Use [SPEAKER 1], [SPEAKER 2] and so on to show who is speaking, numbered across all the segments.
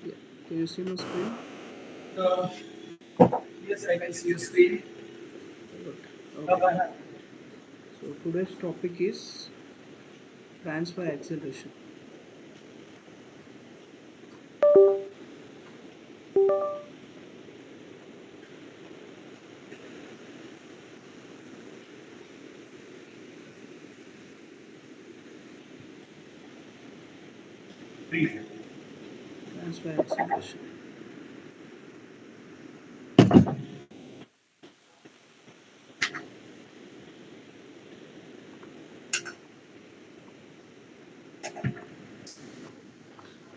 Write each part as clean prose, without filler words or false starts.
[SPEAKER 1] Yeah. Can you see my screen?
[SPEAKER 2] Uh, yes, I can see your screen.
[SPEAKER 1] Good. Okay. So today's topic is transfer acceleration. Transfer acceleration.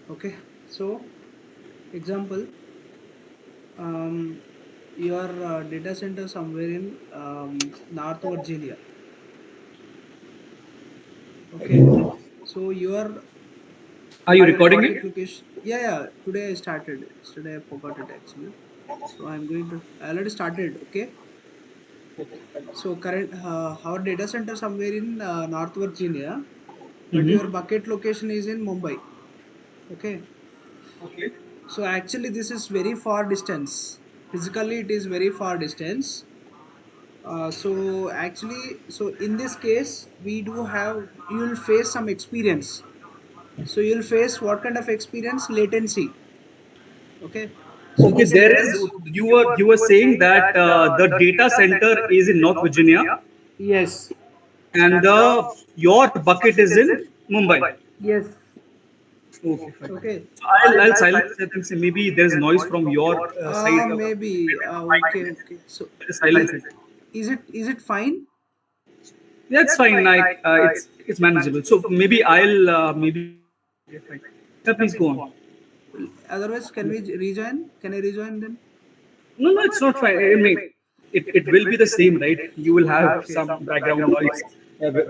[SPEAKER 1] Okay. So example, your data center somewhere in North Virginia. Okay. So your
[SPEAKER 2] Are you recording
[SPEAKER 1] bucket
[SPEAKER 2] it?
[SPEAKER 1] location. Yeah, yeah. Today I started. Yesterday I forgot it actually. So I'm going to. I already started. Okay. So current our data center somewhere in North Virginia, but your
[SPEAKER 2] Mm-hmm.
[SPEAKER 1] bucket location is in Mumbai. Okay.
[SPEAKER 2] Okay.
[SPEAKER 1] So actually this is very far distance. Physically it is very far distance. So in this case we do have, you'll face some experience. So you'll face what kind of experience? Latency. Okay. So
[SPEAKER 2] Okay,
[SPEAKER 1] this
[SPEAKER 2] there is
[SPEAKER 1] latency.
[SPEAKER 2] you were saying that the data center is in North Virginia
[SPEAKER 1] Yes.
[SPEAKER 2] and the your bucket is in Mumbai.
[SPEAKER 1] Yes.
[SPEAKER 2] Okay, fine.
[SPEAKER 1] Okay.
[SPEAKER 2] So I'll silence. I think maybe there is noise from your side.
[SPEAKER 1] Maybe. Okay. Okay. So
[SPEAKER 2] Just silence it.
[SPEAKER 1] is it fine?
[SPEAKER 2] Yeah, it's fine. It's manageable. So maybe I'll maybe. Yeah, fine. Yeah, please go on.
[SPEAKER 1] Otherwise, can we rejoin? Can I rejoin then?
[SPEAKER 2] No, no, it's not fine. I mean, it will be the same, right? You will have
[SPEAKER 1] Okay.
[SPEAKER 2] some background noise.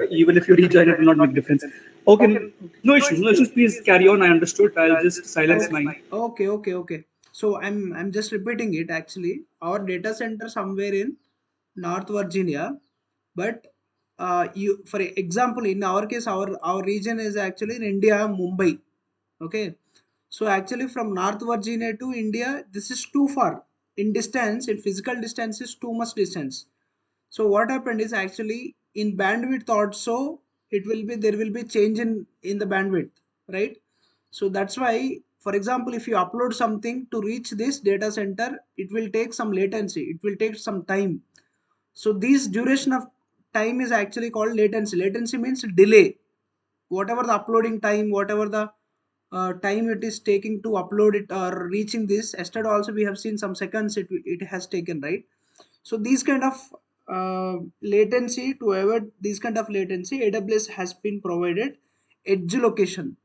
[SPEAKER 2] Even if you rejoin, it will not make difference. Okay,
[SPEAKER 1] Okay.
[SPEAKER 2] no issue. No issues. Please carry on. I understood. I'll just silence mine.
[SPEAKER 1] Okay. So I'm just repeating it actually. Our data center somewhere in North Virginia, but you for example in our case our region is actually in India, Mumbai. Okay. So actually from North Virginia to India, this is too far in distance. In physical distance is too much distance. So what happened is actually in bandwidth also it will be, there will be change in the bandwidth, right? So that's why, for example, if you upload something to reach this data center, it will take some latency, it will take some time. So this duration of time is actually called latency. Latency means delay. Whatever the uploading time, whatever the time it is taking to upload it or reaching this, yesterday also we have seen some seconds it has taken, right? So these kind of latency, to avoid this kind of latency, AWS has been provided edge location.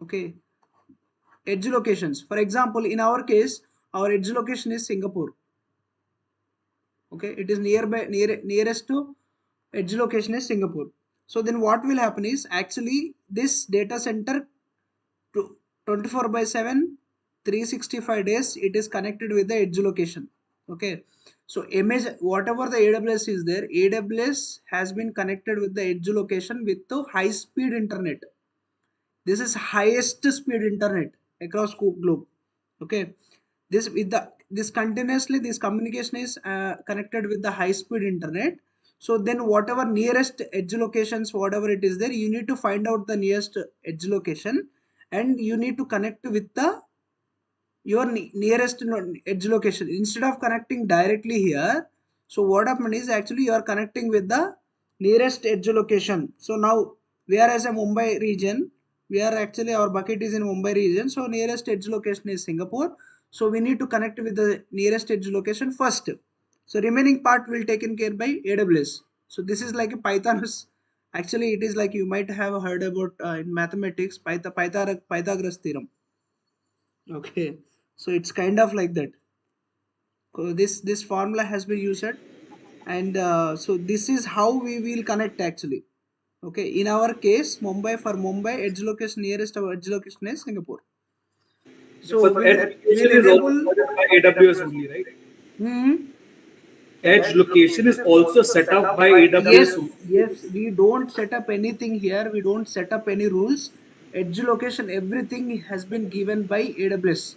[SPEAKER 1] Okay. Edge locations, for example in our case our edge location is Singapore. Okay, it is nearby, nearest to edge location is Singapore. So then what will happen is actually this data center to 24 by 7 365 days it is connected with the edge location. Okay. So image whatever the AWS is there, AWS has been connected with the edge location with the high speed internet. This is highest speed internet across globe. Okay. This with the this continuously this communication is connected with the high speed internet. So then whatever nearest edge locations, whatever it is there, you need to find out the nearest edge location and you need to connect with the your nearest edge location instead of connecting directly here. So what happened is actually you are connecting with the nearest edge location. So now we are as a Mumbai region, We are actually, our bucket is in Mumbai region, so nearest edge location is Singapore. So we need to connect with the nearest edge location first. So remaining part will taken care by AWS. So this is like a Python. Actually, it is like you might have heard about in mathematics Pythagoras theorem. Okay, so it's kind of like that. So this formula has been used, and so this is how we will connect actually. Okay, in our case, Mumbai, for Mumbai, edge location, nearest our edge location is Singapore. So
[SPEAKER 2] So edge
[SPEAKER 1] we'll
[SPEAKER 2] location is also
[SPEAKER 1] enable.
[SPEAKER 2] provided by AWS only, right?
[SPEAKER 1] Hmm.
[SPEAKER 2] Edge location is also set up by
[SPEAKER 1] Yes,
[SPEAKER 2] AWS only.
[SPEAKER 1] yes, we don't set up anything here. We don't set up any rules. Edge location, everything has been given by AWS.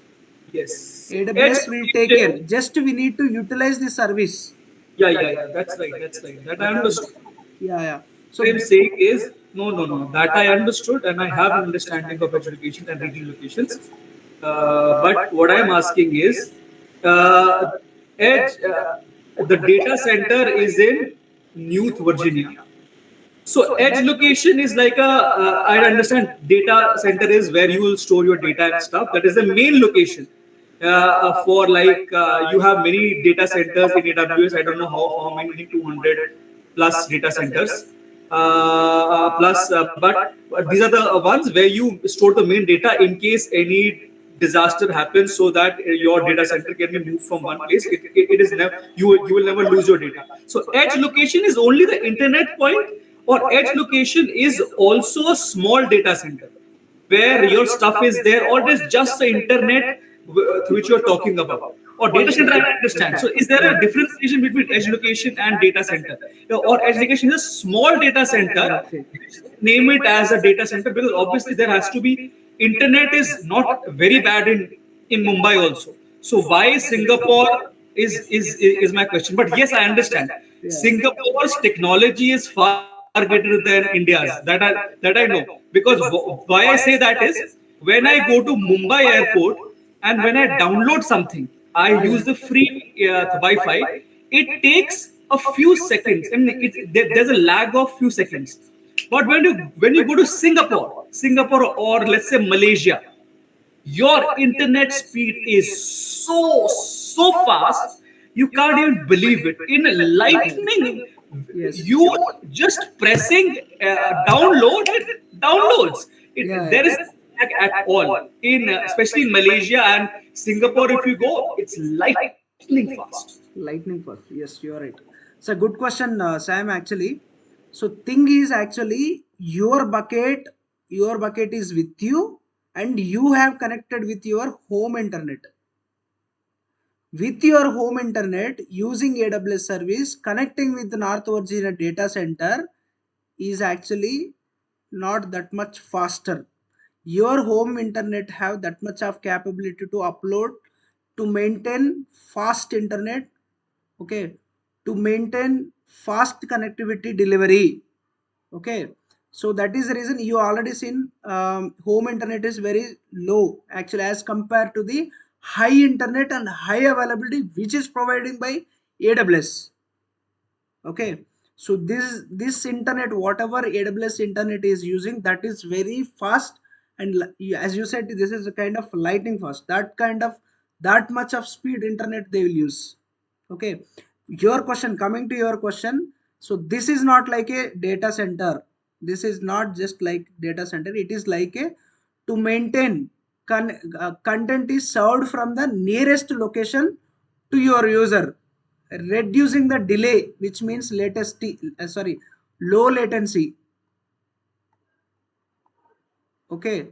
[SPEAKER 2] Yes. Edge
[SPEAKER 1] AWS will take care.
[SPEAKER 2] location.
[SPEAKER 1] Just we need to utilize the service.
[SPEAKER 2] Yeah. That's right. That's right. That I
[SPEAKER 1] That are the,
[SPEAKER 2] understood.
[SPEAKER 1] yeah, yeah.
[SPEAKER 2] What
[SPEAKER 1] So
[SPEAKER 2] I'm saying is, no. That I understood, and I have an understanding of edge location and regional locations. But what I'm asking is, uh, edge, the data center is in Newt, Virginia. So edge location is like a, I understand data center is where you will store your data and stuff. That is the main location. For like you have many data centers in AWS. I don't know how many 200 plus data centers. But these are the ones where you store the main data in case any disaster happens, so that your data center can be moved from one place. It is never, you will never lose your data. So edge location is only the internet point, or edge location is also a small data center where your stuff is there, or it is just the internet through which you're talking about. Or data center, I understand. So is there a differentiation between edge location and data center? Or edge location is a small data center,
[SPEAKER 1] okay.
[SPEAKER 2] name it as a data center, because obviously there has to be, internet is not very bad in Mumbai also. So why Singapore is my question. But yes, I understand Singapore's technology is far greater than India's. That I know, because why I say that is, when I go to Mumbai airport and when I download something, I use the free Wi-Fi. It takes a few seconds. I mean, there's a lag of few seconds. But when you go to Singapore, or let's say Malaysia, your internet speed is so fast, you can't even believe it. In lightning,
[SPEAKER 1] Yes.
[SPEAKER 2] you just pressing download, it downloads it. There is no lag at all in especially in Malaysia and Singapore. If you go, it's lightning fast.
[SPEAKER 1] Lightning fast. Yes, you are right. It's a good question, Sam. Actually, so thing is actually your bucket is with you, and you have connected with your home internet. With your home internet using AWS service, connecting with the North Virginia data center is actually not that much faster. Your home internet have that much of capability to upload, to maintain fast internet, okay, to maintain fast connectivity delivery. Okay, so that is the reason you already seen home internet is very low actually as compared to the high internet and high availability which is providing by AWS. Okay, so this internet, whatever AWS internet is using, that is very fast, and as you said, this is a kind of lightning fast, that kind of, that much of speed internet they will use. Okay, your question, coming to your question, so this is not like a data center. This is not just like data center, it is like a, to maintain content is served from the nearest location to your user, reducing the delay, which means low latency. Okay,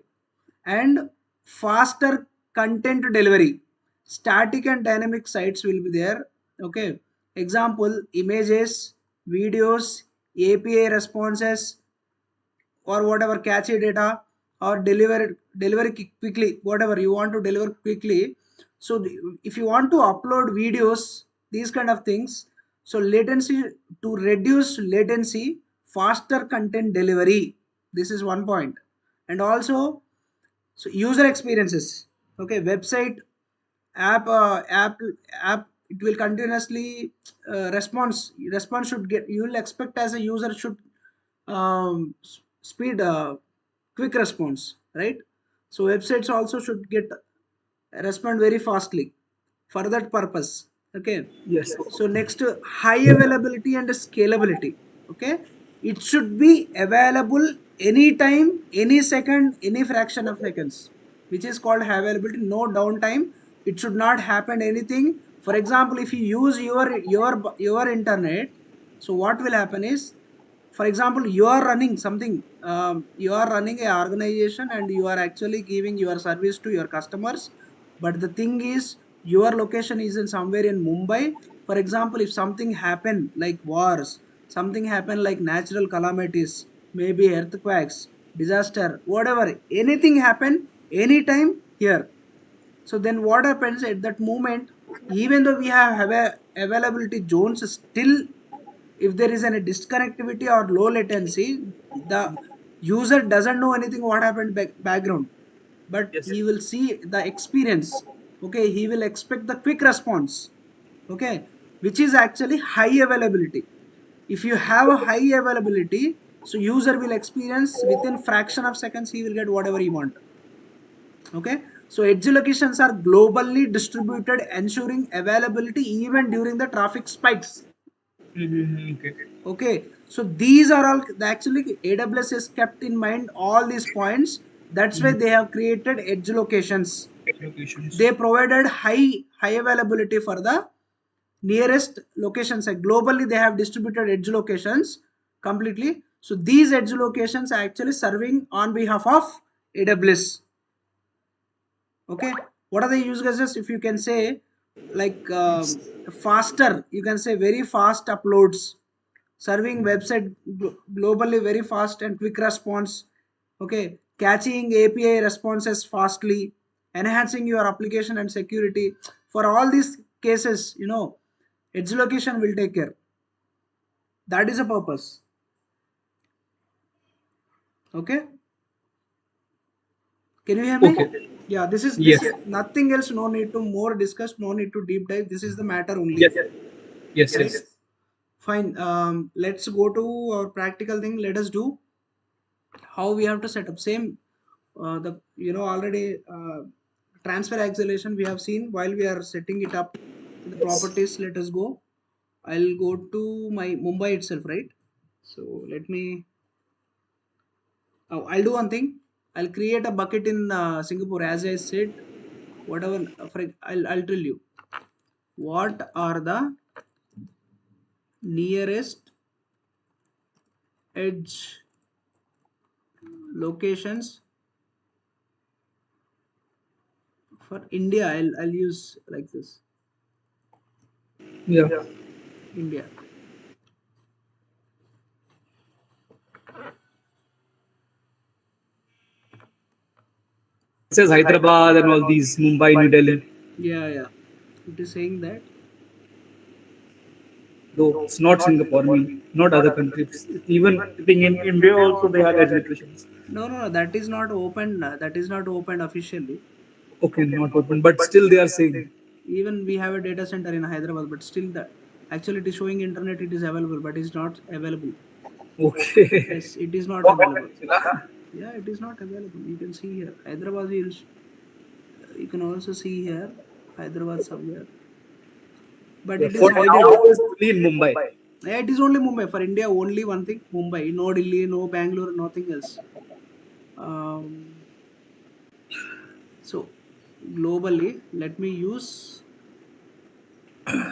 [SPEAKER 1] and faster content delivery. Static and dynamic sites will be there. Okay, example, images, videos, API responses, or whatever catchy data, or deliver quickly, whatever you want to deliver quickly. So if you want to upload videos, these kind of things, so latency, to reduce latency, faster content delivery, this is one point. And also, so user experiences, okay, website, app app, it will continuously response should get, you will expect as a user should speed quick response, right? So websites also should get respond very fastly for that purpose. Okay.
[SPEAKER 2] Yes.
[SPEAKER 1] So next, high availability and scalability. Okay, it should be available anytime, any second, any fraction of seconds, which is called high availability. No downtime. It should not happen anything. For example, if you use your internet, so what will happen is, for example, you are running something, you are running a organization and you are actually giving your service to your customers, but the thing is your location is in somewhere in Mumbai. For example, if something happen like wars, something happen like natural calamities, maybe earthquakes, disaster, whatever, anything happen anytime here. So then what happens at that moment, even though we have a availability zones, still if there is any disconnectivity or low latency, the user doesn't know anything what happened background, but
[SPEAKER 2] Yes.
[SPEAKER 1] he will see the experience. Okay, he will expect the quick response. Okay, which is actually high availability. If you have a high availability, so user will experience within fraction of seconds, he will get whatever he want. Okay, so edge locations are globally distributed, ensuring availability even during the traffic spikes.
[SPEAKER 2] Okay.
[SPEAKER 1] Okay, so these are all actually AWS has kept in mind all these points. That's why
[SPEAKER 2] Mhm.
[SPEAKER 1] they have created edge locations.
[SPEAKER 2] Locations.
[SPEAKER 1] They provided high availability for the nearest locations. Like globally, they have distributed edge locations completely. So these edge locations are actually serving on behalf of AWS. Okay, what are the use cases? If you can say like faster, you can say very fast uploads, serving website globally very fast and quick response. Okay, catching API responses fastly, enhancing your application and security. For all these cases, edge location will take care. That is a purpose. Okay, can you hear me?
[SPEAKER 2] Okay.
[SPEAKER 1] Yeah, this
[SPEAKER 2] Yes.
[SPEAKER 1] is nothing else. No need to more discuss, no need to deep dive. This is the matter only.
[SPEAKER 2] Yes. Yes.
[SPEAKER 1] Right,
[SPEAKER 2] Yes.
[SPEAKER 1] fine. Let's go to our practical thing. Let us do how we have to set up same. The already transfer acceleration we have seen. While we are setting it up in the properties, let us go. I'll go to my Mumbai itself, right? So let me, I'll do one thing. I'll create a bucket in Singapore, as I said. Whatever, I'll tell you what are the nearest edge locations for India. I'll use like this.
[SPEAKER 2] Yeah.
[SPEAKER 1] India.
[SPEAKER 2] It says Hyderabad and all these Mumbai, New Delhi.
[SPEAKER 1] Yeah, yeah. It is saying that.
[SPEAKER 2] Though it's not Singapore, I mean, not other countries. Even I think in India also they have edge locations.
[SPEAKER 1] No, no, no. That is not open. That is not open officially.
[SPEAKER 2] Okay, not open, but still they are saying.
[SPEAKER 1] Even we have a data center in Hyderabad, but still that actually it is showing internet. It is available, but it's not available.
[SPEAKER 2] Okay.
[SPEAKER 1] Yes, it is not available. Yeah, it is not available. You can see here Hyderabad is. You can also see here Hyderabad somewhere, but
[SPEAKER 2] Yeah,
[SPEAKER 1] it is
[SPEAKER 2] for
[SPEAKER 1] hidden.
[SPEAKER 2] now it is fully in Mumbai.
[SPEAKER 1] Yeah, it is only Mumbai for India. Only one thing, Mumbai. No Delhi, no Bangalore, nothing else. Um, so globally, let me use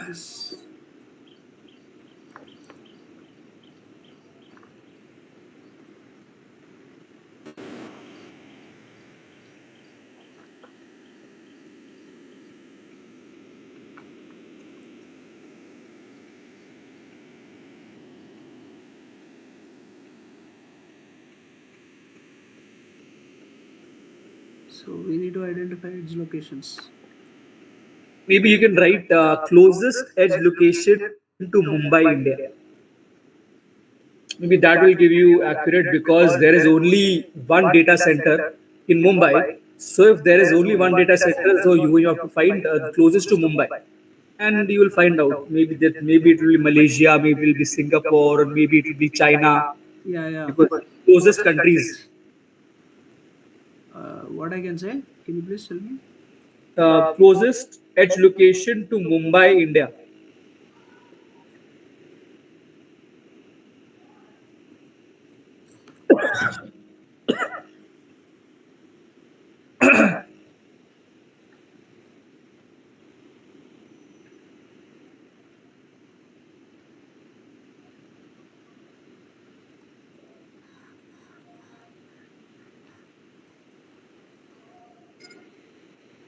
[SPEAKER 1] this. So we need to identify its locations.
[SPEAKER 2] Maybe you can write closest edge location to Mumbai, India. Maybe that will give you accurate because there is only one data center in Mumbai. So if there is only one data center, so you have to find the closest to Mumbai, and you will find out maybe it will be Malaysia, maybe it will be Singapore, or maybe it will be China
[SPEAKER 1] Yeah, yeah.
[SPEAKER 2] because closest countries.
[SPEAKER 1] What I can say? Can you please tell me?
[SPEAKER 2] Closest edge location to Mumbai, India.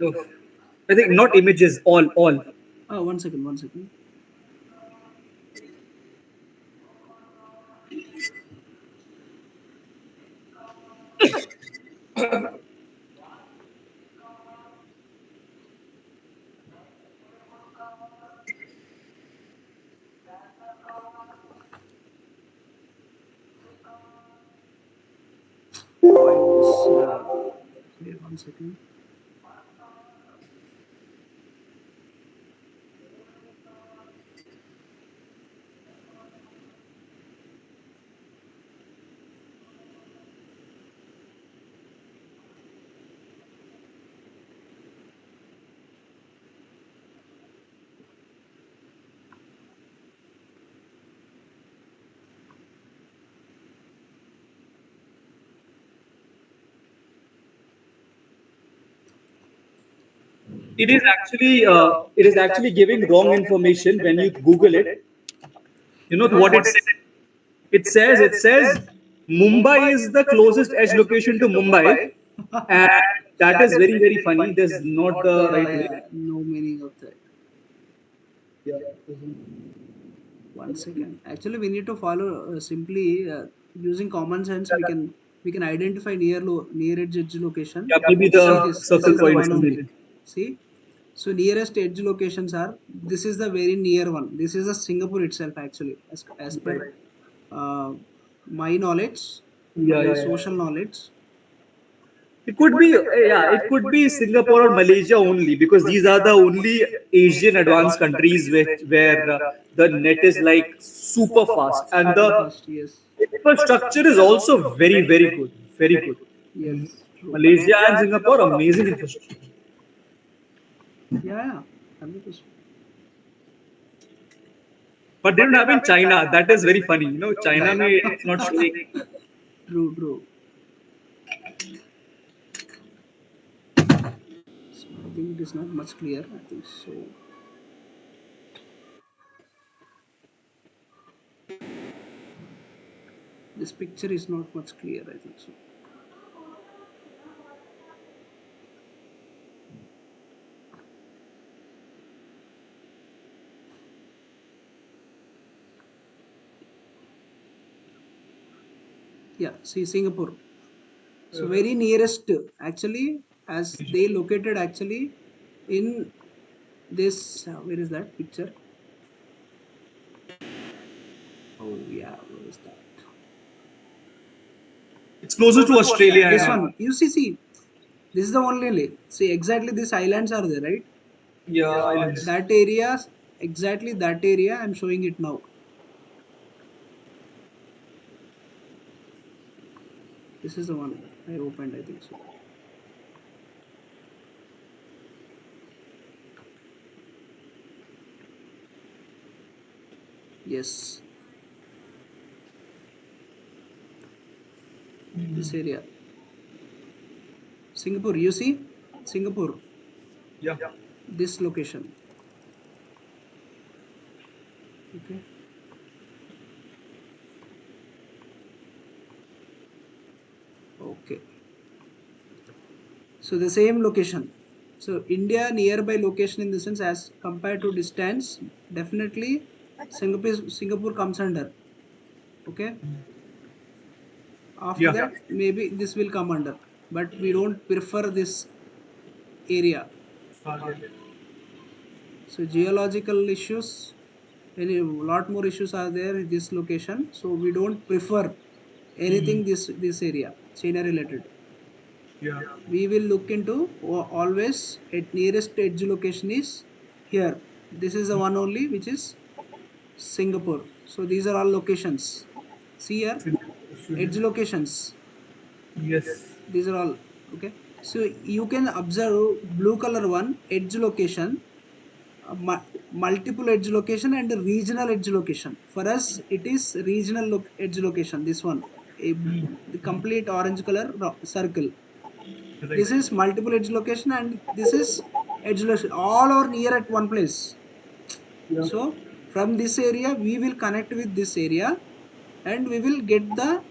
[SPEAKER 2] No, I think not images. All.
[SPEAKER 1] One second, one second. Why this? Okay, one second.
[SPEAKER 2] It is actually giving wrong information when you Google it. You know what it says Mumbai is the closest edge location to Mumbai, and that is very very funny. There's not the right way.
[SPEAKER 1] Yeah, no meaning of that.
[SPEAKER 2] Yeah.
[SPEAKER 1] One second. Actually, we need to follow simply using common sense. We can identify near edge location.
[SPEAKER 2] Yeah, maybe
[SPEAKER 1] See
[SPEAKER 2] the
[SPEAKER 1] this. This
[SPEAKER 2] circle
[SPEAKER 1] is the
[SPEAKER 2] point
[SPEAKER 1] one
[SPEAKER 2] something.
[SPEAKER 1] only. See. So nearest edge locations are. This is the very near one. This is a Singapore itself actually, as per
[SPEAKER 2] Right.
[SPEAKER 1] uh, my knowledge,
[SPEAKER 2] Yeah,
[SPEAKER 1] my
[SPEAKER 2] yeah, yeah.
[SPEAKER 1] social knowledge.
[SPEAKER 2] It could be, yeah, it could be Singapore or Malaysia only because these are the only Asian advanced countries where the net is like super fast and
[SPEAKER 1] Super
[SPEAKER 2] the
[SPEAKER 1] fast. Yes.
[SPEAKER 2] infrastructure is also very very good, very good.
[SPEAKER 1] Yes. True.
[SPEAKER 2] Malaysia and Singapore, amazing infrastructure.
[SPEAKER 1] Yeah. Yeah. 100%.
[SPEAKER 2] But they don't have in China. That is very funny. China may it's not showing.
[SPEAKER 1] True. True. So I think it is not much clear. I think so. This picture is not much clear. I think so. Yeah. See Singapore. So very nearest actually, as they located actually in this. Where is that picture? Oh yeah, where is that?
[SPEAKER 2] It's closer to Australia
[SPEAKER 1] This
[SPEAKER 2] and
[SPEAKER 1] one. You see. This is the only lake. See exactly these islands are there, right?
[SPEAKER 2] yeah, islands.
[SPEAKER 1] That area, exactly that area. I'm showing it now. This is the one I opened. I think so. Yes, this area. Singapore. You see, Singapore.
[SPEAKER 2] Yeah.
[SPEAKER 1] This location. Okay. Okay. So the same location. So India nearby location in the sense as compared to distance, definitely Singapore comes under. Okay. After
[SPEAKER 2] Yeah.
[SPEAKER 1] that, maybe this will come under, but we don't prefer this area. So geological issues, any lot more issues are there in this location. So we don't prefer anything this area China related.
[SPEAKER 2] Yeah.
[SPEAKER 1] We will look into always at nearest edge location is here. This is the one only which is Singapore. So these are all locations. See here, edge locations.
[SPEAKER 2] Yes.
[SPEAKER 1] These are all. Okay, so you can observe blue color one edge location, multiple edge location and regional edge location. For us it is regional edge location, this one, a, the complete orange color circle.
[SPEAKER 2] Right.
[SPEAKER 1] This is multiple edge location and this is edge location, all are near at one place.
[SPEAKER 2] Yeah.
[SPEAKER 1] So from this area we will connect with this area and we will get the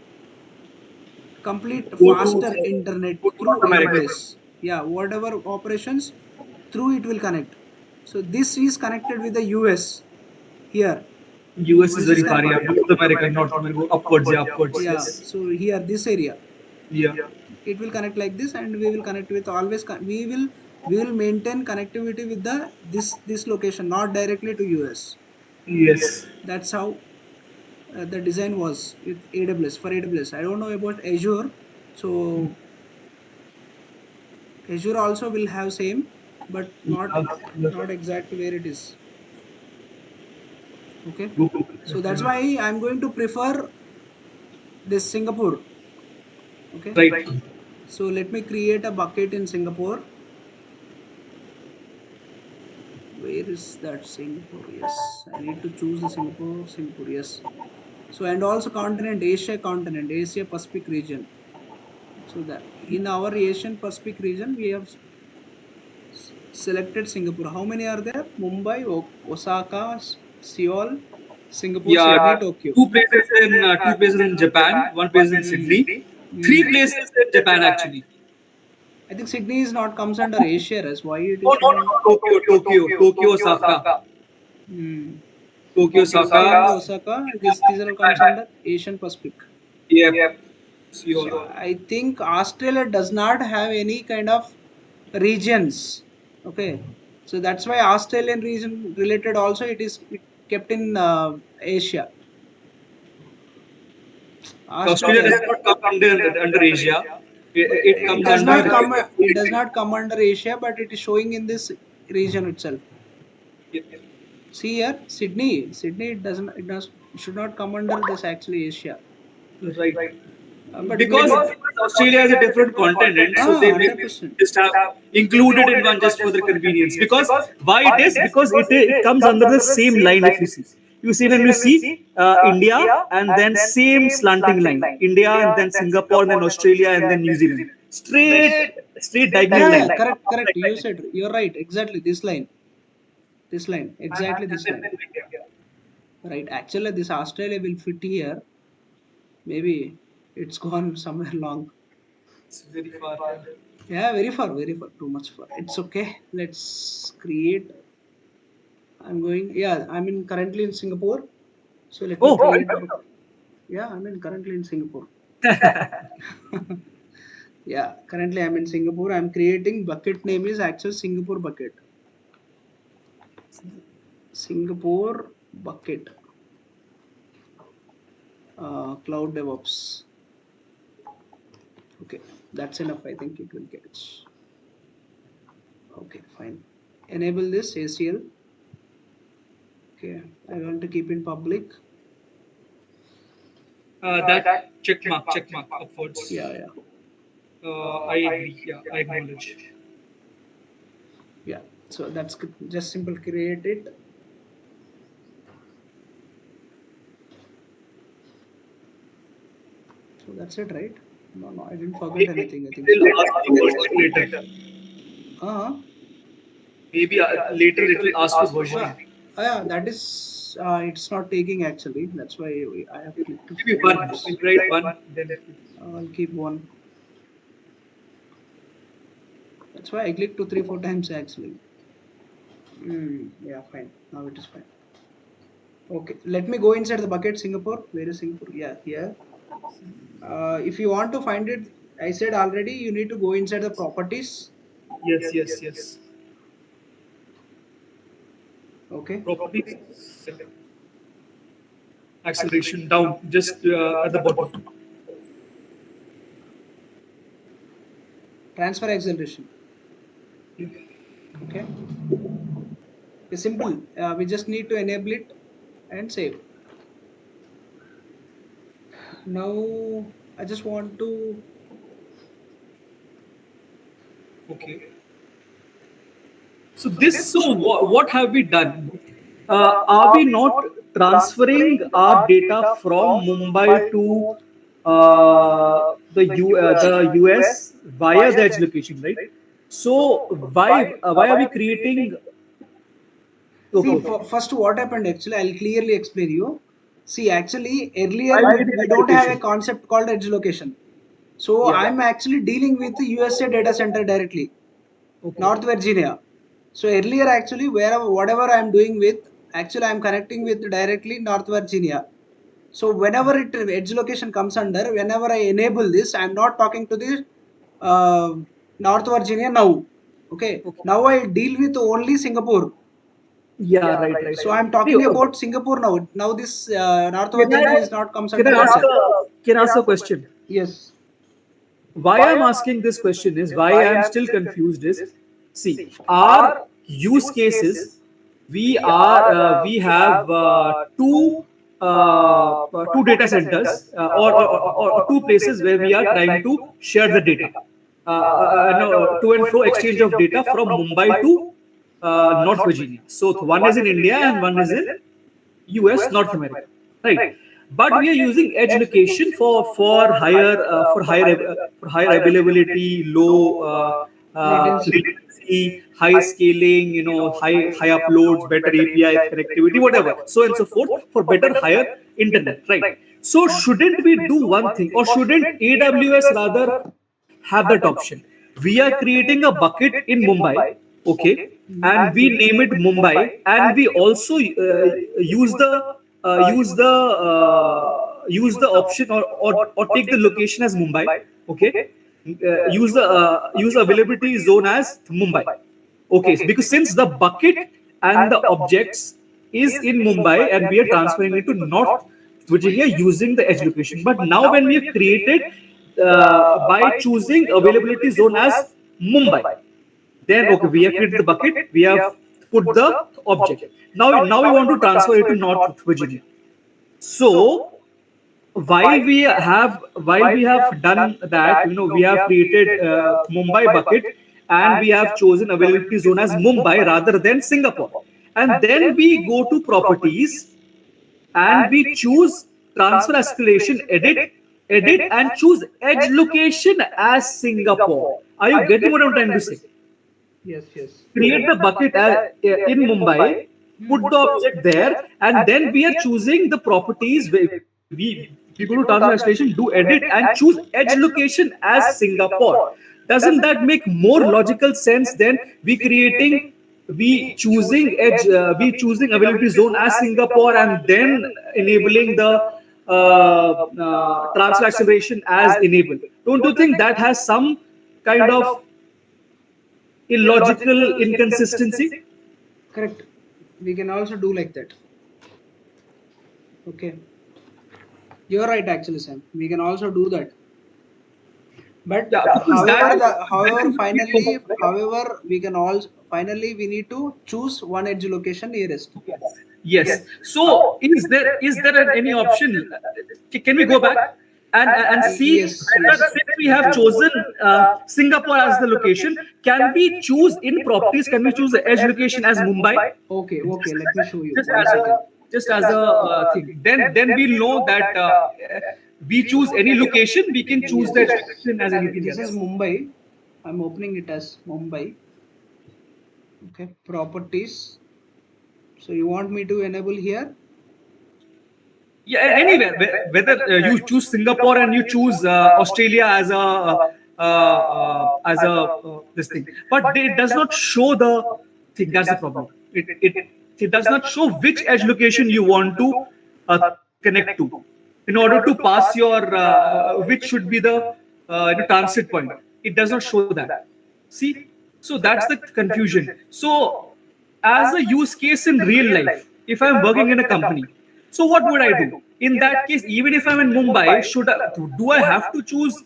[SPEAKER 1] complete
[SPEAKER 2] Go
[SPEAKER 1] faster
[SPEAKER 2] to
[SPEAKER 1] internet
[SPEAKER 2] go to
[SPEAKER 1] through
[SPEAKER 2] North America.
[SPEAKER 1] AWS. Yeah, whatever operations through it will connect. So this is connected with the US here.
[SPEAKER 2] US is
[SPEAKER 1] This is
[SPEAKER 2] very far. Yeah,
[SPEAKER 1] connected.
[SPEAKER 2] North America, North America, upwards. Yeah, upwards.
[SPEAKER 1] Yeah,
[SPEAKER 2] Yes.
[SPEAKER 1] so here this area
[SPEAKER 2] Yeah.
[SPEAKER 1] it will connect like this and we will connect with always we will maintain connectivity with the this location, not directly to US.
[SPEAKER 2] Yes.
[SPEAKER 1] That's how the design was with AWS. For AWS I don't know about Azure. So Azure also will have same, but not
[SPEAKER 2] Yeah. Yeah.
[SPEAKER 1] not exactly where it is. Okay,
[SPEAKER 2] Google.
[SPEAKER 1] so that's why I'm going to prefer this Singapore. Okay,
[SPEAKER 2] Right.
[SPEAKER 1] so let me create a bucket in Singapore. Where is that Singapore? Yes, I need to choose the Singapore. Yes. So and also continent, Asia Pacific region. So that in our Asian Pacific region we have selected Singapore. How many are there? Mumbai, Osaka, Seoul, Singapore,
[SPEAKER 2] Yeah.
[SPEAKER 1] Sydney, Tokyo.
[SPEAKER 2] Two places in Japan. One place in
[SPEAKER 1] Hmm.
[SPEAKER 2] Sydney. Three
[SPEAKER 1] Hmm.
[SPEAKER 2] places in Japan actually.
[SPEAKER 1] I think Sydney is not comes under Asia as why it
[SPEAKER 2] Oh
[SPEAKER 1] is
[SPEAKER 2] no, no,
[SPEAKER 1] showing.
[SPEAKER 2] no. Tokyo, Osaka,
[SPEAKER 1] Hmm.
[SPEAKER 2] Tokyo,
[SPEAKER 1] Seoul and
[SPEAKER 2] Osaka.
[SPEAKER 1] Osaka. These all comes under Asian Pacific.
[SPEAKER 2] Yep.
[SPEAKER 1] So
[SPEAKER 2] Seoul.
[SPEAKER 1] I think Australia does not have any kind of regions. Okay. So that's why Australian region related also it kept in Asia.
[SPEAKER 2] Australia
[SPEAKER 1] Australia.
[SPEAKER 2] does not come under Asia. It
[SPEAKER 1] It
[SPEAKER 2] comes
[SPEAKER 1] does
[SPEAKER 2] under.
[SPEAKER 1] not come. It does not come under Asia, but it is showing in this region itself.
[SPEAKER 2] Yep.
[SPEAKER 1] See here, Sydney. Sydney it doesn't. It does. It should not come under this actually Asia.
[SPEAKER 2] Right.
[SPEAKER 1] But
[SPEAKER 2] Because
[SPEAKER 1] maybe.
[SPEAKER 2] Australia has a different continent, so they
[SPEAKER 1] 100%.
[SPEAKER 2] just have included in one just for the convenience. Because why it is? Because it comes under the same line. If you see when you see India and then same slanting line, India and then Singapore, then Australia and then New Zealand, straight diagonal
[SPEAKER 1] Yeah,
[SPEAKER 2] line.
[SPEAKER 1] yeah, correct, correct. You said you're right. Exactly this line, exactly this line. Right. Actually, this Australia will fit here. Maybe it's gone somewhere long.
[SPEAKER 2] It's very far. Yeah.
[SPEAKER 1] Yeah, very far, too much far. It's okay. Let's create. I'm going. Yeah, I'm in currently in Singapore. So let me
[SPEAKER 2] Oh,
[SPEAKER 1] create a. Yeah, I'm in currently in Singapore. Yeah, currently I'm in Singapore. I'm creating bucket name is actual Singapore bucket. Singapore bucket. Cloud DevOps. Okay, that's enough. I think it will catch. Okay, fine. Enable this ACL. Okay, I want to keep in public.
[SPEAKER 2] that check mark upwards.
[SPEAKER 1] Yeah, yeah,
[SPEAKER 2] I agree. Yeah, I acknowledge.
[SPEAKER 1] yeah. So that's good. Just simple create it. So that's it, right? No, no, I didn't forget
[SPEAKER 2] Maybe
[SPEAKER 1] anything. I think so.
[SPEAKER 2] it will ask for versioning later.
[SPEAKER 1] Uh-huh.
[SPEAKER 2] Maybe later it will ask for
[SPEAKER 1] Uh,
[SPEAKER 2] versioning.
[SPEAKER 1] yeah, that is. It's not taking actually. That's why I have clicked
[SPEAKER 2] Maybe
[SPEAKER 1] four
[SPEAKER 2] one.
[SPEAKER 1] times.
[SPEAKER 2] We'll write one. Then
[SPEAKER 1] I'll keep one. That's why I clicked to three, four times actually. Yeah, fine. Now it is fine. Okay, let me go inside the bucket Singapore. Where is Singapore? Yeah, here. If you want to find it, I said already, you need to go inside the properties.
[SPEAKER 2] yes, yes, yes.
[SPEAKER 1] Okay.
[SPEAKER 2] Properties. Acceleration down, just at the bottom.
[SPEAKER 1] Transfer acceleration. Okay. It's simple. We just need to enable it and save. Now, I just want to
[SPEAKER 2] Okay. So this, so what have we done? Are we not transferring our data from Mumbai to the US via the edge location, right? So why are we creating?
[SPEAKER 1] See,
[SPEAKER 2] Okay,
[SPEAKER 1] first what happened actually, I'll clearly explain you. See, actually, earlier
[SPEAKER 2] why we creating
[SPEAKER 1] we
[SPEAKER 2] edge
[SPEAKER 1] don't have a
[SPEAKER 2] location?
[SPEAKER 1] concept called edge location. So
[SPEAKER 2] Yeah.
[SPEAKER 1] I'm actually dealing with the USA data center directly,
[SPEAKER 2] Okay.
[SPEAKER 1] North Virginia. So earlier actually, wherever whatever I'm doing with, actually I'm connecting with directly North Virginia. So whenever it edge location comes under, whenever I enable this, I'm not talking to the uh, North Virginia now. Okay,
[SPEAKER 2] Okay.
[SPEAKER 1] now I deal with only Singapore.
[SPEAKER 2] Yeah. Right. Right.
[SPEAKER 1] So I'm
[SPEAKER 2] Hey,
[SPEAKER 1] talking about Singapore now. Now this North
[SPEAKER 2] Can
[SPEAKER 1] Virginia
[SPEAKER 2] I
[SPEAKER 1] is not comes
[SPEAKER 2] can
[SPEAKER 1] under
[SPEAKER 2] I ask
[SPEAKER 1] concept.
[SPEAKER 2] a question?
[SPEAKER 1] Yes.
[SPEAKER 2] Why I'm asking this question is, why I'm still confused is, see, our use cases, we have two data centers, or two places where we are trying to share the data, no, to and fro exchange of data from Mumbai to North Virginia. So one is in India and one is in US, North America, right? But we are using edge location for higher availability, low
[SPEAKER 1] Latency.
[SPEAKER 2] latency, high scaling, high uploads, better API connectivity, whatever, so and so forth, for better higher internet, right? So shouldn't we do one thing, or shouldn't AWS rather have that option? We are creating a bucket in Mumbai, okay,
[SPEAKER 1] Mhm.
[SPEAKER 2] and we name it Mumbai, and we also use the use the option, or take the location as Mumbai, okay. Use availability zone as Mumbai, okay, because since the bucket and the objects is in Mumbai, and we are transferring it to North Virginia using the edge location. But now when we have created by choosing availability zone as Mumbai, then okay, we have created the bucket, we have put the object. Now we want to transfer it to North Virginia. So while we have done that, we have created Mumbai bucket, and we have chosen availability zone as Mumbai rather than Singapore, and then we go to properties, and we choose transfer escalation, edit, and choose edge location as Singapore. Are you getting what I'm trying to say?
[SPEAKER 1] Yes, yes.
[SPEAKER 2] Create the bucket in Mumbai, put the object there, and then we are choosing the properties where we go to transfer escalation, do edit, and choose edge location as Singapore. Doesn't that make more logical sense than we choosing availability zone as Singapore, and then enabling the transfer acceleration as enable? Don't you think that has some kind of illogical inconsistency?
[SPEAKER 1] Correct. We can also do like that. Okay. You're right actually, Sam. We can also do that. But
[SPEAKER 2] Yeah, because that
[SPEAKER 1] however
[SPEAKER 2] is the key
[SPEAKER 1] finally,
[SPEAKER 2] point, right?
[SPEAKER 1] however we can also finally we need to choose one edge location nearest.
[SPEAKER 2] Yes. So is there any option? Can we go back and see
[SPEAKER 1] Yes,
[SPEAKER 2] whether,
[SPEAKER 1] yes.
[SPEAKER 2] since we have chosen Singapore as the location, can we choose in properties? Can we choose the edge location as Mumbai?
[SPEAKER 1] Okay, okay. Let me show you.
[SPEAKER 2] Just
[SPEAKER 1] One
[SPEAKER 2] as a
[SPEAKER 1] second.
[SPEAKER 2] thing. Then we'll know that we choose any location, we can choose the edge
[SPEAKER 1] Yes.
[SPEAKER 2] location as anything
[SPEAKER 1] This is
[SPEAKER 2] else.
[SPEAKER 1] Mumbai. I'm opening it as Mumbai. Okay. Properties. So you want me to enable here?
[SPEAKER 2] Yeah, anywhere, whether you choose Singapore and you choose Australia as a this thing, but it does not show the thing. That's the problem. It does not show which edge location you want to connect to, in order to pass your which should be the transit point. It does not show that. See, so that's the confusion. So as a use case in real life, if I'm working in a company, so what would I do in that case? Even if I'm in Mumbai, do I have to choose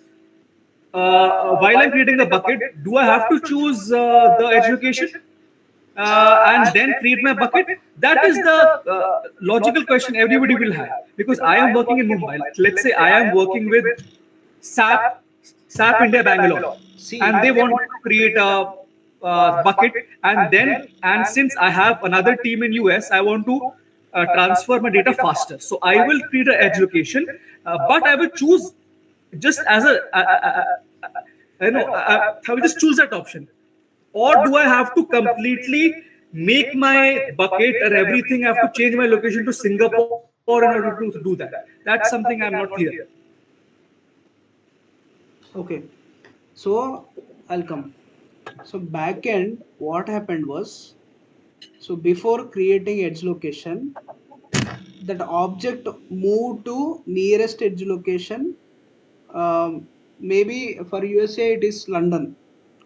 [SPEAKER 2] while I'm creating the bucket? Do I have to choose the edge location and then create my bucket? That is the logical question everybody will have, because I am working in Mumbai. Let's say I am working with SAP SAP India Bangalore,
[SPEAKER 1] See,
[SPEAKER 2] and they wanted to create a bucket. And since I have another team in US, I want to transfer my data faster. So I will create an edge location, but I will choose just as a I will just choose that option. Or do I have to completely make my bucket or everything? I have to change my location to Singapore in order to do that. That's something I'm not clear.
[SPEAKER 1] okay. So I'll come. So backend, what happened was, so before creating edge location, that object moved to nearest edge location. Maybe for USA it is London.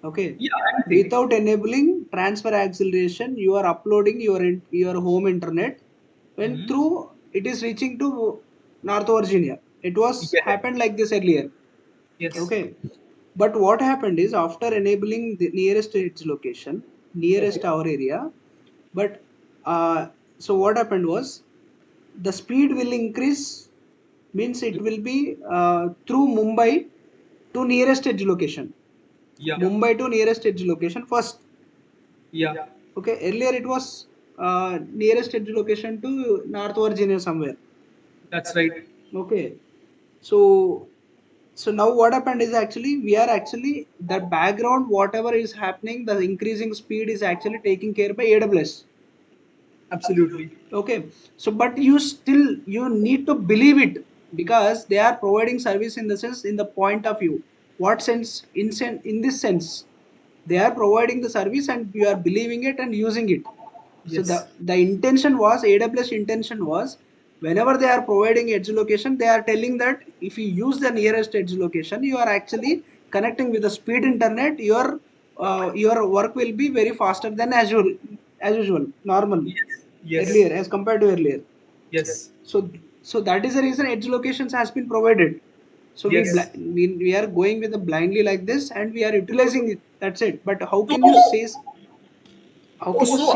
[SPEAKER 1] Okay.
[SPEAKER 2] Yeah, anything.
[SPEAKER 1] Without enabling transfer acceleration, you are uploading your home internet. When
[SPEAKER 2] Mhm.
[SPEAKER 1] through it is reaching to North Virginia. It was
[SPEAKER 2] Yeah.
[SPEAKER 1] happened like this earlier.
[SPEAKER 2] Yes.
[SPEAKER 1] Okay. But what happened is after enabling the nearest its location, nearest
[SPEAKER 2] Okay.
[SPEAKER 1] our area, but so what happened was the speed will increase, means it will be through Mumbai to nearest edge location.
[SPEAKER 2] Yeah.
[SPEAKER 1] Mumbai to nearest edge location first.
[SPEAKER 2] Yeah.
[SPEAKER 1] Okay, earlier it was nearest edge location to North Virginia somewhere.
[SPEAKER 2] That's right.
[SPEAKER 1] Okay, so so now what happened is actually we are actually the background whatever is happening, the increasing speed is actually taken care by AWS.
[SPEAKER 2] Absolutely.
[SPEAKER 1] Okay, so but you still you need to believe it, because they are providing service in the sense, in the point of view, what sense, in this sense, they are providing the service and you are believing it and using it. So the
[SPEAKER 2] Yes.
[SPEAKER 1] the intention was, AWS intention was, whenever they are providing edge location, they are telling that if you use the nearest edge location, you are actually connecting with the speed internet, your work will be very faster than as usual normal,
[SPEAKER 2] Yes. Yes.
[SPEAKER 1] earlier as compared to earlier.
[SPEAKER 2] Yes.
[SPEAKER 1] So that is the reason edge locations has been provided. So
[SPEAKER 2] Yes.
[SPEAKER 1] we are going with the blindly like this and we are utilizing it, that's it. But
[SPEAKER 2] So,
[SPEAKER 1] how can you
[SPEAKER 2] so
[SPEAKER 1] see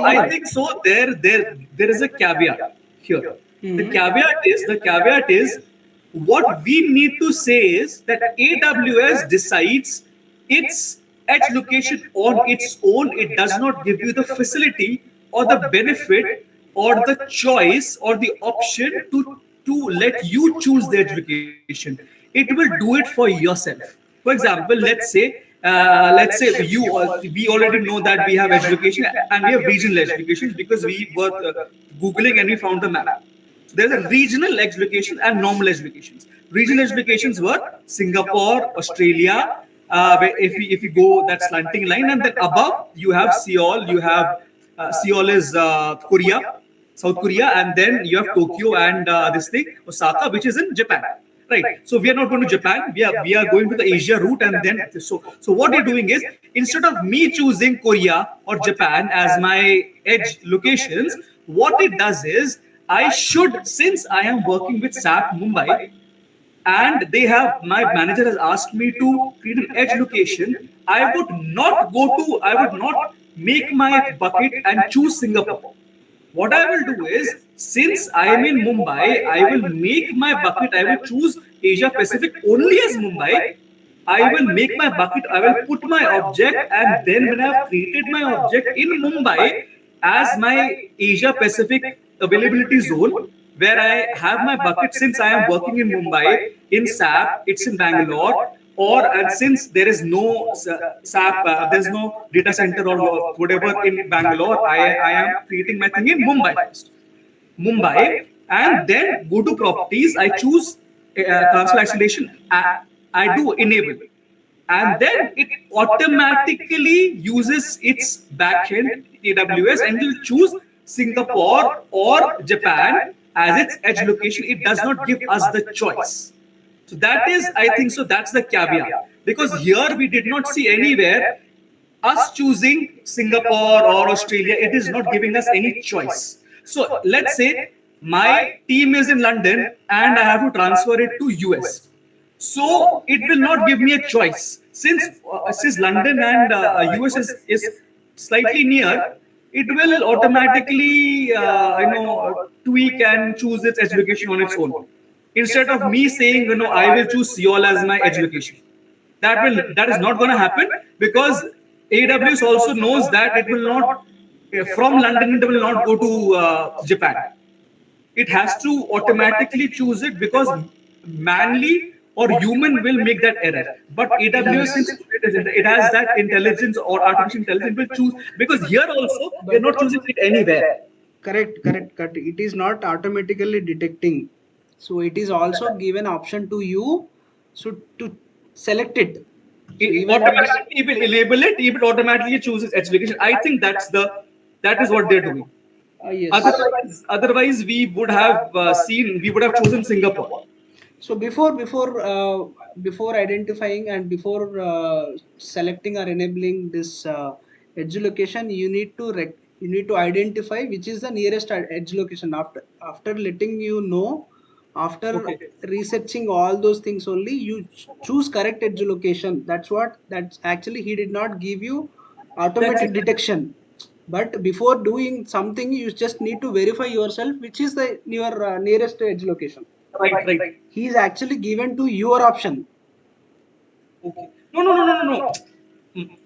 [SPEAKER 2] I
[SPEAKER 1] that?
[SPEAKER 2] think so. There is a caveat here.
[SPEAKER 1] Hmm.
[SPEAKER 2] The caveat is what we need to say is that AWS decides its edge location on its own. It does not give you the facility or the benefit or the choice or the option to let you choose the edge location. It will do it for yourself. For example, let's say we already know that we have education and we have regional educations because we were googling and we found the map. So there's a regional education and normal educations. Regional educations were Singapore, Australia. Where if you go that slanting line, and then above you have Seoul, you have Seoul is Korea, South Korea, and then you have Tokyo and this thing Osaka, which is in Japan. Right. So we are not going to Japan. We are going to the Asia route, and then so what you're doing is instead of me choosing Korea or Japan as my edge locations, what it does is I should, since I am working with SAP Mumbai, and they have my manager has asked me to create an edge location, I would not make my bucket and choose Singapore. What I will do is, since I am in Mumbai, I will make my bucket, I will choose Asia Pacific only as Mumbai. I will make my bucket, I will put my object, and then when I have created my object in Mumbai as my Asia Pacific availability zone, where I have my bucket, since I am working in Mumbai, in SAP, it's in Bangalore, or and since there is no SAP, there's no data center or whatever in Bangalore, I am creating my thing in Mumbai first. Mumbai, and then go to properties. I choose transfer isolation. I do enable, and then it automatically uses its backend AWS and will choose Singapore or Japan as its edge location. It does not give us the choice. So that is, I think, so that's the caveat, because here we did not see anywhere us choosing Singapore or Australia. It is not giving us any choice. So let's say my team is in London and I have to transfer it to US. So it will not give me a choice, since London and US is slightly near. It will automatically tweak and choose its education on its own, instead of me saying I will choose Seoul as my education. That is not going to happen, because AWS also knows that it will not, from London it will not go to Japan. It has to automatically choose it, because manly or human will make that error. But AWS, since it has that intelligence or artificial intelligence, will choose, because here also we are
[SPEAKER 1] But
[SPEAKER 2] not choosing it anywhere.
[SPEAKER 1] correct. It is not automatically detecting. So it is also given option to you, so to select it. So
[SPEAKER 2] It
[SPEAKER 1] even it is
[SPEAKER 2] automatically, it will enable it, it will automatically chooses edge location. I think that is what they're doing.
[SPEAKER 1] yes.
[SPEAKER 2] Otherwise we would have we would have chosen Singapore.
[SPEAKER 1] So before identifying and before selecting or enabling this edge location, you need to identify which is the nearest edge location. After letting you know, after
[SPEAKER 2] Okay.
[SPEAKER 1] researching all those things only, you choose correct edge location. That's actually he did not give you
[SPEAKER 2] That's
[SPEAKER 1] automatic detection. But before doing something, you just need to verify yourself which is the your nearest edge location.
[SPEAKER 2] right, right.
[SPEAKER 1] He is actually given to your option.
[SPEAKER 2] Okay. No, no, no, no, no, no. Mm.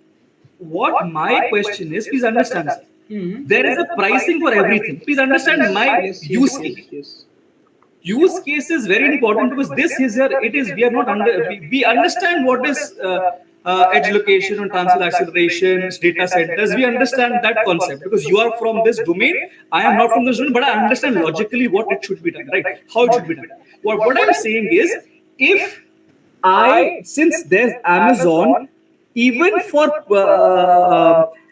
[SPEAKER 2] What my question is, please understand, sir.
[SPEAKER 1] Hmm.
[SPEAKER 2] There is a pricing for everything. Please understand my use case.
[SPEAKER 1] Yes.
[SPEAKER 2] Use case is very important, because this is here, it is, we are not under, we understand what is edge location and transfer acceleration, data centers. We understand that concept, because you are from this domain, I am not from this domain, but I understand logically what it should be done, right? How it should be done. What I'm saying is, if since there's Amazon, even for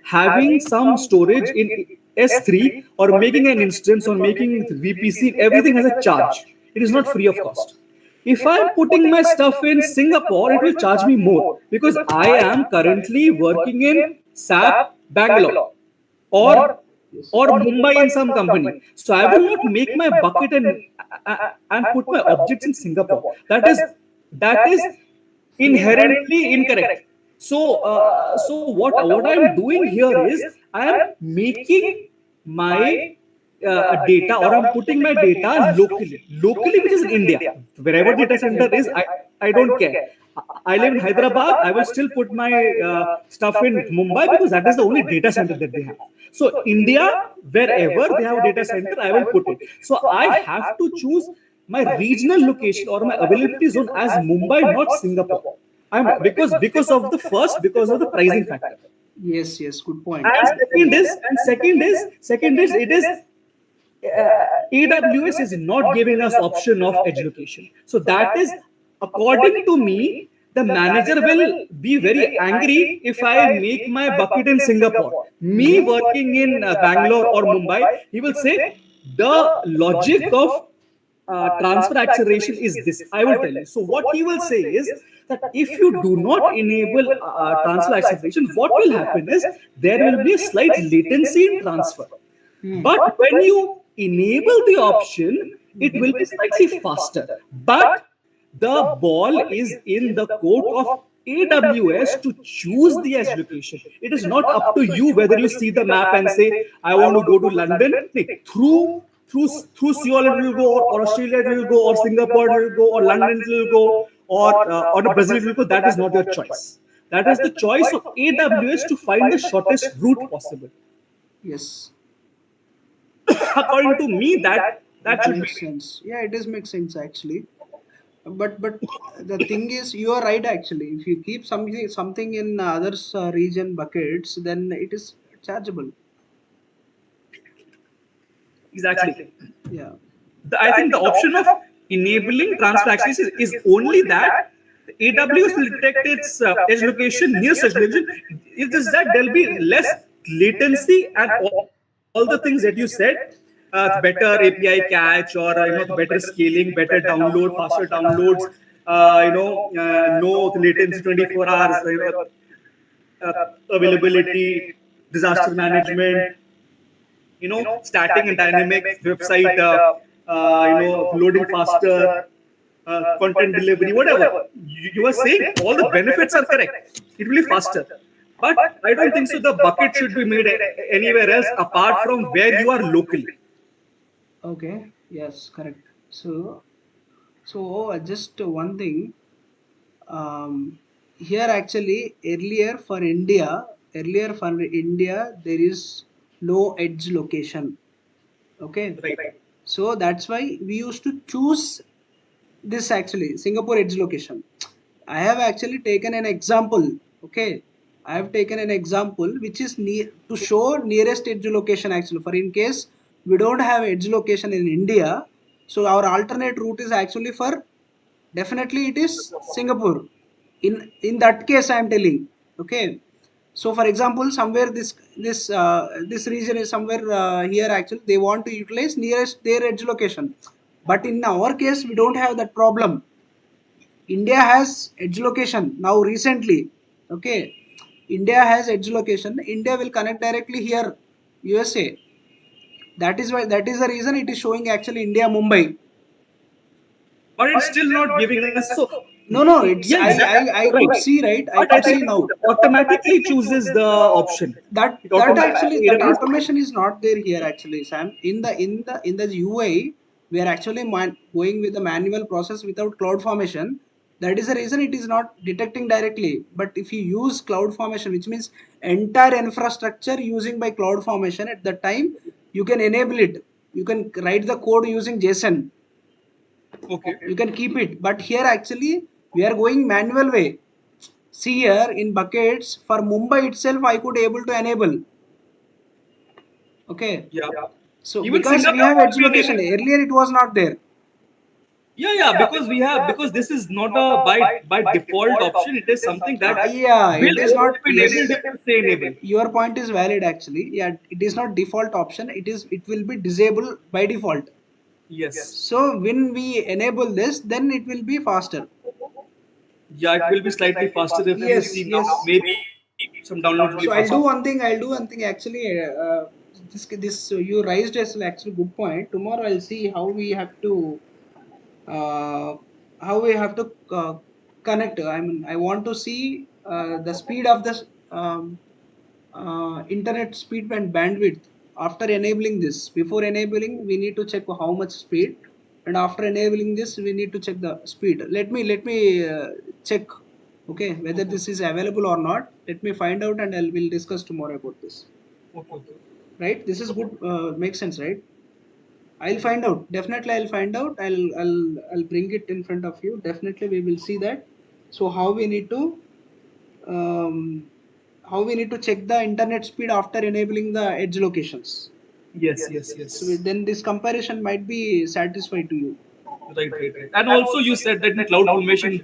[SPEAKER 2] having some storage in S3, or making an instance, or making VPC, everything has a charge. It is not free of cost. If I'm putting my stuff in Singapore, it will charge me more, because I am currently working in SAP Bangalore, or Mumbai in some company. So I will not make my bucket and put my objects in Singapore. That is inherently incorrect. So what I'm doing here is, I am making my data, or I'm putting my data locally, which is in India. Wherever data center is, I don't care. I live in Hyderabad, I will still put my stuff in Mumbai, because that is the only data center that they have. So India, wherever they have a data center, I will put it. So I have to choose my regional location or my availability zone as Mumbai, not Singapore. Because of the first, because of the pricing factor.
[SPEAKER 1] Yes. Good point.
[SPEAKER 2] And second is it is AWS is not giving us option of edge location. So that is, according to me, the manager will be very angry if I make my bucket in Singapore. Me working in Bangalore or Mumbai, he will say the logic of transfer acceleration is this. I will tell you. So what he will say is that if you do not enable transfer acceleration, what will happen is there will be a slight latency in transfer. But when you enable the option, it will be slightly faster. But the ball is in the court of AWS to choose the edge location. It is not up to you whether you see the map and say, I want to go to London. No, through Seoul it will go, or Australia it will go, or Singapore it will go, or London it will go, or Brazil it will go. That is not your choice. That is the choice of AWS to find the shortest route possible.
[SPEAKER 1] Yes.
[SPEAKER 2] According to me, that
[SPEAKER 1] It
[SPEAKER 2] should be.
[SPEAKER 1] makes sense. Yeah, it does make sense actually. But the thing is, you are right actually. If you keep something in others region buckets, then it is chargeable.
[SPEAKER 2] Exactly.
[SPEAKER 1] Yeah.
[SPEAKER 2] I think the option of enabling transfer access is only that the AWS will detect its edge location, nearest edge location. It is that there'll be less latency and all the things that you said. Better API catch, or better scaling, better download, faster downloads. No latency 24 hours. Availability, disaster management, static and dynamic website, loading faster, content delivery, whatever. You are saying all the benefits are correct. It will be faster. But I don't think so. The bucket should be made anywhere else apart from where you are locally.
[SPEAKER 1] Okay. Yes. Correct. So just one thing. Um, here actually earlier for India there is no edge location. Okay,
[SPEAKER 2] Right.
[SPEAKER 1] so that's why we used to choose this actually Singapore edge location. I have actually taken an example. Okay, I have taken an example which is near to show nearest edge location actually. For in case we don't have edge location in India, so our alternate route is actually for definitely it is Singapore. In that case I am telling. Okay, so for example somewhere this region is somewhere here actually they want to utilize nearest their edge location, but in our case we don't have that problem. India has edge location now recently. Okay, India has edge location. India will connect directly here USA. That is why, that is the reason it is showing actually India Mumbai.
[SPEAKER 2] But it's still not giving us. So
[SPEAKER 1] No, no,
[SPEAKER 2] yeah,
[SPEAKER 1] it's
[SPEAKER 2] exactly.
[SPEAKER 1] I
[SPEAKER 2] Right.
[SPEAKER 1] could see, right? I
[SPEAKER 2] But I
[SPEAKER 1] could
[SPEAKER 2] think
[SPEAKER 1] see
[SPEAKER 2] it
[SPEAKER 1] now.
[SPEAKER 2] automatically chooses the option. It
[SPEAKER 1] That
[SPEAKER 2] automatically
[SPEAKER 1] actually that
[SPEAKER 2] AWS.
[SPEAKER 1] automation is not there here actually, Sam. In the UI, we are actually going with the manual process without cloud formation. That is the reason it is not detecting directly. But if you use cloud formation, which means entire infrastructure using by cloud formation, at the time you can enable it. You can write the code using JSON.
[SPEAKER 2] Okay.
[SPEAKER 1] You can keep it. But here actually we are going manual way. See here in buckets for Mumbai itself, I could able to enable. Okay,
[SPEAKER 2] Yeah.
[SPEAKER 1] so
[SPEAKER 2] Even
[SPEAKER 1] because we
[SPEAKER 2] Singapore
[SPEAKER 1] have edge
[SPEAKER 2] also
[SPEAKER 1] location,
[SPEAKER 2] enabled.
[SPEAKER 1] earlier it was not there.
[SPEAKER 2] Yeah, yeah, because we have, because this is not a by default option. It is something that
[SPEAKER 1] Yeah,
[SPEAKER 2] will
[SPEAKER 1] it is not.
[SPEAKER 2] have been
[SPEAKER 1] Yes,
[SPEAKER 2] enabled if you say enable.
[SPEAKER 1] your point is valid actually. Yeah, it is not default option. It will be disabled by default.
[SPEAKER 2] Yes.
[SPEAKER 1] So when we enable this, then it will be faster.
[SPEAKER 2] Yeah, it will be slightly faster if you
[SPEAKER 1] Yes,
[SPEAKER 2] see now.
[SPEAKER 1] yes.
[SPEAKER 2] Maybe some downloads will be
[SPEAKER 1] So I'll
[SPEAKER 2] faster.
[SPEAKER 1] do one thing. I'll do one thing. Actually, this you raised as an actually good point. Tomorrow I'll see uh, how we have to connect. I mean, I want to see the speed of the internet speed and bandwidth after enabling this. Before enabling, we need to check how much speed, and after enabling this, we need to check the speed. Let me check. Okay, whether
[SPEAKER 2] Okay.
[SPEAKER 1] this is available or not. Let me find out, and we'll discuss tomorrow about this.
[SPEAKER 2] Okay. Okay.
[SPEAKER 1] Right? This is good. Makes sense, right? I'll find out. Definitely, I'll find out. I'll bring it in front of you. Definitely, we will see that. So um, how we need to check the internet speed after enabling the edge locations.
[SPEAKER 2] Yes, yes,
[SPEAKER 1] So
[SPEAKER 2] yes.
[SPEAKER 1] then this comparison might be satisfied to you.
[SPEAKER 2] Right, right, right. And also, you said that in cloud formation,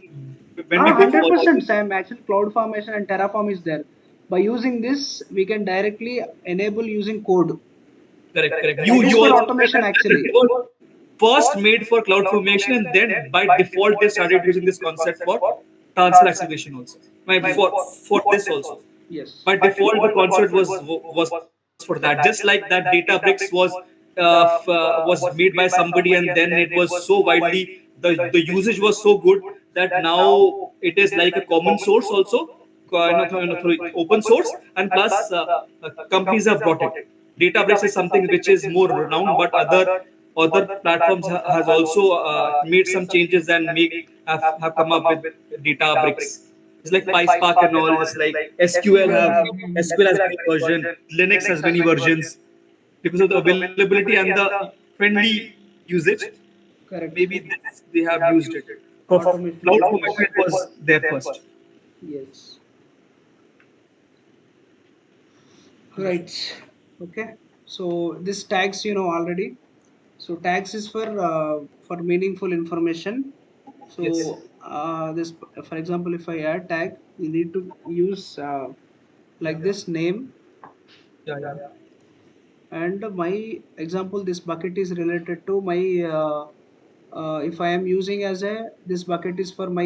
[SPEAKER 2] when we go for
[SPEAKER 1] 100% Sam. Actually, cloud formation and Terraform is there. By using this, we can directly enable using code.
[SPEAKER 2] correct, correct.
[SPEAKER 1] That
[SPEAKER 2] You
[SPEAKER 1] is for
[SPEAKER 2] also said
[SPEAKER 1] automation
[SPEAKER 2] that this
[SPEAKER 1] actually.
[SPEAKER 2] was first made for cloud formation, and then by default they started using this concept for transfer acceleration also. Maybe for this also.
[SPEAKER 1] Yes.
[SPEAKER 2] By default, the concept was for that. Just like that, Databricks was made by somebody, and then it was so widely, the usage was so good that now it is like a common source also, through open source, and plus companies have brought it. Databricks is something which is more renowned, but other platforms has also made some changes and have come up with Databricks. It's like PySpark and all. It's like SQL has many versions. Linux has many versions because of the availability and the friendly usage.
[SPEAKER 1] Correct.
[SPEAKER 2] Maybe they have used it. For
[SPEAKER 1] Automation
[SPEAKER 2] cloud
[SPEAKER 1] features.
[SPEAKER 2] formation, it was there first.
[SPEAKER 1] Yes. Right. Okay. So this tags you know already. So tags is for meaningful information.
[SPEAKER 2] Yes.
[SPEAKER 1] So this, for example, if I add tag, you need to use like this name,
[SPEAKER 2] Yeah, yeah.
[SPEAKER 1] and my example. This bucket is related to my. If I am using as a this bucket is for my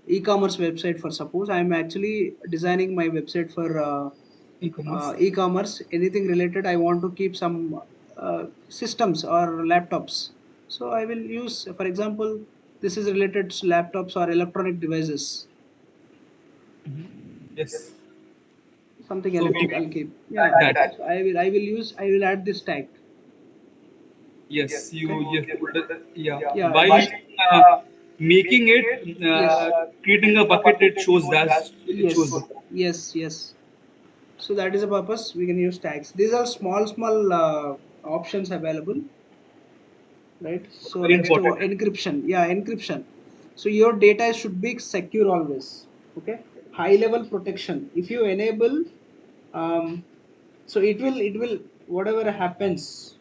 [SPEAKER 1] e-commerce website. For suppose I am actually designing my website for
[SPEAKER 2] E-commerce.
[SPEAKER 1] e-commerce, anything related. I want to keep some systems or laptops. So I will use, for example, this is related to laptops or electronic devices.
[SPEAKER 2] Yes.
[SPEAKER 1] Something
[SPEAKER 2] So we
[SPEAKER 1] electric I'll keep.
[SPEAKER 2] add
[SPEAKER 1] Yeah.
[SPEAKER 2] that.
[SPEAKER 1] So I will add this tag.
[SPEAKER 2] Yes,
[SPEAKER 1] Okay.
[SPEAKER 2] you have told it. Yeah.
[SPEAKER 1] Yeah,
[SPEAKER 2] Why
[SPEAKER 1] this.
[SPEAKER 2] uh, making it
[SPEAKER 1] Yes.
[SPEAKER 2] creating a bucket, it shows that it shows
[SPEAKER 1] Yes.
[SPEAKER 2] that.
[SPEAKER 1] Yes. Yes. So that is the purpose we can use tags. These are small options available, right? So
[SPEAKER 2] Very
[SPEAKER 1] next
[SPEAKER 2] important.
[SPEAKER 1] encryption. Yeah, encryption. So your data should be secure always. Okay. High level protection. If you enable, um, so it will whatever happens.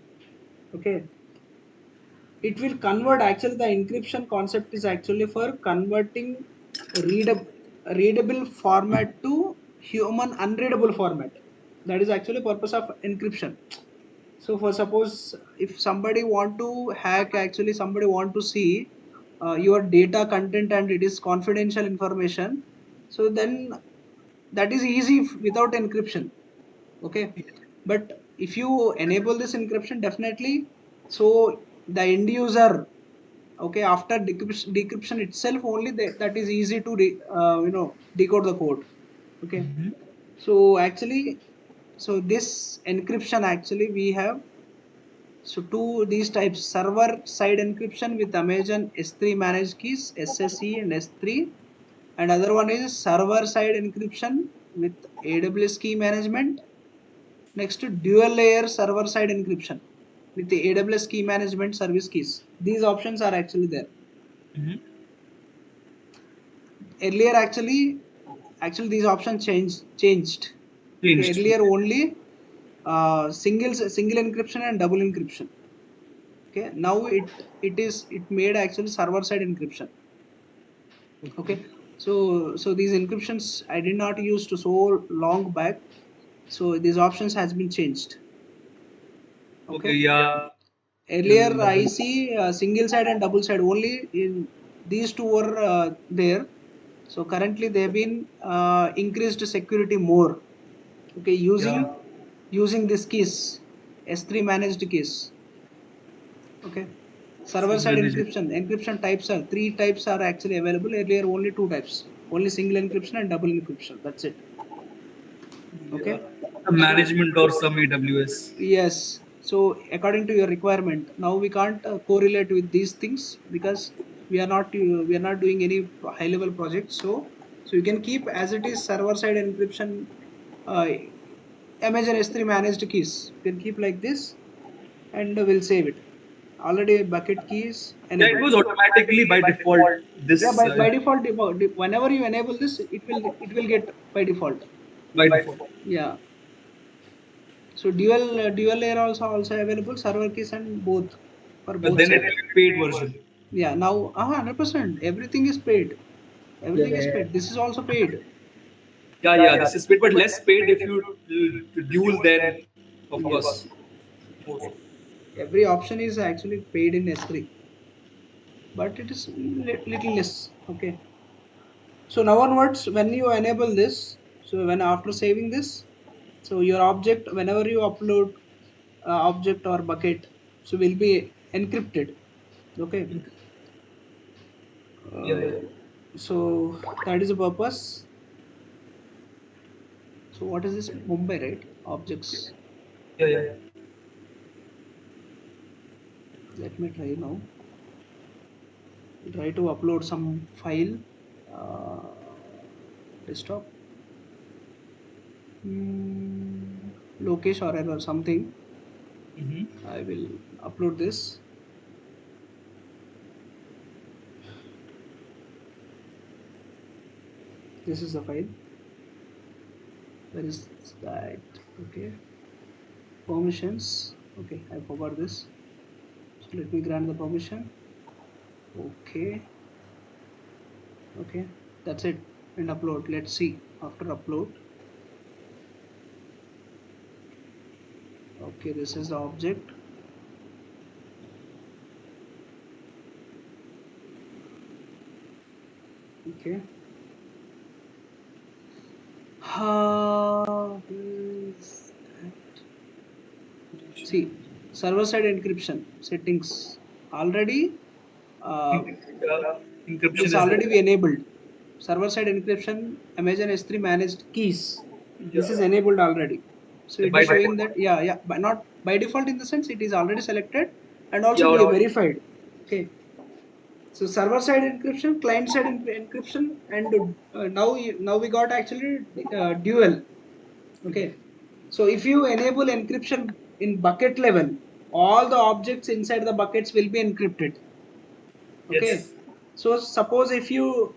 [SPEAKER 1] Okay, it will convert. Actually, the encryption concept is actually for converting readable readable format to human unreadable format. That is actually purpose of encryption. So for suppose if somebody want to hack, actually somebody want to see your data content and it is confidential information, so then that is easy without encryption. Okay, but if you enable this encryption, definitely, so the end user, okay, after decryption itself only, that is easy to decode the code. Okay, so actually, so this encryption actually we have, so two these types: server side encryption with Amazon S3 managed keys, SSE and S3, and other one is server side encryption with AWS key management. Next, dual layer server side encryption with the AWS key management service keys. These options are actually there.
[SPEAKER 2] Mhm.
[SPEAKER 1] Earlier, actually these options changed. Okay,
[SPEAKER 2] Changed.
[SPEAKER 1] earlier only single encryption and double encryption. Okay, now it made actually server side encryption. Okay,
[SPEAKER 2] Okay.
[SPEAKER 1] so these encryptions I did not use to so long back. So these options has been changed.
[SPEAKER 2] Okay.
[SPEAKER 1] Okay,
[SPEAKER 2] Yeah.
[SPEAKER 1] earlier
[SPEAKER 2] Mm,
[SPEAKER 1] I see single side and double side only. In these two were there. So currently they've been increased security more. Okay,
[SPEAKER 2] yeah.
[SPEAKER 1] using this keys, S3 managed keys. Okay, server
[SPEAKER 2] Three
[SPEAKER 1] side
[SPEAKER 2] managed.
[SPEAKER 1] encryption types are three types are actually available. Earlier only two types, only single encryption and double encryption, that's it.
[SPEAKER 2] Yeah.
[SPEAKER 1] Okay,
[SPEAKER 2] A
[SPEAKER 1] so
[SPEAKER 2] management or some AWS.
[SPEAKER 1] yes, so according to your requirement, now we can't correlate with these things because we are not doing any high level projects. So you can keep as it is server side encryption, uh, Amazon S3 managed keys. You can keep like this, and we'll save it. Already bucket keys
[SPEAKER 2] Yeah, it
[SPEAKER 1] enabled.
[SPEAKER 2] was automatically by default.
[SPEAKER 1] Yeah,
[SPEAKER 2] This
[SPEAKER 1] by default, whenever you enable this, it will get by default.
[SPEAKER 2] by default.
[SPEAKER 1] Yeah. So dual layer also available, server keys and both, for
[SPEAKER 2] But
[SPEAKER 1] both
[SPEAKER 2] then it
[SPEAKER 1] sides.
[SPEAKER 2] will be paid version.
[SPEAKER 1] Yeah, now 100% everything is paid.
[SPEAKER 2] Yeah,
[SPEAKER 1] Everything
[SPEAKER 2] yeah,
[SPEAKER 1] is
[SPEAKER 2] yeah.
[SPEAKER 1] paid. This is also paid.
[SPEAKER 2] Yeah, yeah. This is paid, but less paid if you dual. Then, of
[SPEAKER 1] Yes.
[SPEAKER 2] course, more.
[SPEAKER 1] Every option is actually paid in S3, but it is little less. Okay. So now onwards, when you enable this, so when after saving this, so your object, whenever you upload object or bucket, so will be encrypted. Okay.
[SPEAKER 2] Yeah, yeah,
[SPEAKER 1] So that is the purpose. So what is this Mumbai, right? Objects.
[SPEAKER 2] yeah, yeah.
[SPEAKER 1] Let me try now. Try to upload some file. Uh, Desktop. Lokesh or error something.
[SPEAKER 2] Mm-hmm.
[SPEAKER 1] I will upload this. This is the file. Where is that? Okay. Permissions. Okay, I forgot this. So let me grant the permission. Okay. Okay. That's it. And upload. Let's see after upload. Okay, this is the object. Okay. Is that? See, server side encryption settings already. Uh,
[SPEAKER 2] Yeah. Encryption
[SPEAKER 1] this
[SPEAKER 2] is
[SPEAKER 1] already we
[SPEAKER 2] there.
[SPEAKER 1] enabled. Server side encryption, Amazon S3 managed keys.
[SPEAKER 2] Yeah.
[SPEAKER 1] This is enabled already. So it
[SPEAKER 2] By
[SPEAKER 1] is showing
[SPEAKER 2] default.
[SPEAKER 1] that, yeah, but not by default in the sense it is already selected and also
[SPEAKER 2] Yeah.
[SPEAKER 1] we verified. Okay. So server side encryption, client side encryption, and now we got actually dual. Okay. So if you enable encryption in bucket level, all the objects inside the buckets will be encrypted. Okay.
[SPEAKER 2] Yes.
[SPEAKER 1] So suppose if you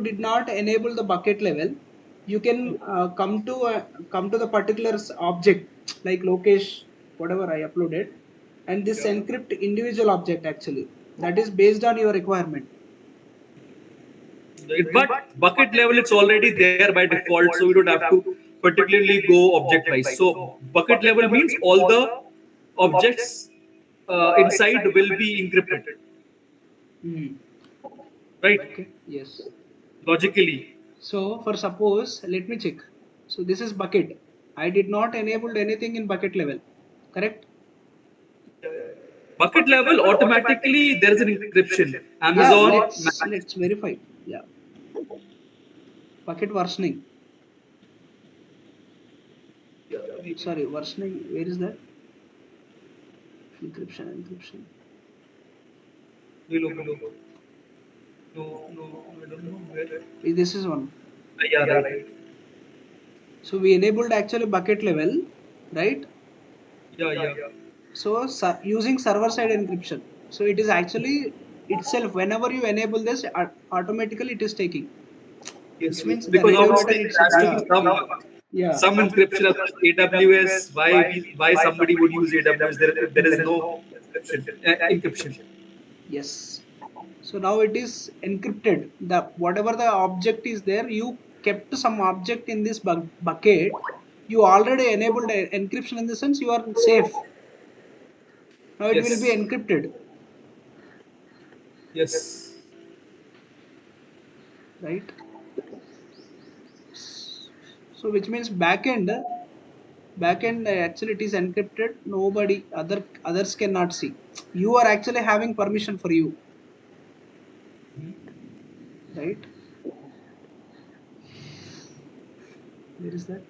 [SPEAKER 1] did not enable the bucket level, you can come to the particular object like Lokesh, whatever I uploaded, and this
[SPEAKER 2] Yeah.
[SPEAKER 1] encrypt individual object actually. That is based on your requirement.
[SPEAKER 2] But bucket level, it's already there by default, so we don't have to particularly go object wise. So bucket level means all the objects inside will be encrypted,
[SPEAKER 1] Hmm.
[SPEAKER 2] right?
[SPEAKER 1] Okay. Yes.
[SPEAKER 2] Logically.
[SPEAKER 1] So for suppose, let me check. So this is bucket. I did not enabled anything in bucket level. Correct?
[SPEAKER 2] Bucket level, automatically there is an encryption.
[SPEAKER 1] Yeah,
[SPEAKER 2] Amazon,
[SPEAKER 1] let's verify. Yeah. Bucket versioning. Sorry, versioning. Where is that? Encryption.
[SPEAKER 2] below. No, I don't know where.
[SPEAKER 1] This is one.
[SPEAKER 2] Yeah, right.
[SPEAKER 1] So we enabled actually bucket level, right?
[SPEAKER 2] Yeah.
[SPEAKER 1] So using server side encryption. So it is actually itself whenever you enable this, automatically it is taking. Which
[SPEAKER 2] Yes,
[SPEAKER 1] means the
[SPEAKER 2] because
[SPEAKER 1] relay button
[SPEAKER 2] obviously
[SPEAKER 1] it
[SPEAKER 2] there has
[SPEAKER 1] should
[SPEAKER 2] to be
[SPEAKER 1] be. Yeah.
[SPEAKER 2] some encryption of AWS. Why somebody would use AWS there if there is no encryption?
[SPEAKER 1] Yes. So now it is encrypted. The whatever the object is there, you kept some object in this bucket. You already enabled encryption in the sense you are safe. Now it will be
[SPEAKER 2] Yes,
[SPEAKER 1] encrypted,
[SPEAKER 2] yes.
[SPEAKER 1] right? So which means backend actually it is encrypted. Nobody others cannot see. You are actually having permission for you, right? Where is that?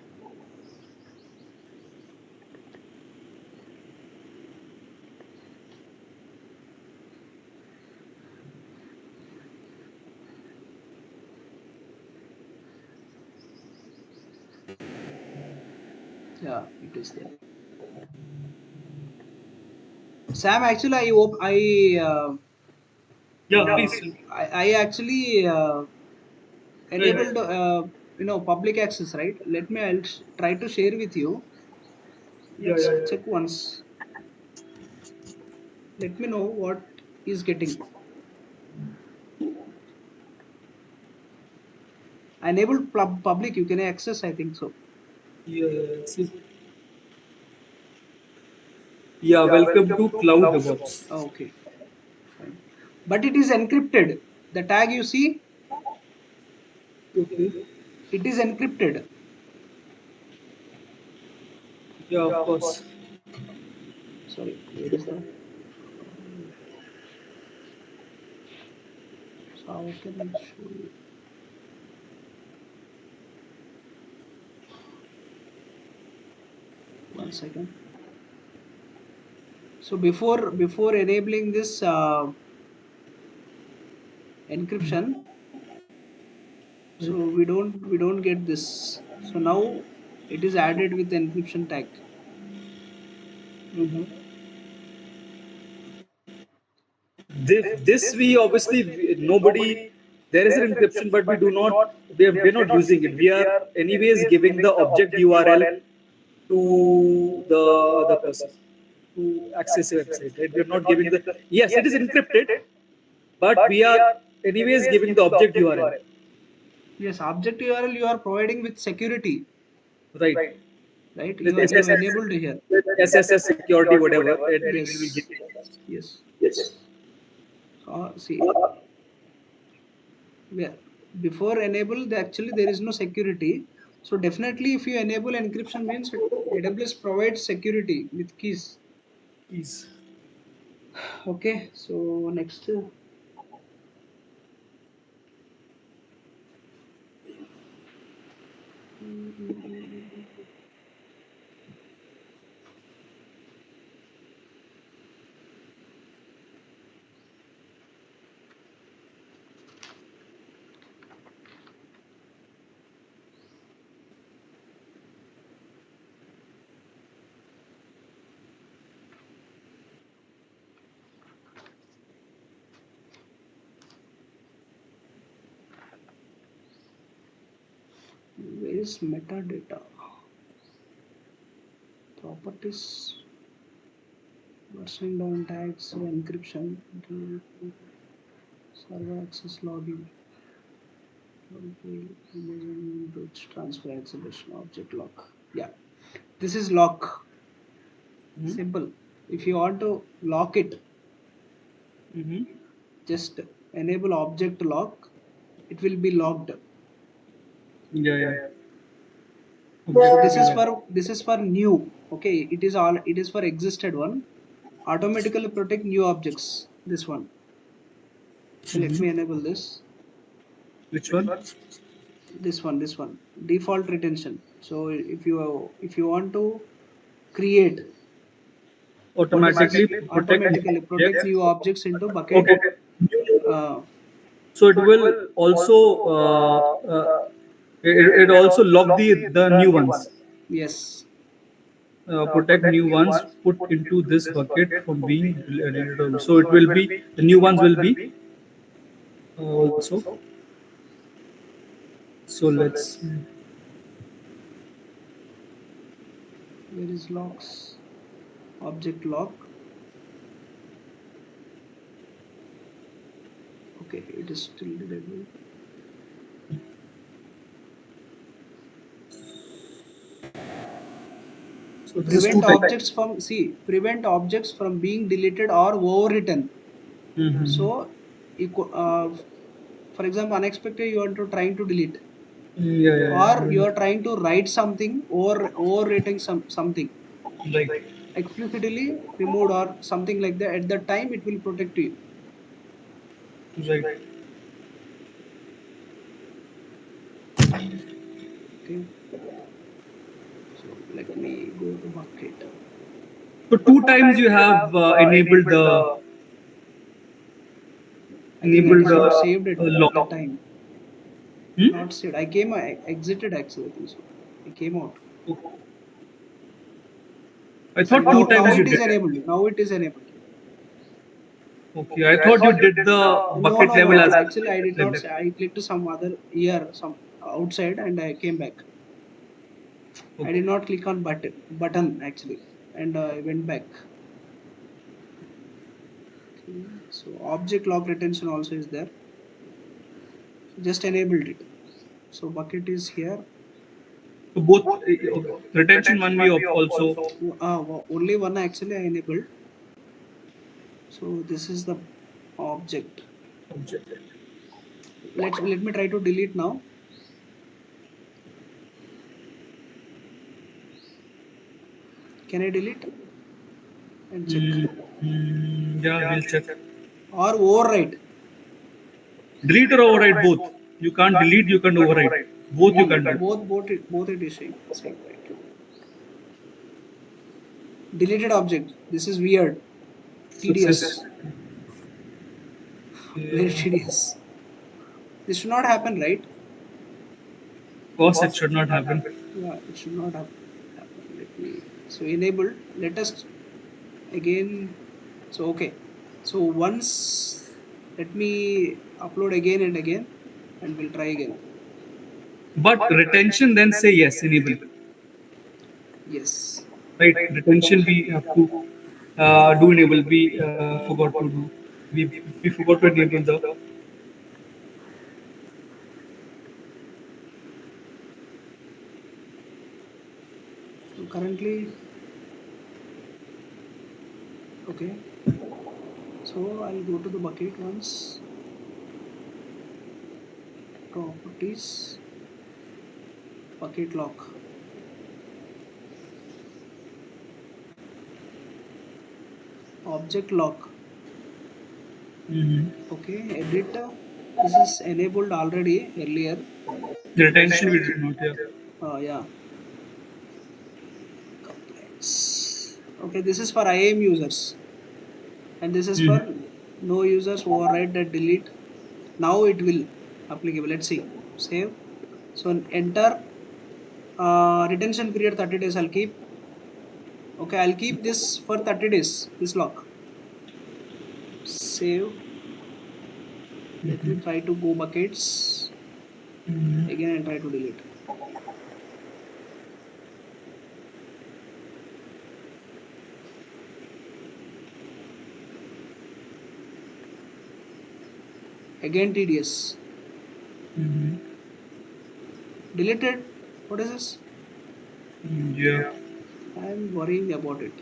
[SPEAKER 1] Yeah, it is there. Sam, actually,
[SPEAKER 2] Yeah, please.
[SPEAKER 1] I actually
[SPEAKER 2] Yeah, yeah,
[SPEAKER 1] enabled public access, right? I'll try to share with you. Let's
[SPEAKER 2] yeah.
[SPEAKER 1] check once. Let me know what is getting. I enabled public. You can access. I think so.
[SPEAKER 2] Yeah. See. Yeah, welcome to Cloud DevOps.
[SPEAKER 1] Oh, okay, fine. But it is encrypted. The tag you see,
[SPEAKER 2] Okay.
[SPEAKER 1] it is encrypted.
[SPEAKER 2] Yeah, of course.
[SPEAKER 1] Sorry, where is that? So how can I show you? One second. So before enabling this encryption, so we don't get this. So now it is added with encryption tag.
[SPEAKER 2] Mhm. This we obviously nobody there is an encryption, but we do not we're not using it. We are anyways giving the object URL to the other person to access a website. Right? We're not giving the yes, it is encrypted, but we are anyways giving the object URL.
[SPEAKER 1] Yes, object URL you are providing with security,
[SPEAKER 2] Right.
[SPEAKER 1] right?
[SPEAKER 2] With
[SPEAKER 1] You
[SPEAKER 2] SSS,
[SPEAKER 1] enabled here.
[SPEAKER 2] with SSS security, whatever, it will be
[SPEAKER 1] Yes,
[SPEAKER 2] giving.
[SPEAKER 1] yes.
[SPEAKER 2] Yes.
[SPEAKER 1] See, where before enable actually there is no security. So definitely if you enable encryption means AWS provides security with keys.
[SPEAKER 2] Please.
[SPEAKER 1] Okay, so next. is metadata properties, versioning down tags, encryption, server access login, bridge transfer acceleration, object lock. Yeah, this is lock.
[SPEAKER 2] Hmm.
[SPEAKER 1] Simple. If you want to lock it,
[SPEAKER 2] Hmm.
[SPEAKER 1] just enable object lock. It will be locked.
[SPEAKER 2] Yeah, yeah.
[SPEAKER 1] So
[SPEAKER 2] Object will lock.
[SPEAKER 1] this is for new. Okay, it is for existed one. Automatically protect new objects. This one. Okay, let
[SPEAKER 2] Hmm.
[SPEAKER 1] me enable this.
[SPEAKER 2] Which one?
[SPEAKER 1] This one. Default retention. So if you want to create
[SPEAKER 2] Automatically protect new
[SPEAKER 1] automatically protect
[SPEAKER 2] objects.
[SPEAKER 1] new objects into bucket.
[SPEAKER 2] Okay.
[SPEAKER 1] Uh,
[SPEAKER 2] So it will also it also lock the new ones.
[SPEAKER 1] yes.
[SPEAKER 2] Protect new ones put into this bucket from being deleted. So it will be the new ones will be also. So let's.
[SPEAKER 1] Where is locks? Object lock. Okay, it is still disabled.
[SPEAKER 2] So this is two
[SPEAKER 1] Prevent
[SPEAKER 2] types.
[SPEAKER 1] objects from prevent objects from being deleted or overwritten.
[SPEAKER 2] Mm-hmm.
[SPEAKER 1] So, for example, unexpected you are to trying to delete,
[SPEAKER 2] Yeah, yeah,
[SPEAKER 1] or you are trying to write something or overwriting something
[SPEAKER 2] yeah. Right,
[SPEAKER 1] explicitly removed or something like that. At that time, it will protect you.
[SPEAKER 2] right.
[SPEAKER 1] Okay. So let me go to bucket.
[SPEAKER 2] So two times you have
[SPEAKER 1] I think it
[SPEAKER 2] enabled
[SPEAKER 1] is not
[SPEAKER 2] the
[SPEAKER 1] saved at that
[SPEAKER 2] lock.
[SPEAKER 1] time.
[SPEAKER 2] Hmm?
[SPEAKER 1] Not saved. I exited actually. I think so. I came out.
[SPEAKER 2] I
[SPEAKER 1] See,
[SPEAKER 2] thought two
[SPEAKER 1] now
[SPEAKER 2] times you
[SPEAKER 1] it is
[SPEAKER 2] did it.
[SPEAKER 1] enabled. Now it is enabled.
[SPEAKER 2] Okay, I thought you did the
[SPEAKER 1] No,
[SPEAKER 2] bucket
[SPEAKER 1] no,
[SPEAKER 2] level
[SPEAKER 1] no.
[SPEAKER 2] as
[SPEAKER 1] Actually, I did
[SPEAKER 2] like
[SPEAKER 1] not
[SPEAKER 2] that.
[SPEAKER 1] say. I clicked some other here, some outside, and I came back. I did
[SPEAKER 2] Okay.
[SPEAKER 1] not click on button actually, and I went back. Okay. So object lock retention also is there. So just enabled it. So bucket is here.
[SPEAKER 2] So both okay. Retention one we also
[SPEAKER 1] Only one actually I enabled. So this is the object.
[SPEAKER 2] object.
[SPEAKER 1] Let me try to delete now. Can I delete and check
[SPEAKER 2] Yeah, we'll check.
[SPEAKER 1] or overwrite?
[SPEAKER 2] Delete or override both. You can't delete, you can override. Both you can do.
[SPEAKER 1] Both it is same right. Deleted object. This is weird.
[SPEAKER 2] Success.
[SPEAKER 1] Tedious. Very
[SPEAKER 2] Yeah.
[SPEAKER 1] tedious. This should not happen, right?
[SPEAKER 2] Of course, it should not happen.
[SPEAKER 1] Yeah, it should not have happened. Let me so enabled. Let us again. So okay. So once let me upload again and again, and we'll try again.
[SPEAKER 2] But retention, then say yes, enable.
[SPEAKER 1] Yes.
[SPEAKER 2] Right, retention we have to do enable. We forgot to do. We forgot to enable the.
[SPEAKER 1] So currently, okay. So I'll go to the bucket once. Properties. Bucket lock. Object lock.
[SPEAKER 2] Mhm.
[SPEAKER 1] Okay. Edit. This is enabled already earlier.
[SPEAKER 2] The retention we did not. Yeah.
[SPEAKER 1] Yeah. Complaints. Okay. This is for IAM users, and this is for
[SPEAKER 2] Mhm.
[SPEAKER 1] no users override that delete. Now it will applicable. Let's see. Save. So enter. Retention period 30 days. I'll keep. Okay. I'll keep this for 30 days. This lock. Save. Let me try to go buckets again and try to delete. Again tedious.
[SPEAKER 2] Mm-hmm.
[SPEAKER 1] Deleted. What is this?
[SPEAKER 2] Yeah.
[SPEAKER 1] I'm worrying about it.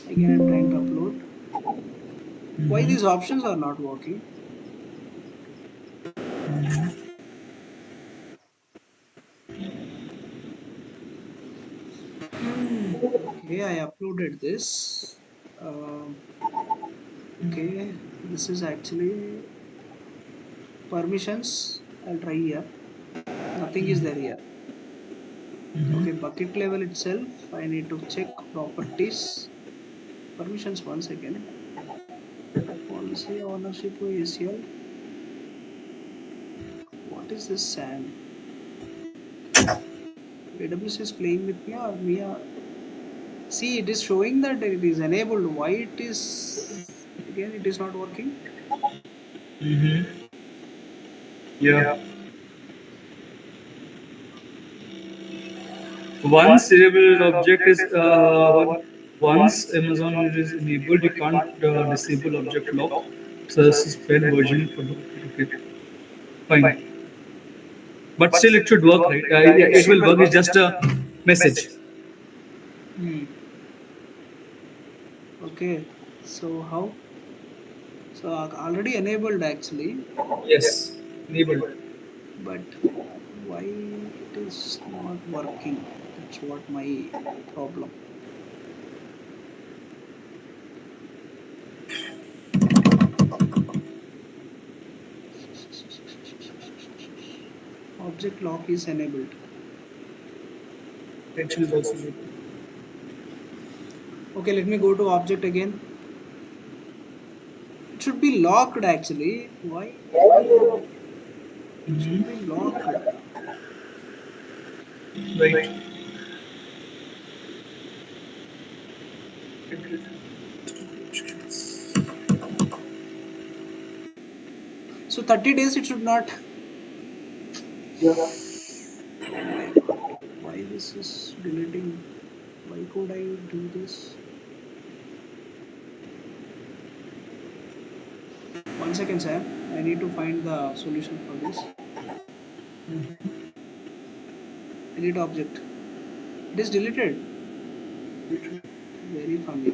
[SPEAKER 1] Again, I'm trying to upload. Why
[SPEAKER 2] Mm-hmm.
[SPEAKER 1] these options are not working? Okay, I uploaded this. Um, okay, this is actually permissions. I'll try here. Nothing is there here. Okay,
[SPEAKER 2] Mm-hmm.
[SPEAKER 1] bucket level itself. I need to check properties. Permissions once again. Policy ownership ACL. What is this SAN? AWS is playing with me or me? See, it is showing that it is enabled. Why it is again? It is not working.
[SPEAKER 2] Mm-hmm. Yeah. Once serial object is once Amazon is enabled, you can't disable object lock. So this is fair version for the okay. Fine, but still it should work, right? Yeah, it will work. It's just a message.
[SPEAKER 1] Hmm. Okay. So how? So already enabled actually,
[SPEAKER 2] Yes, enabled.
[SPEAKER 1] but why it is not working? That's what my problem. Object lock is enabled.
[SPEAKER 2] Attention is also enabled.
[SPEAKER 1] Okay, let me go to object again. It should be locked actually. Why it should be
[SPEAKER 2] Mm-hmm.
[SPEAKER 1] locked?
[SPEAKER 2] Right.
[SPEAKER 1] So 30 days it should not.
[SPEAKER 2] Yeah.
[SPEAKER 1] Oh my god. Why this is deleting? Why could I do this? 1 second, Sam. I need to find the solution for this. Delete object. It is deleted. Very funny.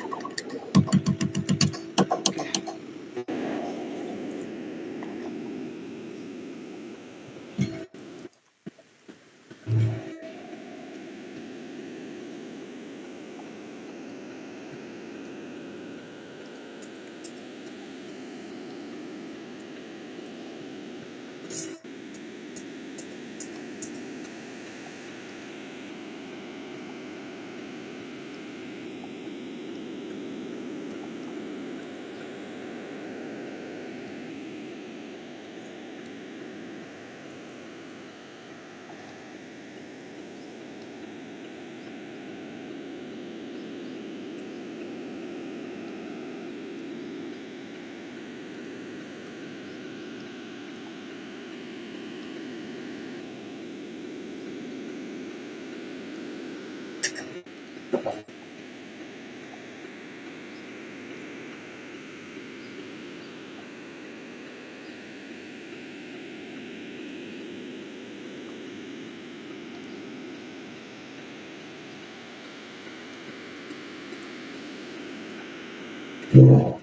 [SPEAKER 1] Okay.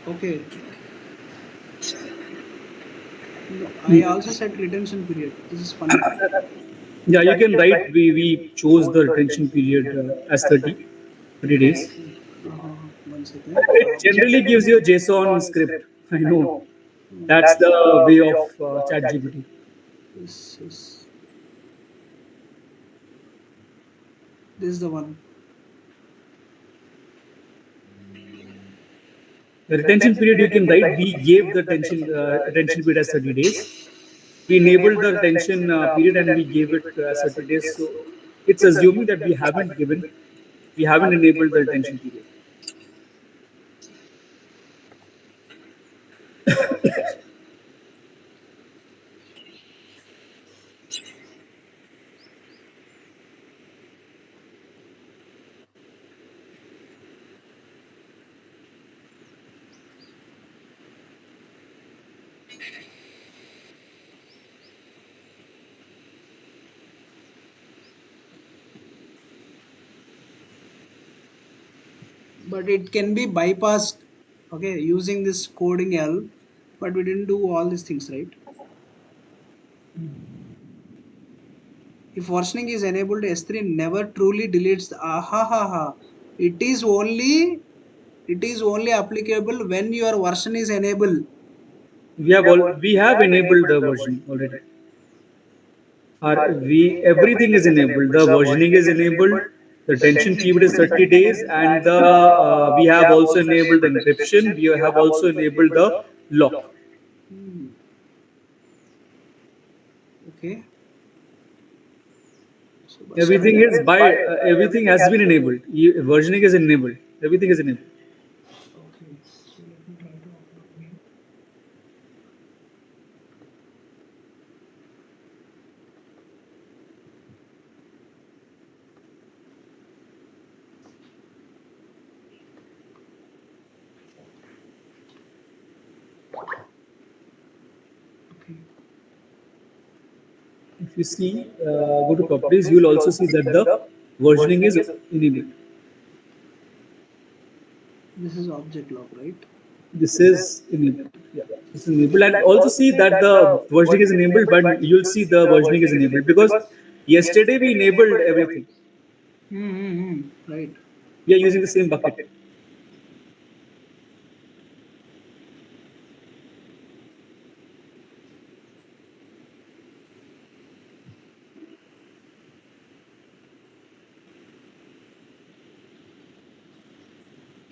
[SPEAKER 1] Okay. No, I also set retention period. This is funny.
[SPEAKER 2] Yeah, you can write. We chose the retention period as 30 days.
[SPEAKER 1] Okay. 1 second.
[SPEAKER 2] It generally gives you a JSON script. I know that's the way of ChatGPT.
[SPEAKER 1] This is this is the one.
[SPEAKER 2] The retention period you can write. We gave the retention period as 30 days. We enabled the retention period and we gave it as 30 days. So it's assuming that we haven't given We haven't enabled the retention period.
[SPEAKER 1] but it can be bypassed, okay, using this coding L, but we didn't do all these things, right? If versioning is enabled, S3 never truly deletes the ha. It is only applicable when your version is enabled.
[SPEAKER 2] We have enabled the version already. Everything is enabled. The versioning is enabled. The retention period is 30 days, and the we have also enabled the encryption. We have also enabled the lock.
[SPEAKER 1] Hmm, okay. So by
[SPEAKER 2] Everything
[SPEAKER 1] selecting
[SPEAKER 2] is everything has been enabled. Versioning is enabled. Everything is enabled.
[SPEAKER 1] okay, so let me try to upload again. Okay.
[SPEAKER 2] If you see, go to properties, you will also see that the versioning is enabled.
[SPEAKER 1] This is object lock, right?
[SPEAKER 2] This is enabled. Yeah, this is enabled, and also see that the versioning is enabled, but you'll see the versioning is enabled because yesterday we enabled everything.
[SPEAKER 1] Right.
[SPEAKER 2] We are using the same bucket.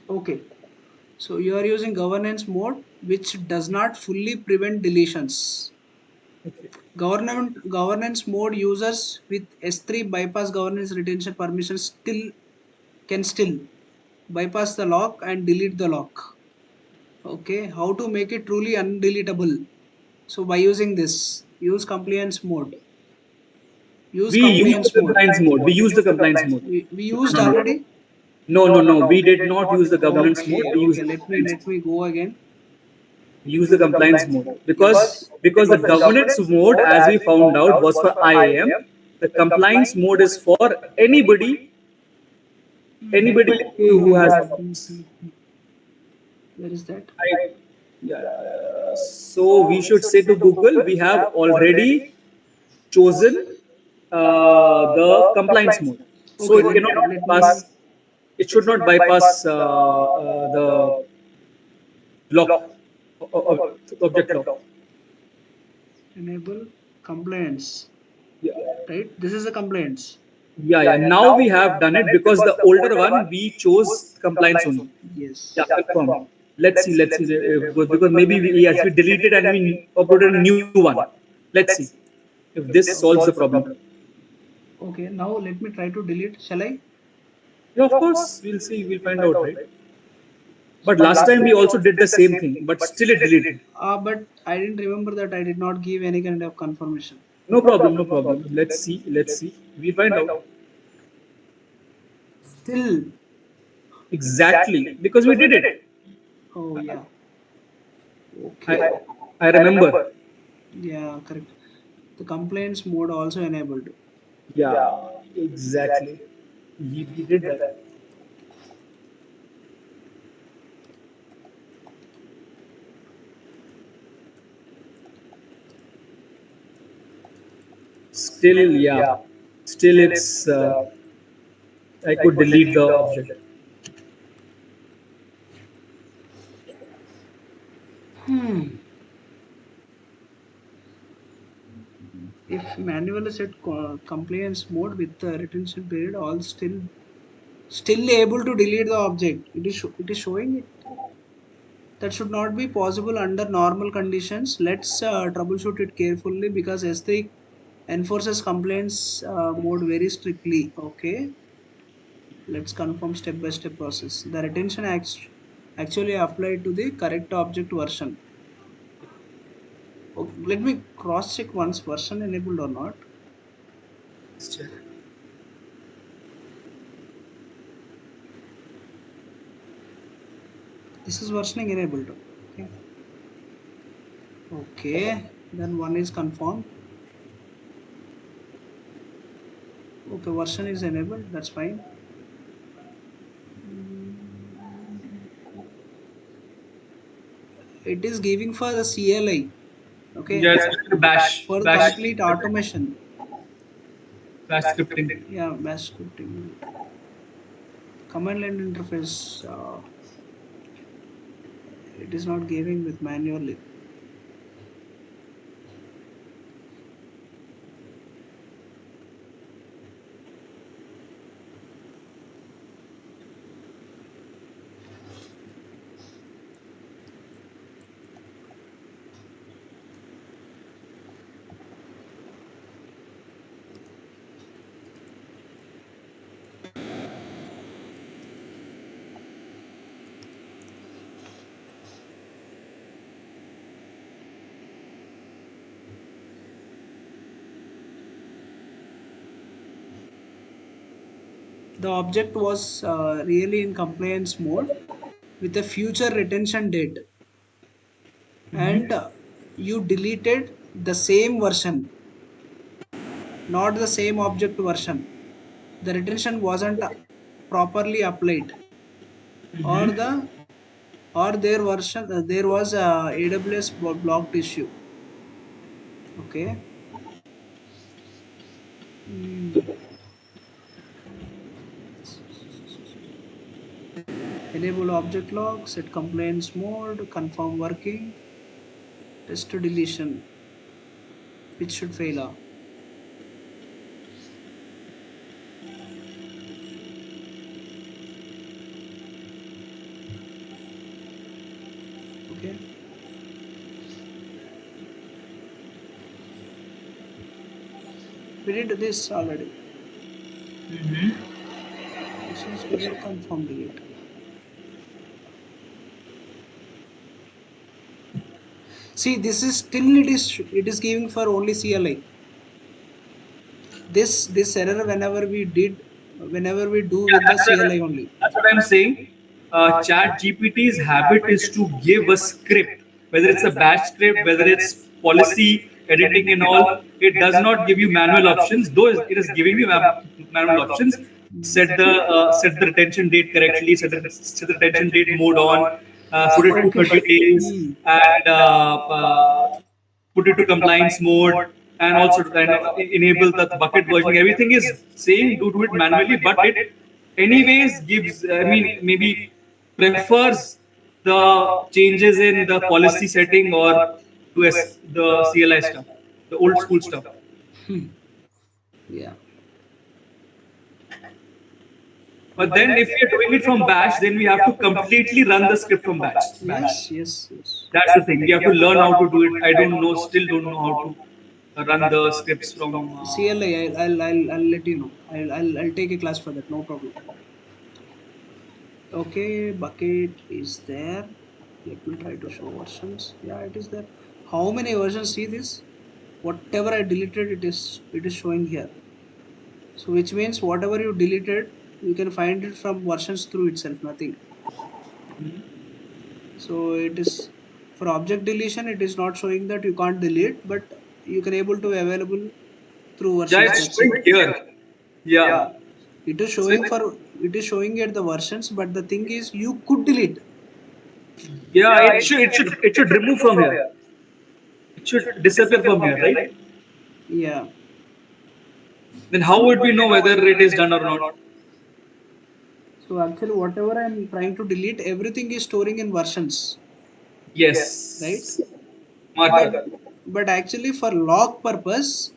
[SPEAKER 1] Okay. So you are using governance mode, which does not fully prevent deletions.
[SPEAKER 2] Okay.
[SPEAKER 1] Governance mode users with S3 bypass governance retention permissions still bypass the lock and delete the lock. Okay, how to make it truly undeletable? So by using this, use compliance mode. Use
[SPEAKER 2] We use the
[SPEAKER 1] compliance mode.
[SPEAKER 2] compliance mode. We use the compliance mode.
[SPEAKER 1] We
[SPEAKER 2] No,
[SPEAKER 1] used
[SPEAKER 2] no, no.
[SPEAKER 1] already.
[SPEAKER 2] No, no, no. We did not use the governance mode.
[SPEAKER 1] Okay,
[SPEAKER 2] We used
[SPEAKER 1] okay.
[SPEAKER 2] the
[SPEAKER 1] Let me
[SPEAKER 2] compliance
[SPEAKER 1] let
[SPEAKER 2] mode.
[SPEAKER 1] me go again.
[SPEAKER 2] We use the compliance mode
[SPEAKER 1] Yes.
[SPEAKER 2] because the governance mode, as we found out, was for IAM. The compliance mode is for anybody who has the box.
[SPEAKER 1] Where is that?
[SPEAKER 2] I, yeah. So we should say to Google, we have already chosen the compliance mode. So
[SPEAKER 1] Okay,
[SPEAKER 2] it cannot
[SPEAKER 1] let me
[SPEAKER 2] bypass. It should not bypass the lock, object lock.
[SPEAKER 1] enable compliance.
[SPEAKER 2] Yeah.
[SPEAKER 1] Right? This is a compliance.
[SPEAKER 2] Yeah, yeah. Now we have done it because the older one we chose compliance only.
[SPEAKER 1] Yes.
[SPEAKER 2] Yeah, confirm. Let's see, because maybe yes, we deleted and we uploaded a new one. Let's see if this solves the problem.
[SPEAKER 1] Okay, now let me try to delete. Shall I?
[SPEAKER 2] Yeah, of course, we'll see, we'll find out, right? But last time we also did the same thing, but still it deleted.
[SPEAKER 1] But I didn't remember that I did not give any kind of confirmation.
[SPEAKER 2] No problem, no problem. Let's see. We'll find out.
[SPEAKER 1] Still.
[SPEAKER 2] Exactly, because we did it.
[SPEAKER 1] Oh yeah.
[SPEAKER 2] I
[SPEAKER 1] Okay.
[SPEAKER 2] I remember.
[SPEAKER 1] Yeah, correct. The complaints mode also enabled.
[SPEAKER 2] Yeah, exactly. We did that. Still, yeah. Still, it's. I could delete the object.
[SPEAKER 1] Hmm. If manually set compliance mode with the retention period, all still able to delete the object. It is showing it. That should not be possible under normal conditions. Let's troubleshoot it carefully because S3 enforces compliance mode very strictly. Okay. Let's confirm step by step process. The retention actually applied to the correct object version. Okay, let me cross check once version enabled or not.
[SPEAKER 2] Let's check.
[SPEAKER 1] This is versioning enabled. Okay. Okay. Then one is confirmed. Okay, version is enabled. That's fine. It is giving for the CLI. Okay.
[SPEAKER 2] Yeah, it's bash,
[SPEAKER 1] For the
[SPEAKER 2] bash,
[SPEAKER 1] complete automation.
[SPEAKER 2] bash scripting.
[SPEAKER 1] Yeah, bash scripting. Command line interface. It is not giving with manually. The object was really in compliance mode with a future retention date, and you deleted the same version, not the same object version. The retention wasn't properly applied, or their version there was a AWS blocked issue. Okay. Hmm. Enable object log, set compliance mode, confirm working, test to deletion, which should fail. Okay. We did this already. Since we did confirm delete. See, this is still it is giving for only CLI. This error whenever we do
[SPEAKER 2] Yeah,
[SPEAKER 1] with the CLI only.
[SPEAKER 2] that's what I'm saying. Chat GPT's habit is to give a script, whether it's a bash script, whether it's policy editing and all. It does not give you manual options, though it is giving you manual options. Set the retention date correctly, set the retention date mode on, put it to 30 days,
[SPEAKER 1] Hmm.
[SPEAKER 2] and put it to compliance mode, and also to kind of enable the bucket versioning. Everything is saying do it manually, but it anyways gives, I mean, maybe prefers the changes in the policy setting or to the CLI stuff, the old school stuff.
[SPEAKER 1] Yeah.
[SPEAKER 2] But then if we are doing it from bash, then we have to completely run the script from bash.
[SPEAKER 1] Yes. Yes. Yes.
[SPEAKER 2] That's the thing. We have to learn how to do it. I don't know, still don't know how to run the scripts from.
[SPEAKER 1] CLI. I'll let you know. I'll take a class for that. No problem. Okay, bucket is there. Let me try to show versions. Yeah, it is there. How many versions? See this? Whatever I deleted, it is showing here. So which means whatever you deleted, you can find it from versions through itself. Nothing. So it is for object deletion. It is not showing that you can't delete, but you can able to available through
[SPEAKER 2] Yeah,
[SPEAKER 1] versions.
[SPEAKER 2] it's
[SPEAKER 1] That's it.
[SPEAKER 2] showing here. Yeah.
[SPEAKER 1] It is
[SPEAKER 2] So
[SPEAKER 1] showing for it is showing at the versions, but the thing is you could delete.
[SPEAKER 2] yeah, it should remove from here. It should disappear from here, right?
[SPEAKER 1] Yeah.
[SPEAKER 2] Then how would we know whether it is done or not?
[SPEAKER 1] So actually, whatever I'm trying to delete, everything is storing in versions, right?
[SPEAKER 2] Yes.
[SPEAKER 1] But
[SPEAKER 2] Marker.
[SPEAKER 1] but actually, for log purpose,